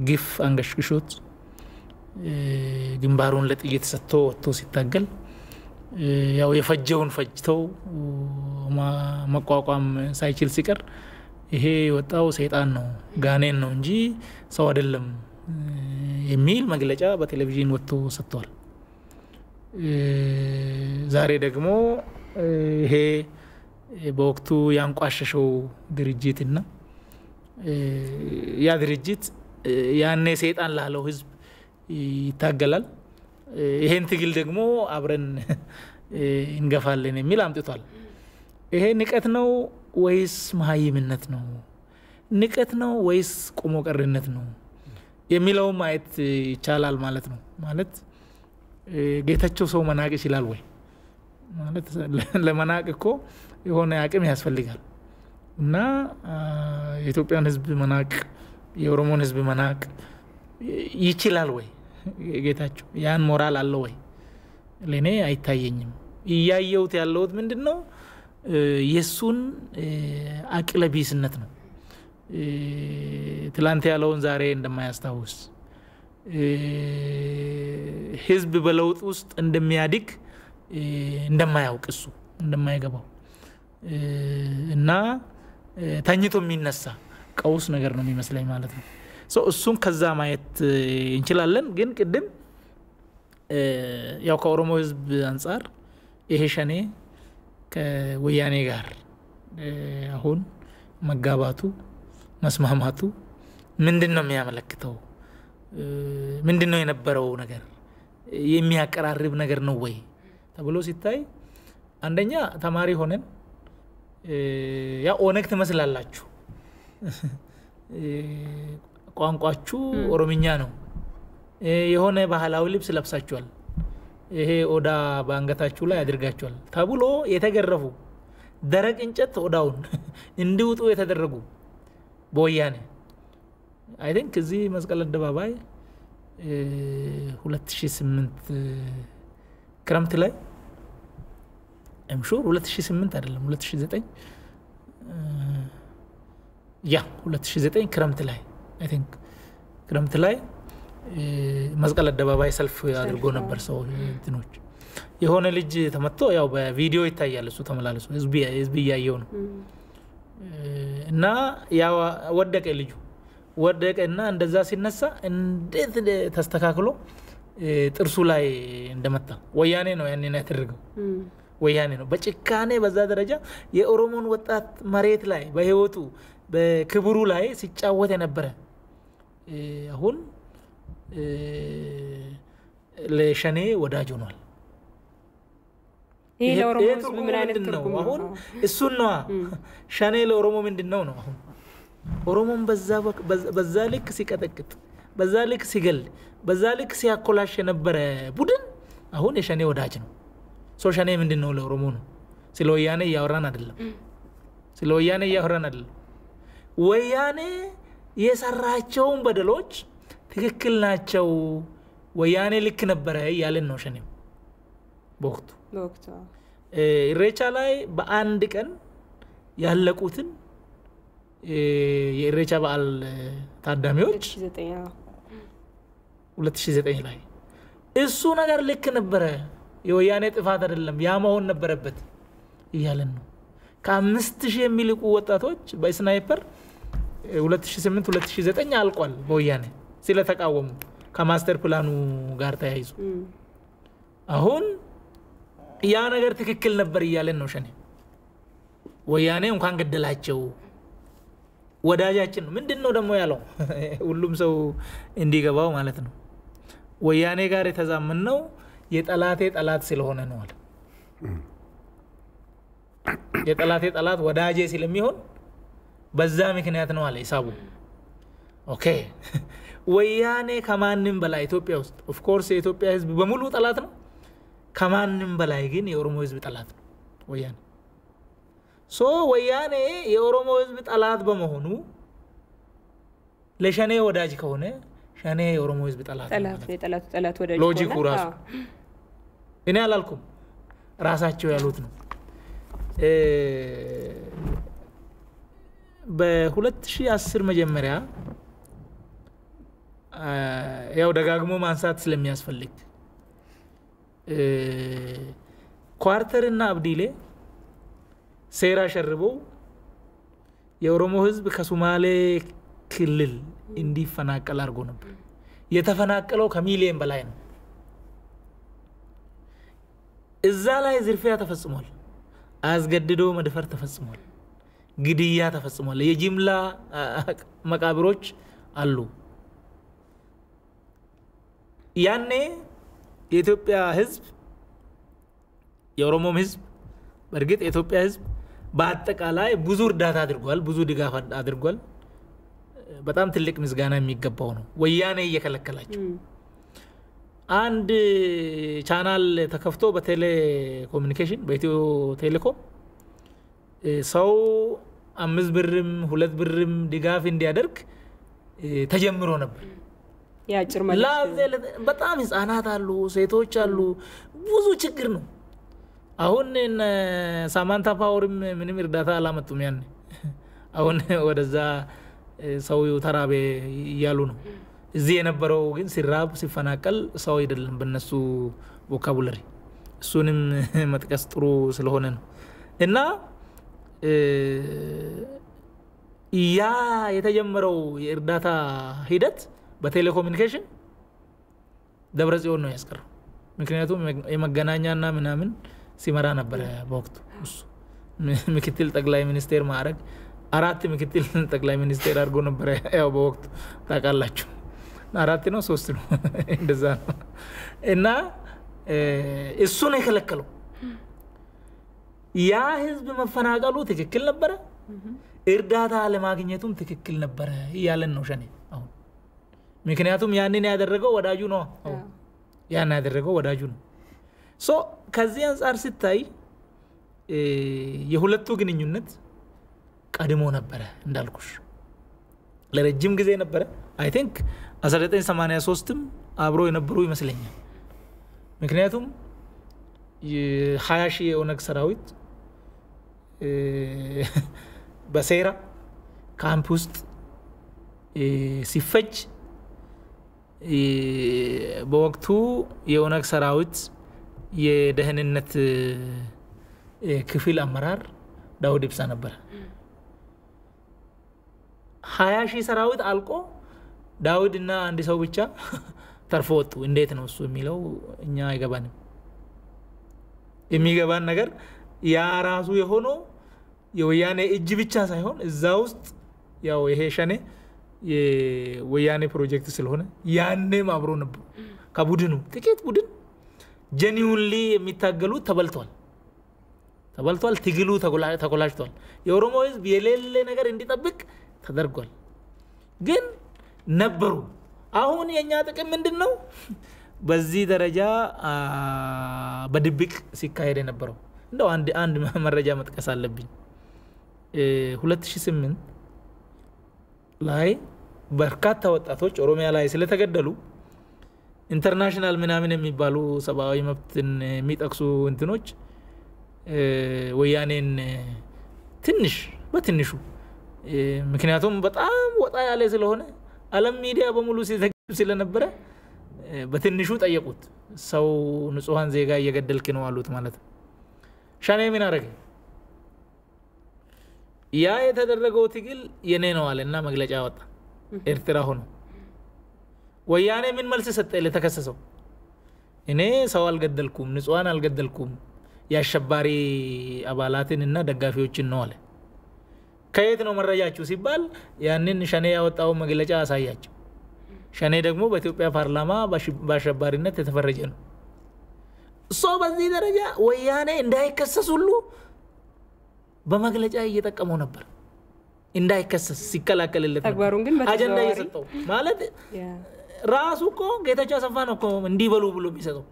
ግፍ አንገሽግሾት ግንባሩን ለጥይት ሰጥቶ ወጥቶ ሲታገል ያው የፈጀውን ፈጅተው መቋቋም ሳይችል ሲቀር ይሄ ወጣው ሰይጣን ነው ጋኔን ነው እንጂ ሰው አይደለም የሚል መግለጫ በቴሌቪዥን ወጥቶ ሰጥቷል። ዛሬ ደግሞ ይሄ በወቅቱ ያንቋሸሸው ድርጅትና ያ ድርጅት ያኔ ሰይጣን ላለው ህዝብ ይታገላል። ይሄን ትግል ደግሞ አብረን እንገፋለን የሚል አምጥቷል። ይሄ ንቀት ነው ወይስ መሀይምነት ነው? ንቀት ነው ወይስ ቆሞ ቀርነት ነው የሚለው ማየት ይቻላል ማለት ነው። ማለት ጌታቸው ሰው መናቅ ይችላል ወይ ማለት ለመናቅ እኮ የሆነ አቅም ያስፈልጋል። እና የኢትዮጵያን ህዝብ መናቅ የኦሮሞን ህዝብ መናቅ ይችላል ወይ ጌታቸው? ያን ሞራል አለው ወይ? ለኔ አይታየኝም። እያየሁት ያለሁት ምንድነው የሱን አቅለቢስነት ነው። ትላንት ያለውን ዛሬ እንደማያስታውስ ህዝብ በለውጥ ውስጥ እንደሚያድግ እንደማያውቅ እሱ እንደማይገባው እና ታኝቶ የሚነሳ ቀውስ ነገር ነው የሚመስለኝ ማለት ነው እሱን ከዛ ማየት እንችላለን ግን ቅድም ያው ከኦሮሞ ህዝብ አንፃር ይሄ ሸኔ ከወያኔ ጋር አሁን መጋባቱ መስማማቱ ምንድነው የሚያመለክተው ምንድነው የነበረው ነገር የሚያቀራርብ ነገር ነው ወይ ተብሎ ሲታይ አንደኛ ተማሪ ሆነን ያ ኦነግ ተመስላላችሁ ቋንቋችሁ ኦሮምኛ ነው የሆነ ባህላዊ ልብስ ለብሳችኋል ይሄ ኦዳ ባንገታችሁ ላይ አድርጋችኋል ተብሎ የተገረፉ ደረቅ እንጨት ኦዳውን እንዲውጡ የተደረጉ በወያኔ አይ ቲንክ እዚህ መስቀል አደባባይ 2008 ክረምት ላይ I'm sure 2008 አይደለም 2009 2009 ክረምት ላይ I think ክረምት ላይ መስቀል አደባባይ ሰልፍ አድርጎ ነበር ሰው እንትኖች የሆነ ልጅ ተመቶ ያው በቪዲዮ ይታያል እሱ ተመላለሱ ህዝብ ያየው ነው እና ያው ወደቀ ልጁ ወደቀና እንደዛ ሲነሳ እንዴት ተስተካክሎ ጥርሱ ላይ እንደመጣ ወያኔ ነው ያኔ ያተረገው ወያኔ ነው በጭካኔ በዛ ደረጃ የኦሮሞን ወጣት መሬት ላይ በህይወቱ በክብሩ ላይ ሲጫወት የነበረ አሁን ለሸኔ ወዳጅ ሆኗል ይሄ ለኦሮሞ ምን አይነት ትርጉም ነው አሁን እሱን ነው ሸኔ ለኦሮሞ ምንድነው ነው አሁን ኦሮሞን በዛ ልክ ሲቀጠቅጥ በዛ ልክ ሲገል በዛ ልክ ሲያኮላሽ የነበረ ቡድን አሁን የሸኔ ወዳጅ ነው ሸኔ ምንድነው ለኦሮሞ ነው ስለ ወያኔ ያወራን አይደለም ስለ ወያኔ ያወራን አይደለም ወያኔ የሰራቸውን በደሎች ትክክል ናቸው ወያኔ ልክ ነበር ያለን ነው ሸኔ በወቅቱ ኢሬቻ ላይ በአንድ ቀን ያለቁትን የኢሬቻ በዓል ታዳሚዎች 2009 ላይ እሱ ነገር ልክ ነበር የወያኔ ጥፋት አይደለም ያ መሆን ነበረበት ይያለን ነው ከ5000 የሚልቁ ወጣቶች በስናይፐር 2008 2009 አልቋል በወያኔ ስለተቃወሙ ከማስተር ፕላኑ ጋር ተያይዞ አሁን ያ ነገር ትክክል ነበር ይያለን ነው ሸኔ ወያኔ እንኳን ገደላቸው ወዳጃችን ምንድነው ደግሞ ያለው ሁሉም ሰው እንዲገባው ማለት ነው ወያኔ ጋር የተዛመነው የጠላቴ ጠላት ስለሆነ ነው አለ የጠላቴ ጠላት ወዳጄ ስለሚሆን በዛ ምክንያት ነው አለ ሂሳቡ ኦኬ ወያኔ ከማንንም በላይ ኢትዮጵያ ውስጥ ኦፍ ኮርስ የኢትዮጵያ ህዝብ በሙሉ ጠላት ነው ከማንንም በላይ ግን የኦሮሞ ህዝብ ጠላት ነው ወያኔ ወያኔ የኦሮሞ ህዝብ ጠላት በመሆኑ ለሸኔ ወዳጅ ከሆነ ሸኔ የኦሮሞ ህዝብ ጠላት ጠላት ወዳጅ ሎጂኩ ራሱ እኔ አላልኩም ራሳቸው ያሉት ነው በ2010 መጀመሪያ ያው ደጋግሞ ማንሳት ስለሚያስፈልግ ኳርተርና አብዲሌ ሴራ ሸርበው የኦሮሞ ህዝብ ከሶማሌ ክልል እንዲፈናቀል አድርጎ ነበር የተፈናቀለው ከሚሊዮን በላይ ነው እዛ ላይ ዝርፊያ ተፈጽሟል አስገድዶ መድፈር ተፈጽሟል ግድያ ተፈጽሟል የጅምላ መቃብሮች አሉ ያኔ የኢትዮጵያ ህዝብ የኦሮሞ ህዝብ በርግጥ የኢትዮጵያ ህዝብ በአጠቃላይ ብዙ እርዳታ አድርጓል ብዙ ድጋፍ አድርጓል በጣም ትልቅ ምስጋና የሚገባው ነው ወያኔ እየከለከላቸው አንድ ቻናል ተከፍቶ በቴሌኮሙኒኬሽን በኢትዮ ቴሌኮም ሰው 5 ብርም 2 ብርም ድጋፍ እንዲያደርግ ተጀምሮ ነበር ያጭር ማለት በጣም ህፃናት አሉ ሴቶች አሉ ብዙ ችግር ነው አሁን ሳማንታ ፓወርም ምንም እርዳታ አላመጡም ያኔ አሁን ወደዛ ሰው ተራበ ይያሉ ነው እዚህ የነበረው ግን ሲራብ ሲፈናቀል ሰው አይደለም በነሱ ቮካቡላሪ እሱንም መጥቀስ ጥሩ ስለሆነ ነው እና ያ የተጀመረው የእርዳታ ሂደት በቴሌኮሙኒኬሽን ደብረጽዮን ነው ያስቀረው ምክንያቱም የመገናኛና ምናምን ሲመራ ነበር በወቅቱ እሱ ምክትል ጠቅላይ ሚኒስቴር ማዕረግ 4 ምክትል ጠቅላይ ሚኒስቴር አድርጎ ነበር ያው በወቅቱ ታውቃላችሁ 4 ነው 3 ነው እንደዛ ነው እና እሱ ነው የከለከለው ያ ህዝብ መፈናቀሉ ትክክል ነበር እርዳታ ለማግኘቱም ትክክል ነበር ይያለን ነው ሸኔ አሁን ምክንያቱም ያንን ያደረገው ወዳጁ ነው ያን ያደረገው ወዳጁ ነው ሶ ከዚህ አንፃር ሲታይ የሁለቱ ግንኙነት ቀድሞ ነበር እንዳልኩሽ ለረጅም ጊዜ ነበር አይ ቲንክ 1983ም አብሮ የነበሩ ይመስለኛል ምክንያቱም የ20 ሺህ የኦነግ ሰራዊት በሴራ ካምፕ ውስጥ ሲፈጅ በወቅቱ የኦነግ ሰራዊት የደህንነት ክፍል አመራር ዳውድ ኢብሳ ነበር 20 ሺህ ሰራዊት አልቆ ዳውድና አንድ ሰው ብቻ ተርፎ ወጡ እንዴት ነው እሱ የሚለው እኛ አይገባንም የሚገባን ነገር ያ ራሱ የሆነው የወያኔ እጅ ብቻ ሳይሆን እዛ ውስጥ ያው ይሄ ሸኔ የወያኔ ፕሮጀክት ስለሆነ ያኔም አብሮ ነበር ከቡድኑ ጥቂት ቡድን ጀኒውንሊ የሚታገሉት ተበልቷል ትግሉ ተቆላሽቷል የኦሮሞ ህዝብ የሌለ ነገር እንዲጠብቅ ተደርጓል ግን ነበሩ አሁን የኛ ጥቅም ምንድነው በዚህ ደረጃ በድብቅ ሲካሄድ የነበረው እንደው አንድ መረጃ መጥቀስ አለብኝ 2008 ላይ በርካታ ወጣቶች ኦሮሚያ ላይ ስለተገደሉ ኢንተርናሽናል ምናምን የሚባሉ ሰብአዊ መብትን የሚጠቅሱ እንትኖች ወያኔን በትንሹ ምክንያቱም በጣም ወጣ ያለ ስለሆነ ዓለም ሚዲያ በሙሉ ሲዘግብ ስለነበረ በትንሹ ጠየቁት ሰው ንጹሃን ዜጋ እየገደልክ ነው አሉት ማለት ነው ሻኔ ምን አረገ ያ የተደረገው ትግል የኔ ነው አለና መግለጫ ወጣ ኤርትራ ሆኖ ወያኔ ምን መልስ ሰጠ ለተከሰሰው እኔ ሰው አልገደልኩም ንጹሃን አልገደልኩም የአሸባሪ አባላትንና ደጋፊዎችን ነው አለ ከየት ነው መረጃችሁ ሲባል ያንን ሸኔ ያወጣው መግለጫ አሳያቸው ሸኔ ደግሞ በኢትዮጵያ ፓርላማ በአሸባሪነት የተፈረጀ ነው ሰው በዚህ ደረጃ ወያኔ እንዳይከሰስ ሁሉ በመግለጫ እየተጠቀመው ነበር እንዳይከሰስ ሲከላከልለት ተግባሩን ግን አጀንዳ እየሰጠው ማለት ራሱ እኮ ጌታቸው አሰፋ ነው እኮ እንዲበሉ ብሎ የሚሰጠው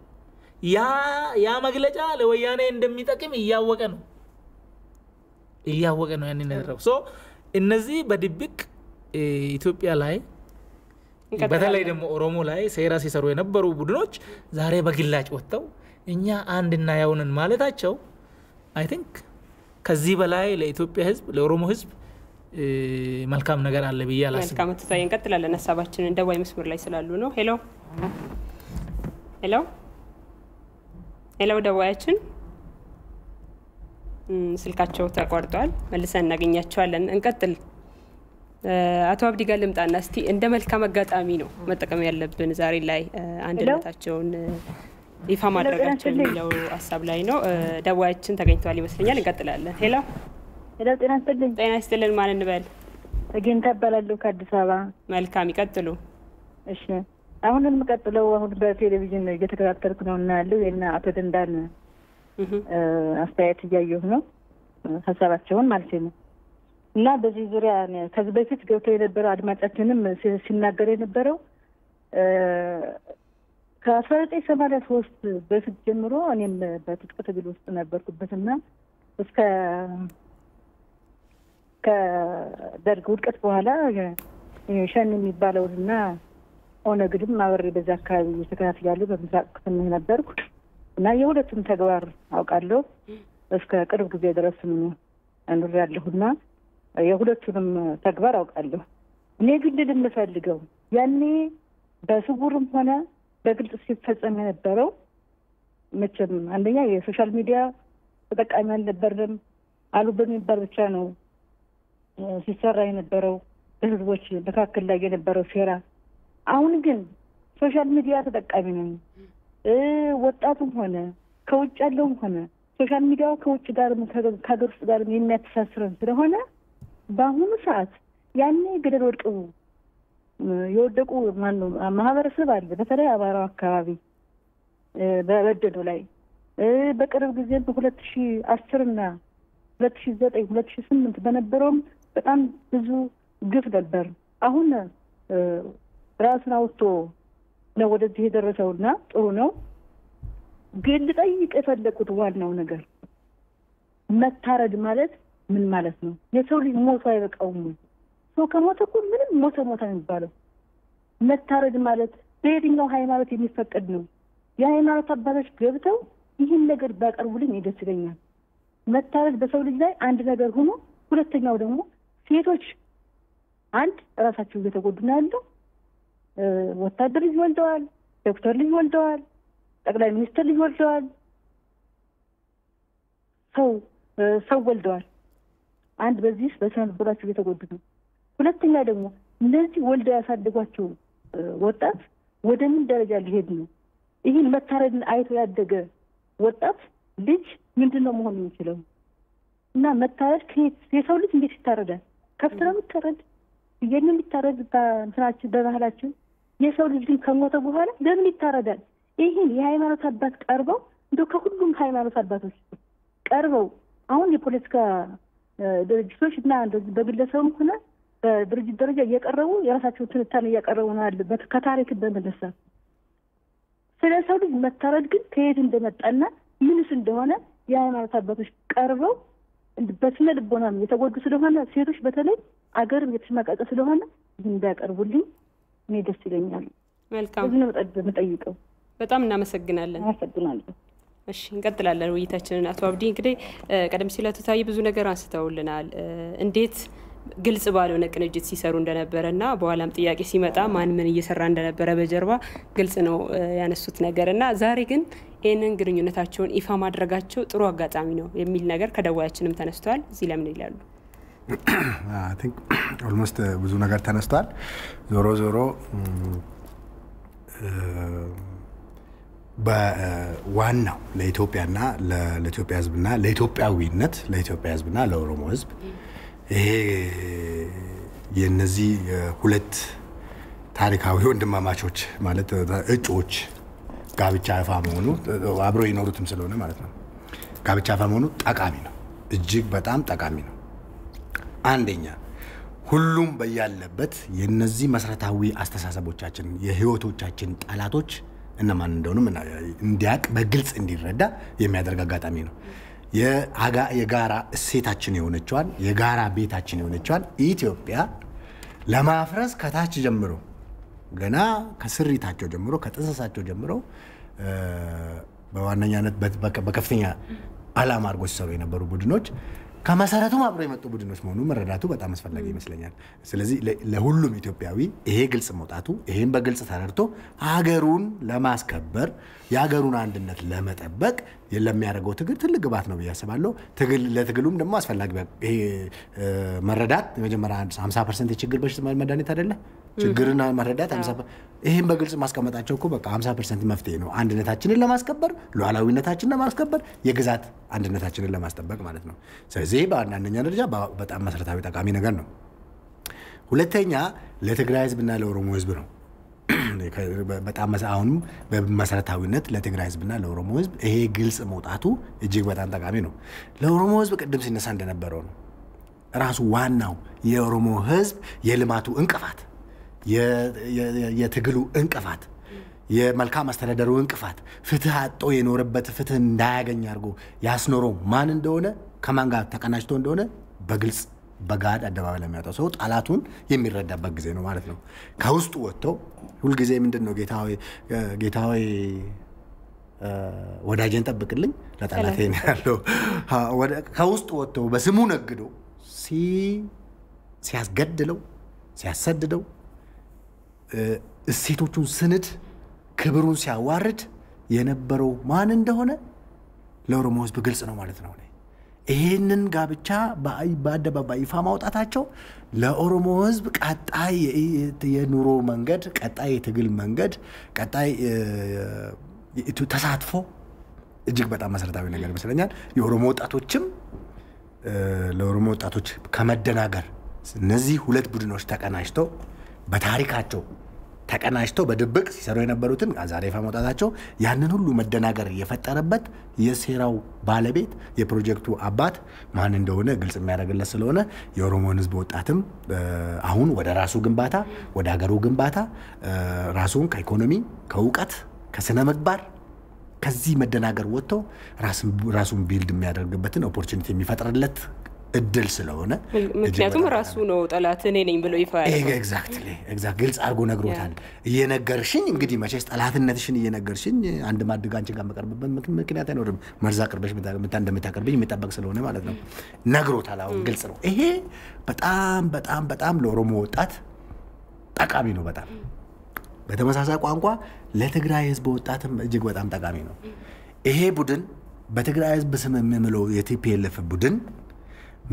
ያ መግለጫ ለወያኔ እንደሚጠቅም እያወቀ ነው ያንን ያደረገው ሶ እነዚህ በድብቅ ኢትዮጵያ ላይ በተለይ ደግሞ ኦሮሞ ላይ ሴራ ሲሰሩ የነበሩ ቡድኖች ዛሬ በግላጭ ወጥተው እኛ አንድና ያውንን ማለታቸው አይ ቲንክ ከዚህ በላይ ለኢትዮጵያ ህዝብ ለኦሮሞ ህዝብ መልካም ነገር አለ ብዬ አላስብም መልካም ተታየን እንቀጥላለን ሐሳባችንን ደዋይ መስመር ላይ ስላሉ ነው ሄሎ ደዋያችን ስልካቸው ተቋርጧል መልሰን እናገኛቸዋለን እንቀጥል አቶ አብዲ ጋር ልምጣና እስቲ እንደ መልካም አጋጣሚ ነው መጠቀም ያለብን ዛሬ ላይ አንድነታቸውን ይፋ ማድረጋቸው የሚለው ሐሳብ ላይ ነው ደዋያችን ተገኝቷል ይመስለኛል እንቀጥላለን ሄሎ ጤና ይስጥልን ማን እንበል ተገኝታ ባላለው ከአዲስ አበባ መልካም ይቀጥሉ እሺ አሁን እንቀጥለው አሁን በቴሌቪዥን እየተከታተልኩ ነውና ያለው የና አቶ ደንዳን አስተያየት እያየሁ ነው ሐሳባቸውን ማለት ነው እና በዚህ ዙሪያ ከዚህ በፊት ገብቶ የነበረው አድማጫችንም ሲናገር የነበረው ከ1983 በፊት ጀምሮ እኔም በትጥቅ ትግል ውስጥ ነበርኩበትና እስከ ከደርግ ውድቀት በኋላ ሸኔ የሚባለውና ኦነግድም አብሬ በዛ አካባቢ እየተከታተልኩ በምስራቅ ክፍል ነበርኩ እና የሁለቱም ተግባር አውቃለሁ እስከ ቅርብ ጊዜ ድረስ ነው አንዱ ያለሁና የሁለቱንም ተግባር አውቃለሁ እኔ ግን ልምፈልገው ያኔ በስውርም ሆነ በግልጽ ሲፈጸም የነበረው መቼም አንደኛ የሶሻል ሚዲያ ተጠቃሚ አልነበርንም አሉ በሚባል ብቻ ነው ሲሰራ የነበረው በህዝቦች መካከል ላይ የነበረው ሴራ። አሁን ግን ሶሻል ሚዲያ ተጠቃሚ ነን። ወጣቱም ሆነ ከውጭ ያለውም ሆነ ሶሻል ሚዲያው ከውጭ ጋርም ከሀገር ውስጥ ጋርም የሚያተሳስረን ስለሆነ በአሁኑ ሰዓት ያኔ ገደል የወደቁ ማህበረሰብ አለ። በተለይ አማራው አካባቢ በበደሉ ላይ በቅርብ ጊዜ በ2010 እና 2009 2008 በነበረውም በጣም ብዙ ግፍ ነበር። አሁን ራስን አውጥቶ ነው ወደዚህ የደረሰውና ጥሩ ነው። ግን ልጠይቅ የፈለኩት ዋናው ነገር መታረድ ማለት ምን ማለት ነው? የሰው ልጅ ሞቶ አይበቃውም? ሰው ከሞተ እኮ ምንም ሞተ የሚባለው መታረድ ማለት በየትኛው ሃይማኖት የሚፈቀድ ነው? የሃይማኖት አባቶች ገብተው ይህን ነገር ባቀርቡልኝ ደስ ይለኛል። መታረድ በሰው ልጅ ላይ አንድ ነገር ሆኖ፣ ሁለተኛው ደግሞ ሴቶች አንድ ራሳቸው እየተጎዱ ነው ያለው። ወታደር ልጅ ወልደዋል፣ ዶክተር ልጅ ወልደዋል፣ ጠቅላይ ሚኒስትር ልጅ ወልደዋል፣ ሰው ወልደዋል። አንድ በዚህ በስነ ልቦናቸው እየተጎዱ ነው። ሁለተኛ ደግሞ እነዚህ ወልደው ያሳደጓቸው ወጣት ወደ ምን ደረጃ ሊሄድ ነው? ይህን መታረድን አይቶ ያደገ ወጣት ልጅ ምንድነው መሆን የሚችለው? እና መታረድ የሰው ልጅ እንዴት ይታረዳል? ከብት ነው የሚታረድ? ፍየል ነው የሚታረድ? በእንትናችን በባህላችን የሰው ልጅ ግን ከሞተ በኋላ ለምን ይታረዳል? ይህን የሃይማኖት አባት ቀርበው እንደው ከሁሉም ሃይማኖት አባቶች ቀርበው አሁን የፖለቲካ ድርጅቶች እና እንደዚህ በግለሰብም ሆነ በድርጅት ደረጃ እየቀረቡ የራሳቸውን ትንታኔ እያቀረቡ ነው ያለበት ከታሪክ በመነሳት ስለ ሰው ልጅ መታረድ ግን ከየት እንደመጣና ምንስ እንደሆነ የሃይማኖት አባቶች ቀርበው በስነ ልቦናም የተጎዱ ስለሆነ ሴቶች በተለይ አገርም የተሸማቀቀ ስለሆነ ይህን እንዳያቀርቡልኝ እኔ ደስ ይለኛል። መልካም እዚህ ነው የምጠይቀው። በጣም እናመሰግናለን። አመሰግናለሁ። እሺ እንቀጥላለን ውይይታችንን። አቶ አብዲ እንግዲህ ቀደም ሲል አቶ ታዬ ብዙ ነገር አንስተውልናል። እንዴት ግልጽ ባልሆነ ቅንጅት ሲሰሩ እንደነበረና በኋላም ጥያቄ ሲመጣ ማን ምን እየሰራ እንደነበረ በጀርባ ግልጽ ነው ያነሱት ነገርና ዛሬ ግን ይህንን ግንኙነታቸውን ይፋ ማድረጋቸው ጥሩ አጋጣሚ ነው የሚል ነገር ከደዋያችንም ተነስቷል። እዚህ ለምን ይላሉ? I think almost ብዙ ነገር ተነስቷል። ዞሮ በዋናው ለኢትዮጵያና ለኢትዮጵያ ህዝብና ለኢትዮጵያዊነት ለኢትዮጵያ ህዝብና ለኦሮሞ ህዝብ ይሄ የነዚህ ሁለት ታሪካዊ ወንድማማቾች ማለት እጮች ጋብቻ ይፋ መሆኑ አብሮ ይኖሩትም ስለሆነ ማለት ነው ጋብቻ ይፋ መሆኑ ጠቃሚ ነው፣ እጅግ በጣም ጠቃሚ ነው። አንደኛ ሁሉም በያለበት የነዚህ መሰረታዊ አስተሳሰቦቻችን የህይወቶቻችን ጠላቶች እነማን እንደሆኑ እንዲያቅ በግልጽ እንዲረዳ የሚያደርግ አጋጣሚ ነው። የጋራ እሴታችን የሆነችዋን የጋራ ቤታችን የሆነችዋን ኢትዮጵያ ለማፍረስ ከታች ጀምሮ ገና ከስሪታቸው ጀምሮ ከጥንሰሳቸው ጀምሮ በዋነኛነት በከፍተኛ ዓላማ አድርጎ ሲሰሩ የነበሩ ቡድኖች ከመሰረቱም አብሮ የመጡ ቡድኖች መሆኑ መረዳቱ በጣም አስፈላጊ ይመስለኛል። ስለዚህ ለሁሉም ኢትዮጵያዊ ይሄ ግልጽ መውጣቱ ይሄን በግልጽ ተረድቶ ሀገሩን ለማስከበር የሀገሩን አንድነት ለመጠበቅ ለሚያደርገው ትግል ትልቅ ግባት ነው ብዬ አስባለሁ። ለትግሉም ደግሞ አስፈላጊ ይሄ መረዳት የመጀመሪያ 50% የችግር በሽታ መድኃኒት አይደለ? ችግርና መረዳት 50 ይሄን በግልጽ ማስቀመጣቸው እኮ በቃ 50% መፍትሄ ነው። አንድነታችንን ለማስከበር ሉዓላዊነታችንን ለማስከበር የግዛት አንድነታችንን ለማስጠበቅ ማለት ነው። ስለዚህ በአንደኛ ደረጃ በጣም መሰረታዊ ጠቃሚ ነገር ነው። ሁለተኛ ለትግራይ ህዝብና ለኦሮሞ ህዝብ ነው። በጣም አሁንም በመሰረታዊነት ለትግራይ ህዝብና ለኦሮሞ ህዝብ ይሄ ግልጽ መውጣቱ እጅግ በጣም ጠቃሚ ነው። ለኦሮሞ ህዝብ ቅድም ሲነሳ እንደነበረው ነው ራሱ ዋናው የኦሮሞ ህዝብ የልማቱ እንቅፋት የትግሉ እንቅፋት የመልካም አስተዳደሩ እንቅፋት ፍትህ አጥቶ የኖረበት ፍትህ እንዳያገኝ አድርጎ ያስኖረው ማን እንደሆነ ከማን ጋር ተቀናጅቶ እንደሆነ በግልጽ በጋድ አደባባይ ለሚያወጣው ሰው ጠላቱን የሚረዳበት ጊዜ ነው ማለት ነው። ከውስጡ ወጥተው ሁልጊዜ ምንድነው ጌታዊ ወዳጄን ጠብቅልኝ ለጠላቴ ነው ያለው። ከውስጡ ወጥተው በስሙ ነግዶ ሲያስገድለው ሲያሰድደው እሴቶቹን ስንድ ክብሩን ሲያዋርድ የነበረው ማን እንደሆነ ለኦሮሞ ህዝብ ግልጽ ነው ማለት ነው። ይሄንን ጋብቻ በአደባባይ ይፋ ማውጣታቸው ለኦሮሞ ህዝብ ቀጣይ የኑሮ መንገድ፣ ቀጣይ የትግል መንገድ፣ ቀጣይ ተሳትፎ እጅግ በጣም መሰረታዊ ነገር ይመስለኛል። የኦሮሞ ወጣቶችም ለኦሮሞ ወጣቶች ከመደናገር እነዚህ ሁለት ቡድኖች ተቀናጅተው በታሪካቸው ተቀናጅተው በድብቅ ሲሰሩ የነበሩትን ዛሬ ይፋ ማውጣታቸው ያንን ሁሉ መደናገር የፈጠረበት የሴራው ባለቤት የፕሮጀክቱ አባት ማን እንደሆነ ግልጽ የሚያደርግለት ስለሆነ የኦሮሞን ህዝብ ወጣትም አሁን ወደ ራሱ ግንባታ ወደ ሀገሩ ግንባታ ራሱን ከኢኮኖሚ ከእውቀት ከስነ ምግባር ከዚህ መደናገር ወጥቶ ራሱን ቢልድ የሚያደርግበትን ኦፖርቹኒቲ የሚፈጥርለት እድል ስለሆነ ምክንያቱም ራሱ ነው ጠላት እኔ ነኝ ብሎ ይፋ ያደረገው ኤግዛክትሊ ግልጽ አድርጎ ነግሮታል። እየነገርሽኝ እንግዲህ መቼስ ጠላትነትሽን እየነገርሽኝ አንድ ማድጋ አንቺ ጋር መቀርብበት ምክንያት አይኖርም። መርዛ ቅርበሽ እንደምታቀርብኝ የሚጠበቅ ስለሆነ ማለት ነው ነግሮታል። አሁን ግልጽ ነው። ይሄ በጣም በጣም በጣም ለኦሮሞ ወጣት ጠቃሚ ነው። በጣም በተመሳሳይ ቋንቋ ለትግራይ ህዝብ ወጣትም እጅግ በጣም ጠቃሚ ነው። ይሄ ቡድን በትግራይ ህዝብ ስም የሚምለው የቲፒኤልኤፍ ቡድን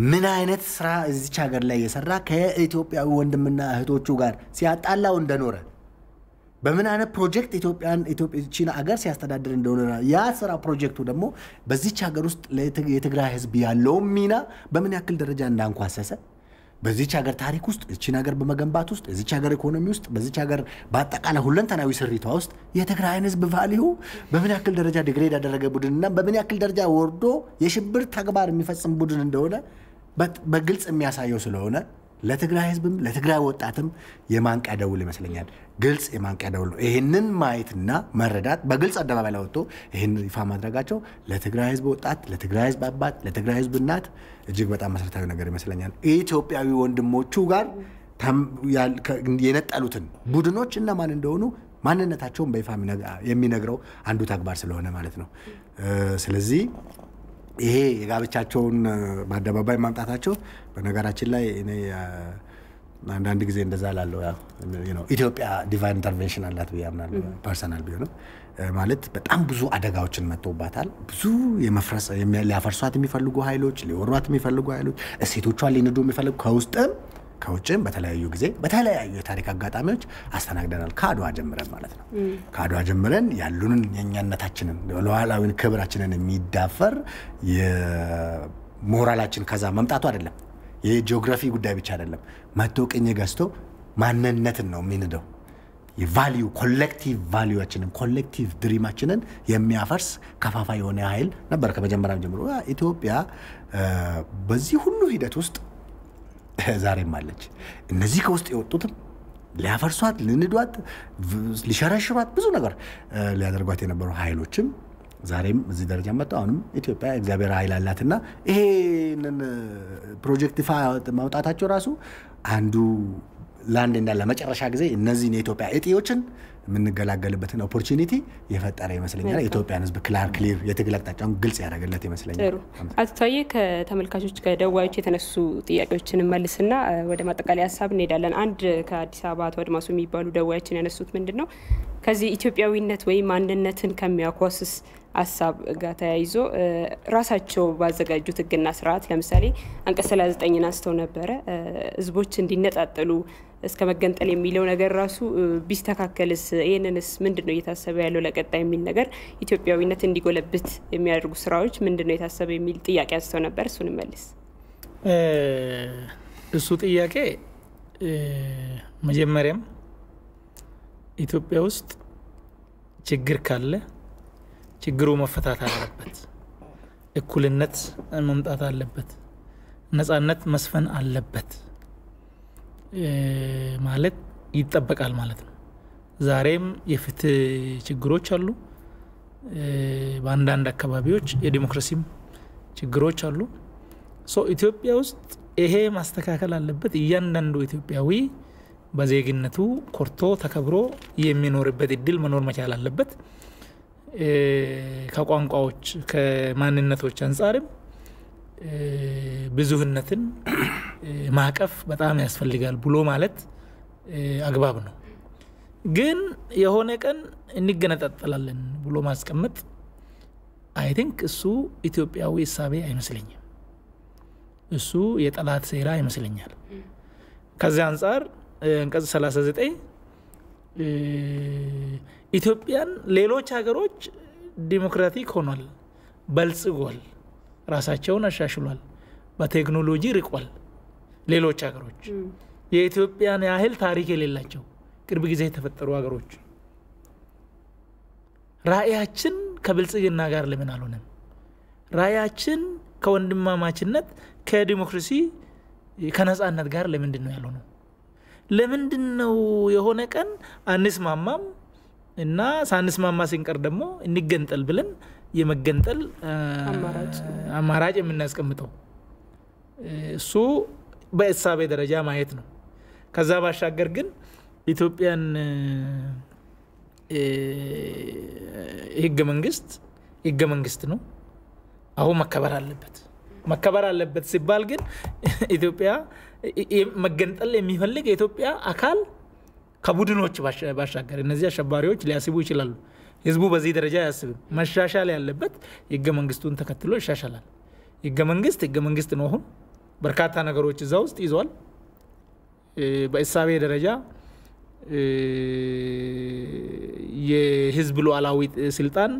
ምን አይነት ስራ እዚች ሀገር ላይ የሰራ ከኢትዮጵያዊ ወንድምና እህቶቹ ጋር ሲያጣላው እንደኖረ በምን አይነት ፕሮጀክት ኢትዮጵያን ሀገር ሲያስተዳድር እንደሆነ ያ ስራ ፕሮጀክቱ ደግሞ በዚች ሀገር ውስጥ የትግራይ ህዝብ ያለው ሚና በምን ያክል ደረጃ እንዳንኳሰሰ በዚች ሀገር ታሪክ ውስጥ እቺን ሀገር በመገንባት ውስጥ እዚች ሀገር ኢኮኖሚ ውስጥ በዚች ሀገር በአጠቃላይ ሁለንተናዊ ስሪቷ ውስጥ የትግራይን ህዝብ ቫልዩ በምን ያክል ደረጃ ዲግሬድ ያደረገ ቡድንና በምን ያክል ደረጃ ወርዶ የሽብር ተግባር የሚፈጽም ቡድን እንደሆነ በግልጽ የሚያሳየው ስለሆነ ለትግራይ ህዝብም ለትግራይ ወጣትም የማንቂያ ደውል ይመስለኛል። ግልጽ የማንቂያ ደውል ነው። ይሄንን ማየትና መረዳት በግልጽ አደባባይ ላይ ወጥቶ ይሄን ይፋ ማድረጋቸው ለትግራይ ህዝብ ወጣት፣ ለትግራይ ህዝብ አባት፣ ለትግራይ ህዝብ እናት እጅግ በጣም መሰረታዊ ነገር ይመስለኛል። ኢትዮጵያዊ ወንድሞቹ ጋር የነጠሉትን ቡድኖች እና ማን እንደሆኑ ማንነታቸውን በይፋ የሚነግረው አንዱ ተግባር ስለሆነ ማለት ነው። ስለዚህ ይሄ የጋብቻቸውን በአደባባይ ማምጣታቸው በነገራችን ላይ እኔ አንዳንድ ጊዜ እንደዛ ላለው ያው ኢትዮጵያ ዲቫይን ኢንተርቬንሽን አላት ብያምናለሁ። ፐርሰናል ቢሆንም ማለት በጣም ብዙ አደጋዎችን መጥቶባታል። ብዙ የመፍረስ ሊያፈርሷት የሚፈልጉ ኃይሎች፣ ሊወሯት የሚፈልጉ ኃይሎች፣ እሴቶቿን ሊንዱ የሚፈልጉ ከውጭም በተለያዩ ጊዜ በተለያዩ የታሪክ አጋጣሚዎች አስተናግደናል። ከአድዋ ጀምረን ማለት ነው። ከአድዋ ጀምረን ያሉንን የኛነታችንን ሉዓላዊን ክብራችንን የሚዳፈር የሞራላችን ከዛ መምጣቱ አይደለም። የጂኦግራፊ ጉዳይ ብቻ አይደለም። መጥቶ ቅኝ ገዝቶ ማንነትን ነው የሚንደው። የቫልዩ ኮሌክቲቭ ቫልዩአችንን ኮሌክቲቭ ድሪማችንን የሚያፈርስ ከፋፋይ የሆነ ኃይል ነበር ከመጀመሪያም ጀምሮ። ኢትዮጵያ በዚህ ሁሉ ሂደት ውስጥ ዛሬም አለች። እነዚህ ከውስጥ የወጡትም ሊያፈርሷት፣ ልንዷት፣ ሊሸረሽሯት ብዙ ነገር ሊያደርጓት የነበሩ ኃይሎችም ዛሬም እዚህ ደረጃ መጣው። አሁንም ኢትዮጵያ እግዚአብሔር ኃይል አላትና ይሄንን ፕሮጀክት ይፋ ማውጣታቸው ራሱ አንዱ ላንድና ለመጨረሻ ጊዜ እነዚህን የኢትዮጵያ እጤዎችን የምንገላገልበትን ኦፖርቹኒቲ የፈጠረ ይመስለኛል። የኢትዮጵያን ህዝብ ክሊር የትግል አቅጣጫውን ግልጽ ያደረገለት ይመስለኛል። ጥሩ አቶ ታዬ ከተመልካቾች ከደዋዮች የተነሱ ጥያቄዎችን መልስና ወደ ማጠቃለያ ሀሳብ እንሄዳለን። አንድ ከአዲስ አበባ አቶ አድማሱ የሚባሉ ደዋዮችን ያነሱት ምንድነው ከዚህ ኢትዮጵያዊነት ወይ ማንነትን ከሚያኳስስ ሀሳብ ጋር ተያይዞ ራሳቸው ባዘጋጁት ህግና ስርዓት ለምሳሌ አንቀጽ 39 አንስተው ነበረ ህዝቦች እንዲነጣጠሉ እስከ መገንጠል የሚለው ነገር ራሱ ቢስተካከልስ ይሄንንስ ምንድነው እየታሰበ ያለው ለቀጣይ የሚል ነገር ኢትዮጵያዊነት እንዲጎለብት የሚያደርጉ ስራዎች ምንድነው የታሰበ የሚል ጥያቄ አንስተው ነበር። እሱን መልስ እሱ ጥያቄ መጀመሪያም ኢትዮጵያ ውስጥ ችግር ካለ ችግሩ መፈታት አለበት፣ እኩልነት መምጣት አለበት፣ ነፃነት መስፈን አለበት ማለት ይጠበቃል ማለት ነው። ዛሬም የፍትህ ችግሮች አሉ። በአንዳንድ አካባቢዎች የዲሞክራሲም ችግሮች አሉ። ኢትዮጵያ ውስጥ ይሄ ማስተካከል አለበት። እያንዳንዱ ኢትዮጵያዊ በዜግነቱ ኮርቶ ተከብሮ የሚኖርበት እድል መኖር መቻል አለበት። ከቋንቋዎች ከማንነቶች አንፃርም ብዙህነትን ማቀፍ በጣም ያስፈልጋል ብሎ ማለት አግባብ ነው። ግን የሆነ ቀን እንገነጣጠላለን ብሎ ማስቀመጥ አይ ቲንክ እሱ ኢትዮጵያዊ እሳቤ አይመስለኝም እሱ የጠላት ሴራ ይመስለኛል ከዛ አንፃር አንቀጽ 39 ኢትዮጵያን ሌሎች ሀገሮች ዲሞክራቲክ ሆኗል በልጽጓል ራሳቸውን አሻሽሏል በቴክኖሎጂ ርቋል ሌሎች ሀገሮች የኢትዮጵያን ያህል ታሪክ የሌላቸው ቅርብ ጊዜ የተፈጠሩ ሀገሮች ራእያችን ከብልጽግና ጋር ለምን አልሆነም ራእያችን ከወንድማማችነት ከዲሞክራሲ ከነጻነት ጋር ለምንድነው ያልሆነው ለምንድነው የሆነ ቀን አንስማማም እና ሳንስማማ ሲንቀር ደግሞ እንገንጠል ብለን የመገንጠል አማራጭ የምናስቀምጠው እሱ በእሳቤ ደረጃ ማየት ነው ከዛ ባሻገር ግን ኢትዮጵያን ህገ መንግስት ነው አሁን መከበር አለበት ሲባል ግን ኢትዮጵያ መገንጠል የሚፈልግ የኢትዮጵያ አካል ከቡድኖች ባሻገር እነዚህ አሸባሪዎች ሊያስቡ ይችላሉ ህዝቡ በዚህ ደረጃ ያስብም መሻሻል ያለበት ህገ መንግስቱን ተከትሎ ይሻሻላል ህገ መንግስት ነው አሁን በርካታ ነገሮች እዛ ውስጥ ይዟል በእሳቤ ደረጃ የህዝብ ሉዓላዊ ስልጣን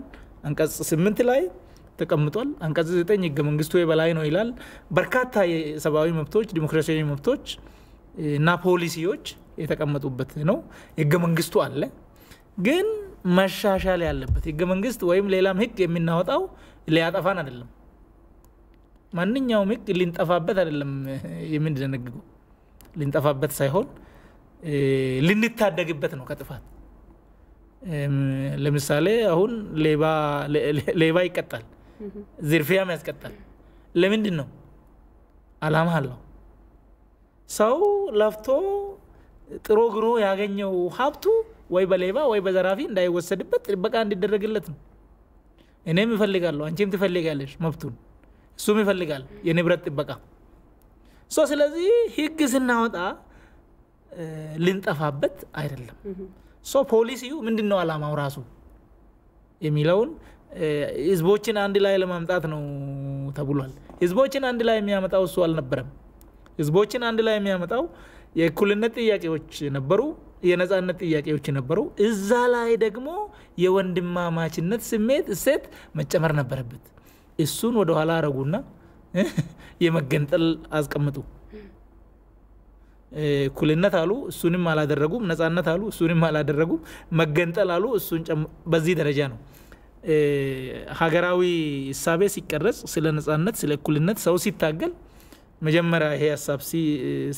አንቀጽ 8 ላይ ተቀምጧል አንቀጽ 9 ህገ መንግስቱ የበላይ ነው ይላል በርካታ የሰብአዊ መብቶች ዲሞክራሲያዊ መብቶች እና ፖሊሲዎች የተቀመጡበት ነው ህገ መንግስቱ አለ ግን መሻሻል ያለበት ህገ መንግስት ወይም ሌላም ህግ የሚናወጣው ሊያጠፋን አይደለም ማንኛውም ህግ ሊንጠፋበት አይደለም የምንደነግገው ሊንጠፋበት ሳይሆን ልንታደግበት ነው ከጥፋት ለምሳሌ አሁን ሌባ ይቀጣል ዝርፊያም ያስቀጣል ለምንድን ነው አላማ አለው ሰው ለፍቶ ጥሮ ግሮ ያገኘው ሀብቱ ወይ በሌባ ወይ በዘራፊ እንዳይወሰድበት ጥበቃ እንዲደረግለት ነው እኔም እፈልጋለሁ አንቺም ትፈልጋለሽ መብቱን እሱም ይፈልጋል የንብረት ጥበቃ ስለዚህ ህግ ስናወጣ ልንጠፋበት አይደለም ፖሊሲው ምንድነው አላማው ራሱ የሚለውን ህዝቦችን አንድ ላይ ለማምጣት ነው ተብሏል ህዝቦችን አንድ ላይ የሚያመጣው እሱ አልነበረም ህዝቦችን አንድ ላይ የሚያመጣው የእኩልነት ጥያቄዎች ነበሩ የነጻነት ጥያቄዎች ነበሩ እዛ ላይ ደግሞ የወንድማማችነት ስሜት እሴት መጨመር ነበረበት እሱን ወደ ኋላ አረጉና የመገንጠል አስቀምጡ እኩልነት አሉ እሱንም አላደረጉም ነጻነት አሉ እሱንም አላደረጉም መገንጠል አሉ እሱን በዚህ ደረጃ ነው ሀገራዊ እሳቤ ሲቀረጽ ስለ ነጻነት ስለ እኩልነት ሰው ሲታገል መጀመሪያ ይሄ ሐሳብ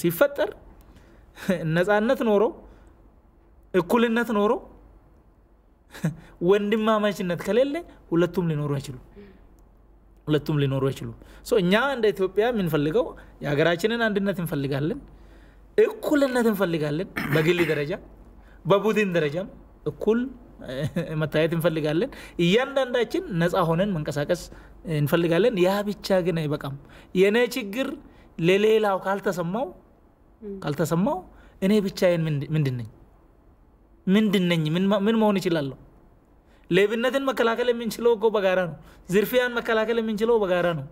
ሲፈጠር ነጻነት ኖሮ እኩልነት ኖሮ ወንድማማችነት ከሌለ ሁለቱም ሊኖሩ አይችሉም እኛ እንደ ኢትዮጵያ የምንፈልገው የሀገራችንን አንድነት እንፈልጋለን እኩልነት እንፈልጋለን በግል ደረጃ በቡድን ደረጃም እኩል መታየት እንፈልጋለን እያንዳንዳችን ነፃ ሆነን መንቀሳቀስ እንፈልጋለን ያ ብቻ ግን አይበቃም የኔ ችግር ለሌላው ካልተሰማው እኔ ብቻዬን ምንድነኝ ምን መሆን ይችላል ሌብነትን መከላከል የምንችለው እኮ በጋራ ነው ዝርፊያን መከላከል የምንችለው በጋራ ነው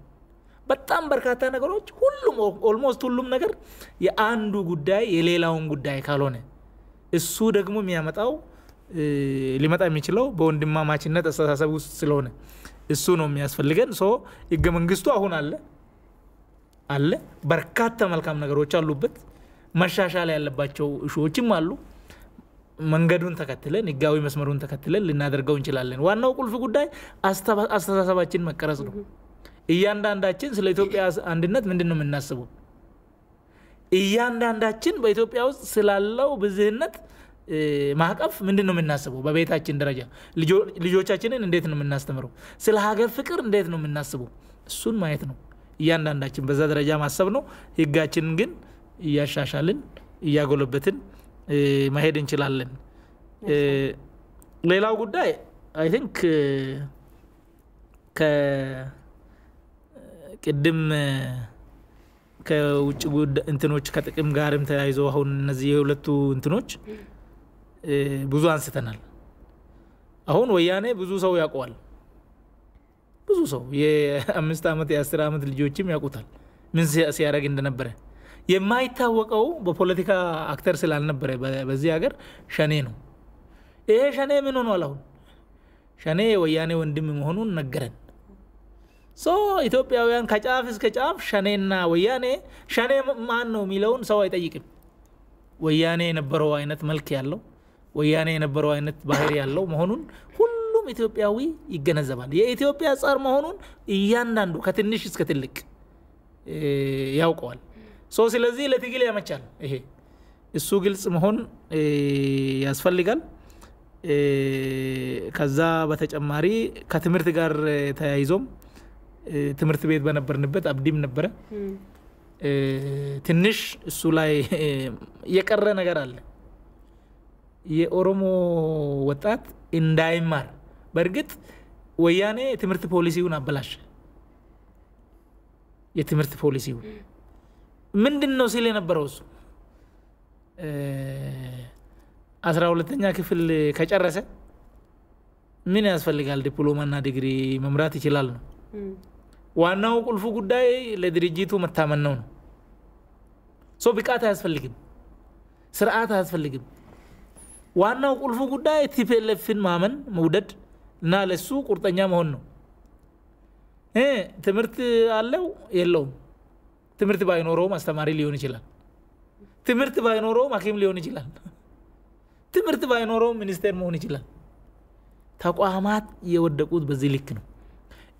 በጣም በርካታ ነገሮች ሁሉም ኦልሞስት ሁሉም ነገር የአንዱ ጉዳይ የሌላውን ጉዳይ ካልሆነ እሱ ደግሞ የሚያመጣው ሊመጣ የሚችለው በወንድማማችነት አስተሳሰብ ውስጥ ስለሆነ እሱ ነው የሚያስፈልገን ህገ መንግስቱ አሁን አለ በርካታ መልካም ነገሮች አሉበት መሻሻል ያለባቸው እሾችም አሉ መንገዱን ተከትለን ህጋዊ መስመሩን ተከትለን ልናደርገው እንችላለን ዋናው ቁልፍ ጉዳይ አስተሳሰባችን መቀረጽ ነው እያንዳንዳችን ስለ ኢትዮጵያ አንድነት ምንድነው የምናስበው እያንዳንዳችን በኢትዮጵያ ውስጥ ስላለው ብዝህነት ማቀፍ ምንድነው የምናስበው በቤታችን ደረጃ ልጆቻችንን እንዴት ነው የምናስተምረው ስለ ሀገር ፍቅር እንዴት ነው የምናስበው እሱን ማየት ነው እያንዳንዳችን በዛ ደረጃ ማሰብ ነው ህጋችንን ግን እያሻሻልን እያጎለበትን መሄድ እንችላለን ሌላው ጉዳይ አይ ቲንክ ቅድም ከውጭ እንትኖች ከጥቅም ጋርም ተያይዞ አሁን እነዚህ የሁለቱ እንትኖች ብዙ አንስተናል አሁን ወያኔ ብዙ ሰው ያውቀዋል ብዙ ሰው የ5 አመት የ10 አመት ልጆችም ያውቁታል ምን ሲያረግ እንደነበረ የማይታወቀው በፖለቲካ አክተር ስላልነበረ በዚህ ሀገር ሸኔ ነው ይሄ ሸኔ ምን ሆኗል አሁን ሸኔ ወያኔ ወንድም መሆኑን ነገረን ኢትዮጵያውያን ከጫፍ እስከ ጫፍ ሸኔና ወያኔ ሸኔ ማን ነው የሚለውን ሰው አይጠይቅም ወያኔ የነበረው አይነት መልክ ያለው ወያኔ የነበረው አይነት ባህሪ ያለው መሆኑን ሁሉም ኢትዮጵያዊ ይገነዘባል የኢትዮጵያ ጻር መሆኑን እያንዳንዱ ከትንሽ እስከ ትልቅ ያውቀዋል ስለዚህ ለትግል ያመቻል ይሄ እሱ ግልጽ መሆን ያስፈልጋል ከዛ በተጨማሪ ከትምርት ጋር ተያይዞም ትምርት ቤት በነበርንበት አብዲም ነበረ ትንሽ እሱ ላይ የቀረ ነገር አለ የኦሮሞ ወጣት እንዳይማር በርግጥ ወያኔ ትምርት ፖሊሲውን አበላሽ የትምርት ፖሊሲው ምንድነው ሲል የነበረው እሱ 12ኛ ክፍል ከጨረሰ ምን ያስፈልጋል ዲፕሎማና ዲግሪ መምራት ይችላል ነው ዋናው ቁልፉ ጉዳይ ለድርጅቱ መታመን ነው ብቃት አያስፈልግም ስርዓት አያስፈልግም ዋናው ቁልፉ ጉዳይ ቲፒኤልኤፍን ማመን መውደድ እና ለሱ ቁርጠኛ መሆን ነው ትምርት አለው የለውም ትምርት ባይኖረው አስተማሪ ሊሆን ይችላል ትምርት ባይኖረው ሐኪም ሊሆን ይችላል ትምርት ባይኖረው ሚኒስቴር መሆን ይችላል ተቋማት የወደቁት በዚህ ልክ ነው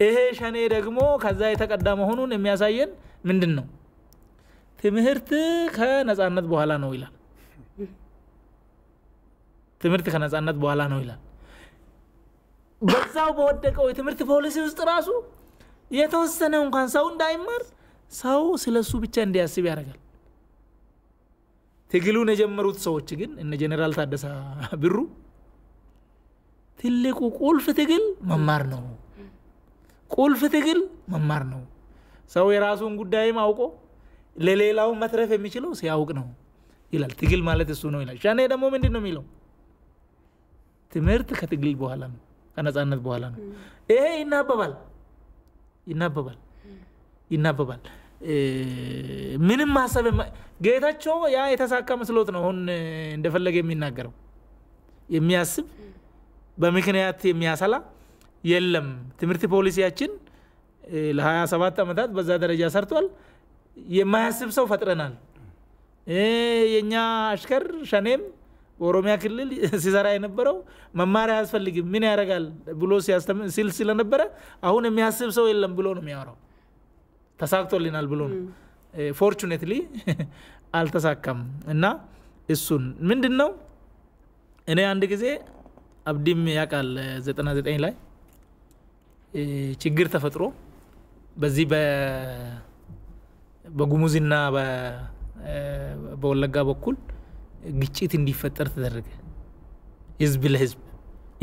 ይሄ ሸኔ ደግሞ ከዛ የተቀዳ መሆኑን የሚያሳየን ምንድነው ትምህርት ከነጻነት በኋላ ነው ይላል ትምህርት ከነጻነት በኋላ ነው ይላል በዛው በወደቀው የትምህርት ፖሊሲ ውስጥ ራሱ የተወሰነ እንኳን ሰው እንዳይማር ሰው ስለሱ ብቻ እንዲያስብ ያደርጋል ትግሉን የጀመሩት ሰዎች ግን እነ ጀነራል ታደሳ ብሩ ትልቁ ቁልፍ ትግል መማር ነው ቁልፍ ትግል መማር ነው ሰው የራሱን ጉዳይ ማውቆ ለሌላው መትረፍ የሚችለው ሲያውቅ ነው ይላል ትግል ማለት እሱ ነው ይላል ሸኔ ደግሞ ምንድነው የሚለው ትምህርት ከትግል በኋላ ነው ከነጻነት በኋላ ነው ይሄ ይናበባል ምንም ማሰብ ጌታቸው ያ የተሳካ መስሎት ነው አሁን እንደፈለገ የሚናገረው የሚያስብ በምክንያት የሚያሰላ የለም ትምህርት ፖሊሲያችን ለ27 አመታት በዛ ደረጃ ሰርቷል የማያስብ ሰው ፈጥረናል የኛ አሽከር ሸኔም በኦሮሚያ ክልል ሲሰራ የነበረው መማሪያ ያስፈልግም ምን ያደርጋል ብሎ ሲል ስለነበረ አሁን የሚያስብ ሰው የለም ብሎ ነው የሚያወራው ተሳክቶልናል ብሎ ነው ፎርቹኔትሊ አልተሳካም እና እሱን ምንድነው እኔ አንድ ጊዜ አብዲም ያቃል 99 ላይ ችግር ተፈጥሮ በዚህ በጉሙዝና በወለጋ በኩል ግጭት እንዲፈጠር ተደረገ ህዝብ ለህዝብ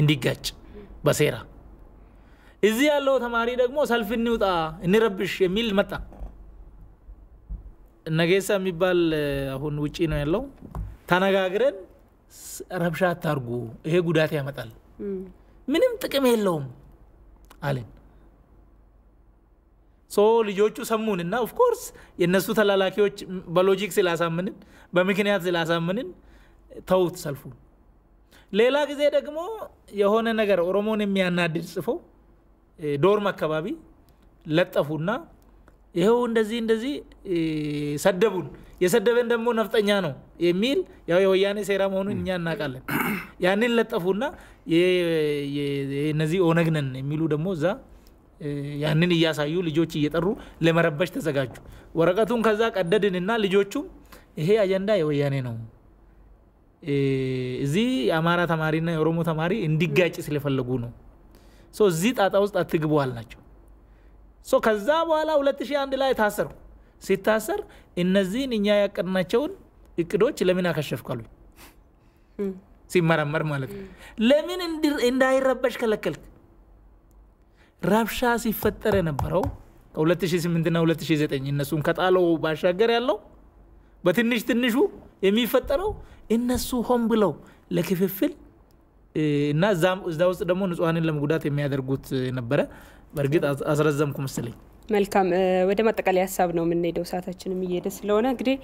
እንዲጋጭ በሴራ እዚህ ያለው ተማሪ ደግሞ ሰልፍ እንውጣ እንረብሽ የሚል መጣ ነገሳ የሚባል አሁን ውጪ ነው ያለው ተነጋግረን ረብሻ አታርጉ ይሄ ጉዳት ያመጣል ምንም ጥቅም የለውም አለን ልጆቹ ሰሙንና ኦፍ ኮርስ የነሱ ተላላኪዎች በሎጂክ ስላሳመንን በምክንያት ስላሳመንን ተውት ሰልፉ ሌላ ጊዜ ደግሞ የሆነ ነገር ኦሮሞን የሚያናድድ ጽፎ ዶርም አካባቢ ለጠፉና ይሄው እንደዚህ ሰደቡን የሰደበን ደግሞ ነፍጠኛ ነው የሚል ያው የወያኔ ሴራ መሆኑን እኛ እናቃለን ያንን ለጠፉና የነዚህ ኦነግነን የሚሉ ደግሞ እዛ ያንን እያሳዩ ልጆች እየጠሩ ለመረበሽ ተዘጋጁ ወረቀቱን ከዛ ቀደድንና ልጆቹም ይሄ አጀንዳ የወያኔ ነው እዚህ የአማራ ተማሪና የኦሮሞ ተማሪ እንዲጋጭ ስለፈለጉ ነው እዚህ ጣጣ ውስጥ አትግቡ አልናቸው ከዛ በኋላ 2001 ላይ ታሰሩ ሲታሰር እነዚህን እኛ ያቀድናቸውን እቅዶች ለምን አከሸፍካሉ ሲመረመር ማለት ነው ለምን እንዳይረበሽ ከለከልክ ረብሻ ሲፈጠር የነበረው ከ2008 እና 2009 እነሱን ከጣለው ባሻገር ያለው በትንሹ የሚፈጠረው እነሱ ሆን ብለው ለክፍፍል እና እዛ ውስጥ ደግሞ ንጹሃንን ለመጉዳት የሚያደርጉት ነበረ በርግጥ አስረዘምኩ መስለኝ መልካም ወደ ማጠቃለያ ሐሳብ ነው የምንሄደው ሰዓታችንም እየሄደ ስለሆነ እንግዲህ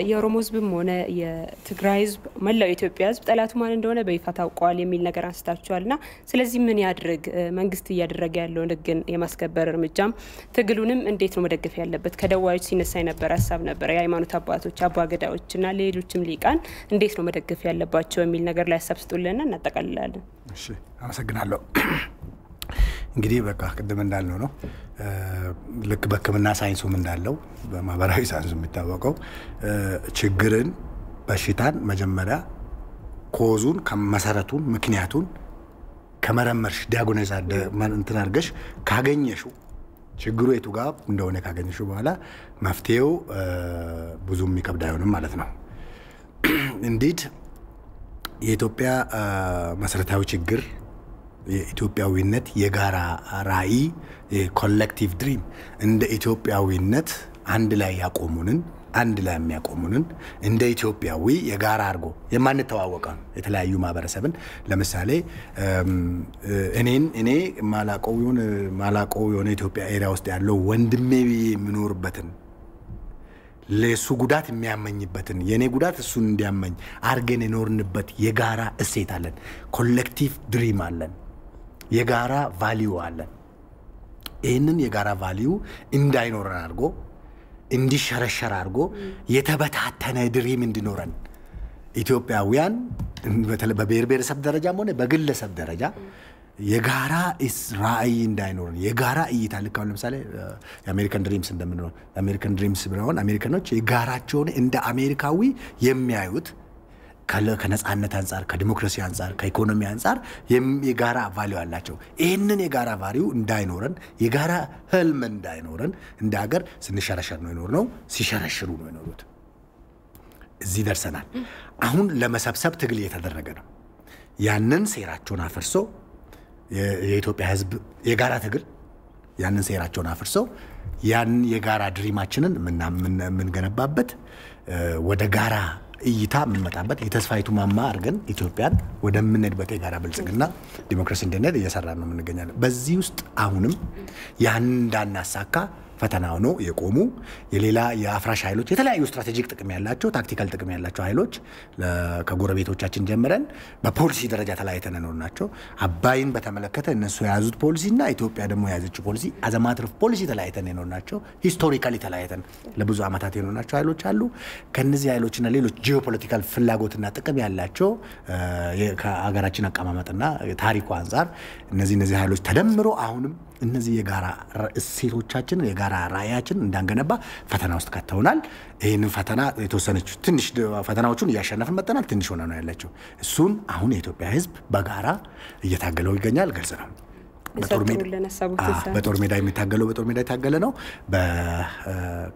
የኦሮሞ ህዝብም ሆነ የትግራይ ህዝብ መላው ኢትዮጵያ ህዝብ ጠላቱ ማን እንደሆነ በይፋ ታውቋል የሚል ነገር አንስታችኋልና ስለዚህ ምን ያድርግ መንግስት እያደረገ ያለው ግን የማስከበር እርምጃም ትግሉንም እንዴት ነው መደገፍ ያለበት ከደዋዮች ሲነሳ የነበረ ሐሳብ ነበር የሃይማኖት አባቶች አባገዳዎችና ሌሎችም ሊቃን እንዴት ነው መደገፍ ያለባቸው የሚል ነገር ላይ ሐሳብ ስጡልና እናጠቃልላለን እሺ አመሰግናለሁ እንግዲህ በቃ ቅድም እንዳልነው ነው ልክ በሕክምና ሳይንሱም እንዳለው በማህበራዊ ሳይንሱ የሚታወቀው ችግርን በሽታን መጀመሪያ ኮዙን ከመሰረቱን ምክንያቱን ከመረመርሽ ዲያግኖስ እንትን አድርገሽ ካገኘሽው ችግሩ የቱ ጋር እንደሆነ ካገኘሽው በኋላ መፍትሄው ብዙም የሚከብድ አይሆንም ማለት ነው እንዴት የኢትዮጵያ መሰረታዊ ችግር የኢትዮጵያዊነት የጋራ ራዕይ የኮሌክቲቭ ድሪም እንደ ኢትዮጵያዊነት አንድ ላይ ያቆሙንን አንድ ላይ የሚያቆሙንን እንደ ኢትዮጵያዊ የጋራ አርጎ የማንተዋወቀው የተለያዩ ማህበረሰብን ለምሳሌ እኔ ማላቆው የሆነ ኢትዮጵያ ኤሪያ ውስጥ ያለው ወንድሜ የሚኖርበትን ለሱ ጉዳት የሚያመኝበትን የኔ ጉዳት እሱን እንዲያመኝ አርገን የኖርንበት የጋራ እሴት አለን ኮሌክቲቭ ድሪም አለን የጋራ ቫልዩ አለን ይሄንን የጋራ ቫልዩ እንዳይኖረን አርጎ እንዲሸረሸር አርጎ የተበታተነ ድሪም እንዲኖረን ኢትዮጵያውያን በብሔር ብሔረሰብ ደረጃም ሆነ በግለሰብ ደረጃ የጋራ ራዕይ እንዳይኖረን የጋራ እይታ ልካው ለምሳሌ የአሜሪካን ድሪምስ እንደምንለው አሜሪካን ድሪምስ ብለውን አሜሪካኖች የጋራቸውን እንደ አሜሪካዊ የሚያዩት ከነጻነት አንፃር ከዲሞክራሲ አንፃር ከኢኮኖሚ አንፃር የጋራ ቫልዩ አላቸው ይሄንን የጋራ ቫልዩ እንዳይኖረን የጋራ ህልም እንዳይኖረን እንደ ሀገር ስንሸረሸር ነው የኖርነው ሲሸረሽሩ ነው የኖሩት እዚህ ደርሰናል አሁን ለመሰብሰብ ትግል እየተደረገ ነው ያንን ሴራቸውን አፈርሶ የኢትዮጵያ ህዝብ የጋራ ትግል ያንን ሴራቸውን አፈርሶ ያን የጋራ ድሪማችንን ምንገነባበት ወደ ጋራ እይታ ምንመጣበት የተስፋይቱ ማማ አርገን ኢትዮጵያን ወደምንሄድበት የጋራ ብልጽግና ዲሞክራሲ እንድንሄድ እየሰራን ነው የምንገኛለን በዚህ ውስጥ አሁንም ያን እንዳናሳካ ፈተናው ነው የቆሙ የሌላ የአፍራሽ ኃይሎች የተለያዩ ስትራቴጂክ ጥቅም ያላቸው ታክቲካል ጥቅም ያላቸው ኃይሎች ከጎረቤቶቻችን ጀምረን በፖሊሲ ደረጃ ተላይተን ነው ናቸው አባይን በተመለከተ እነሱ ያዙት ፖሊሲና ኢትዮጵያ ደግሞ ያዘችው ፖሊሲ አዘማትርፍ ፖሊሲ ተላይተን ነው ናቸው ሂስቶሪካሊ ተላይተን ለብዙ አመታት ነው ናቸው ኃይሎች አሉ ከነዚህ ኃይሎችና ሌሎች ጂኦፖለቲካል ፍላጎትና ጥቅም ያላቸው ከሀገራችን አቀማመጥና ታሪኩ አንፃር እነዚህ ኃይሎች ተደምሮ አሁንም እነዚህ የጋራ እሴቶቻችን የጋራ ራዕያችን እንዳንገነባ ፈተና ውስጥ ከተውናል ይሄንን ፈተና የተወሰነች ትንሽ ፈተናዎቹን ያሸነፈን መጣናል ትንሽ ሆነ ነው ያለችው እሱን አሁን የኢትዮጵያ ህዝብ በጋራ እየታገለው ይገኛል ግልጽ ነው በጦር ሜዳ የሚታገለው በጦር ሜዳ የታገለ ነው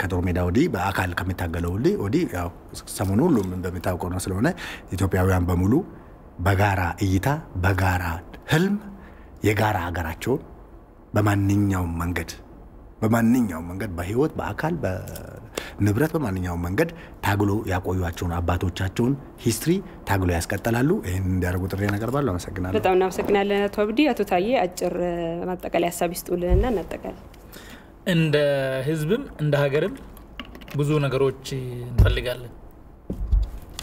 ከጦር ሜዳ ወዲህ በአካል ከሚታገለው ወዲህ ያው ሰሞኑን ሁሉም እንደሚታወቀው ነው ስለሆነ ኢትዮጵያውያን በሙሉ በጋራ እይታ በጋራ ህልም የጋራ ሀገራቸውን በማንኛውም መንገድ በህይወት በአካል በንብረት በማንኛውም መንገድ ታግሎ ያቆዩአቸውን አባቶቻቸውን ሂስትሪ ታግሎ ያስቀጥላሉ ይሄን እንዲያርጉ ጥሪ ነገር ባለው አመሰግናለሁ በጣም እናመሰግናለን አቶ አብዲ አቶ ታዬ አጭር ማጠቃለያ ሐሳብ ይስጡልንና እናጠቃል እንደ ህዝብም እንደ ሀገርም ብዙ ነገሮች እንፈልጋለን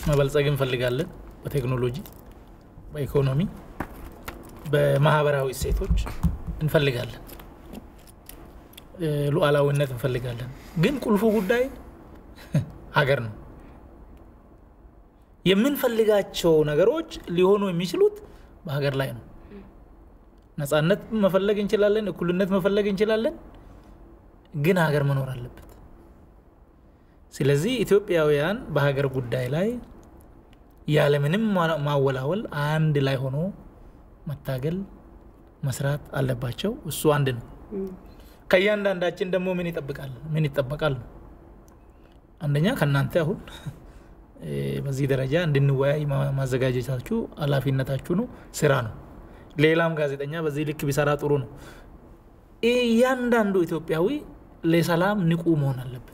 መበልጸግ እንፈልጋለን በቴክኖሎጂ በኢኮኖሚ በማህበራዊ እሴቶች እንፈልጋለን ሉዓላዊነት እንፈልጋለን ግን ቁልፉ ጉዳይ ሀገር ነው የምንፈልጋቸው ነገሮች ሊሆኑ የሚችሉት በሀገር ላይ ነው ነጻነት መፈለግ እንችላለን እኩልነት መፈለግ እንችላለን ግን ሀገር መኖር አለበት ስለዚህ ኢትዮጵያውያን በሀገር ጉዳይ ላይ ያለምንም ማወላወል አንድ ላይ ሆኖ መታገል መስራት አለባቸው እሱ አንድ ነው ከያንዳንዳችን ደግሞ ምን ይጠበቃል አንደኛ ከናንተ አሁን በዚህ ደረጃ እንድንወያይ ማዘጋጀታችሁ አላፊነታችሁ ነው ስራ ነው ሌላም ጋዜጠኛ በዚህ ልክ ቢሰራ ጥሩ ነው ያንዳንዱ ኢትዮጵያዊ ለሰላም ንቁ መሆን አለበት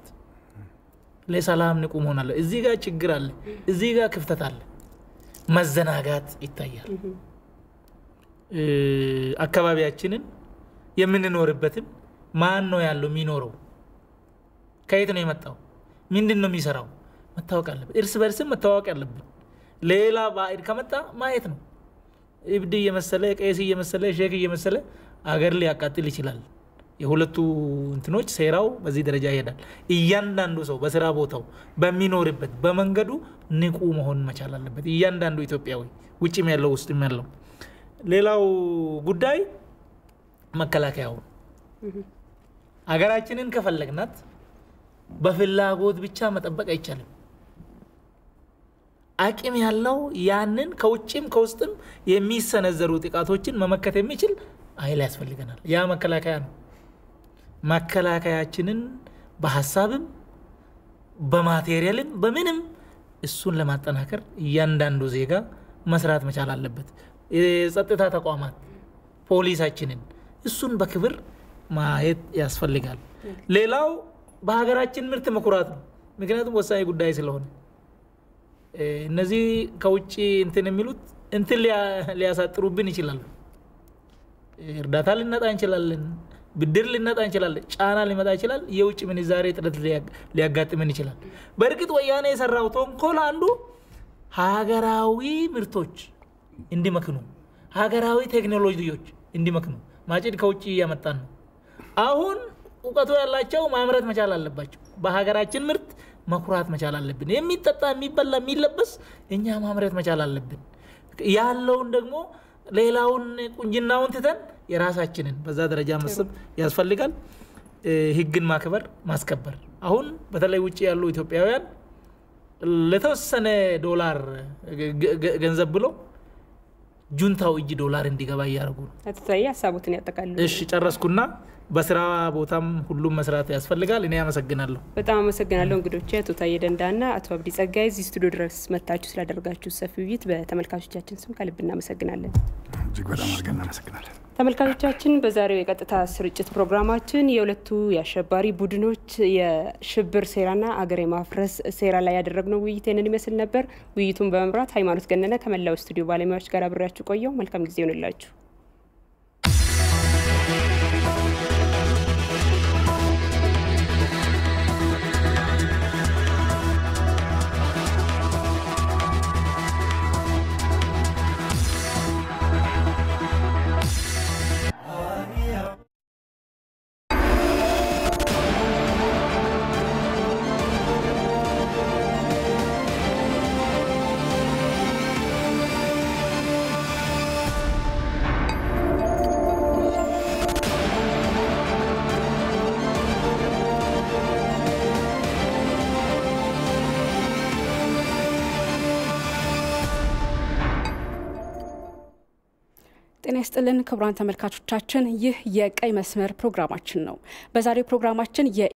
ለሰላም ንቁ መሆን አለ እዚህ ጋር ችግር አለ እዚህ ጋር ክፍተት አለ መዘናጋት ይታያል አካባቢያችንን የምንኖርበትን ማን ነው ያለው የሚኖረው ከየት ነው የመጣው ምንድነው የሚሰራው መታወቅ አለበት እርስ በርስም መታወቅ አለበት ሌላ ባይድ ከመጣ ማየት ነው እብድ የመሰለ ቀይስ የመሰለ ሼክ የመሰለ አገር ሊያቃጥል ይችላል የሁለቱ እንትኖች ሴራው በዚህ ደረጃ ይሄዳል እያንዳንዱ ሰው በስራ ቦታው በሚኖርበት በመንገዱ ንቁ መሆን መቻል አለበት እያንዳንዱ ኢትዮጵያዊ ውጪም ያለው ውስጥም ያለው ሌላው ጉዳይ መከላከያው አገራችንን ከፈለግናት በፍላጎት ብቻ መጠበቅ አይቻልም አቂም ያለው ያንን ከውጪም ከውስጥም የሚሰነዘሩ ጥቃቶችን መመከት የሚችል ኃይል ያስፈልገናል ያ መከላከያ ነው መከላከያችንን በሐሳብም በማቴሪያልም በምንም እሱን ለማጠናከር እያንዳንዱ ዜጋ መስራት መቻል አለበት የጸጥታ ተቋማት ፖሊሳችንን እሱን በክብር ማየት ያስፈልጋል ሌላው በሀገራችን ምርት መኩራት ነው ምክንያቱም ወሳኝ ጉዳይ ስለሆነ እነዚህ ከውጪ እንትን የሚሉት እንትን ሊያሳጥሩብን ይችላል እርዳታ ልናጣ እንችላለን ብድር ልናጣ እንችላለን ጫና ሊመጣ ይችላል የውጭ ምንዛሬ ጥረት ሊያጋጥመን ይችላል በርግጥ ወያኔ የሰራው ተንኮል አንዱ ሀገራዊ ምርቶች እንዲመክኑ ሀገራዊ ቴክኖሎጂዎች እንዲመክኑ ማጭድ ከውጪ ያመጣን ነው አሁን እውቀቱ ያላቸው ማምረት መቻል አለባቸው በሀገራችን ምርት መኩራት መቻል አለብን የሚጠጣ የሚበላ የሚለበስ እኛ ማምረት መቻል አለብን ያለውን ደግሞ ሌላውን ቁንጅናውን ትተን የራሳችንን በዛ ደረጃ መስብ ያስፈልጋል ህግን ማክበር ማስከበር አሁን በተለይ ውጪ ያሉ ኢትዮጵያውያን ለተወሰነ ዶላር ገንዘብ ብሎ ጁንታው እጅ ዶላር እንዲገባ ያርጉ አትታይ ሐሳቡትን ያጠቃልሉ እሺ ጨረስኩና በስራ ቦታም ሁሉም መስራት ያስፈልጋል እኔ አመሰግናለሁ በጣም አመሰግናለሁ እንግዶቼ አቶ ታዬ ደንዳና አቶ አብዲ ጸጋይ እዚህ ስቱዲዮ ድረስ መጣችሁ ስላደረጋችሁ ሰፊ ውይይት በተመልካቾቻችን ስም ከልብ እናመሰግናለን እጅግ በጣም አድርገን እናመሰግናለን ተመልካቾቻችን በዛሬው የቀጥታ ስርጭት ፕሮግራማችን የሁለቱ የአሸባሪ ቡድኖች የሽብር ሴራና አገር የማፍረስ ሴራ ላይ ያደረግነው ውይይትን ይመስል ነበር ውይይቱን በመምራት ሃይማኖት ገነነ ከመላው ስቱዲዮ ባለሙያዎች ጋር አብራችሁ ቆየው መልካም ጊዜ ይሁንላችሁ ጤና ይስጥልን ክቡራን ተመልካቾቻችን ይህ የቀይ መስመር ፕሮግራማችን ነው በዛሬው ፕሮግራማችን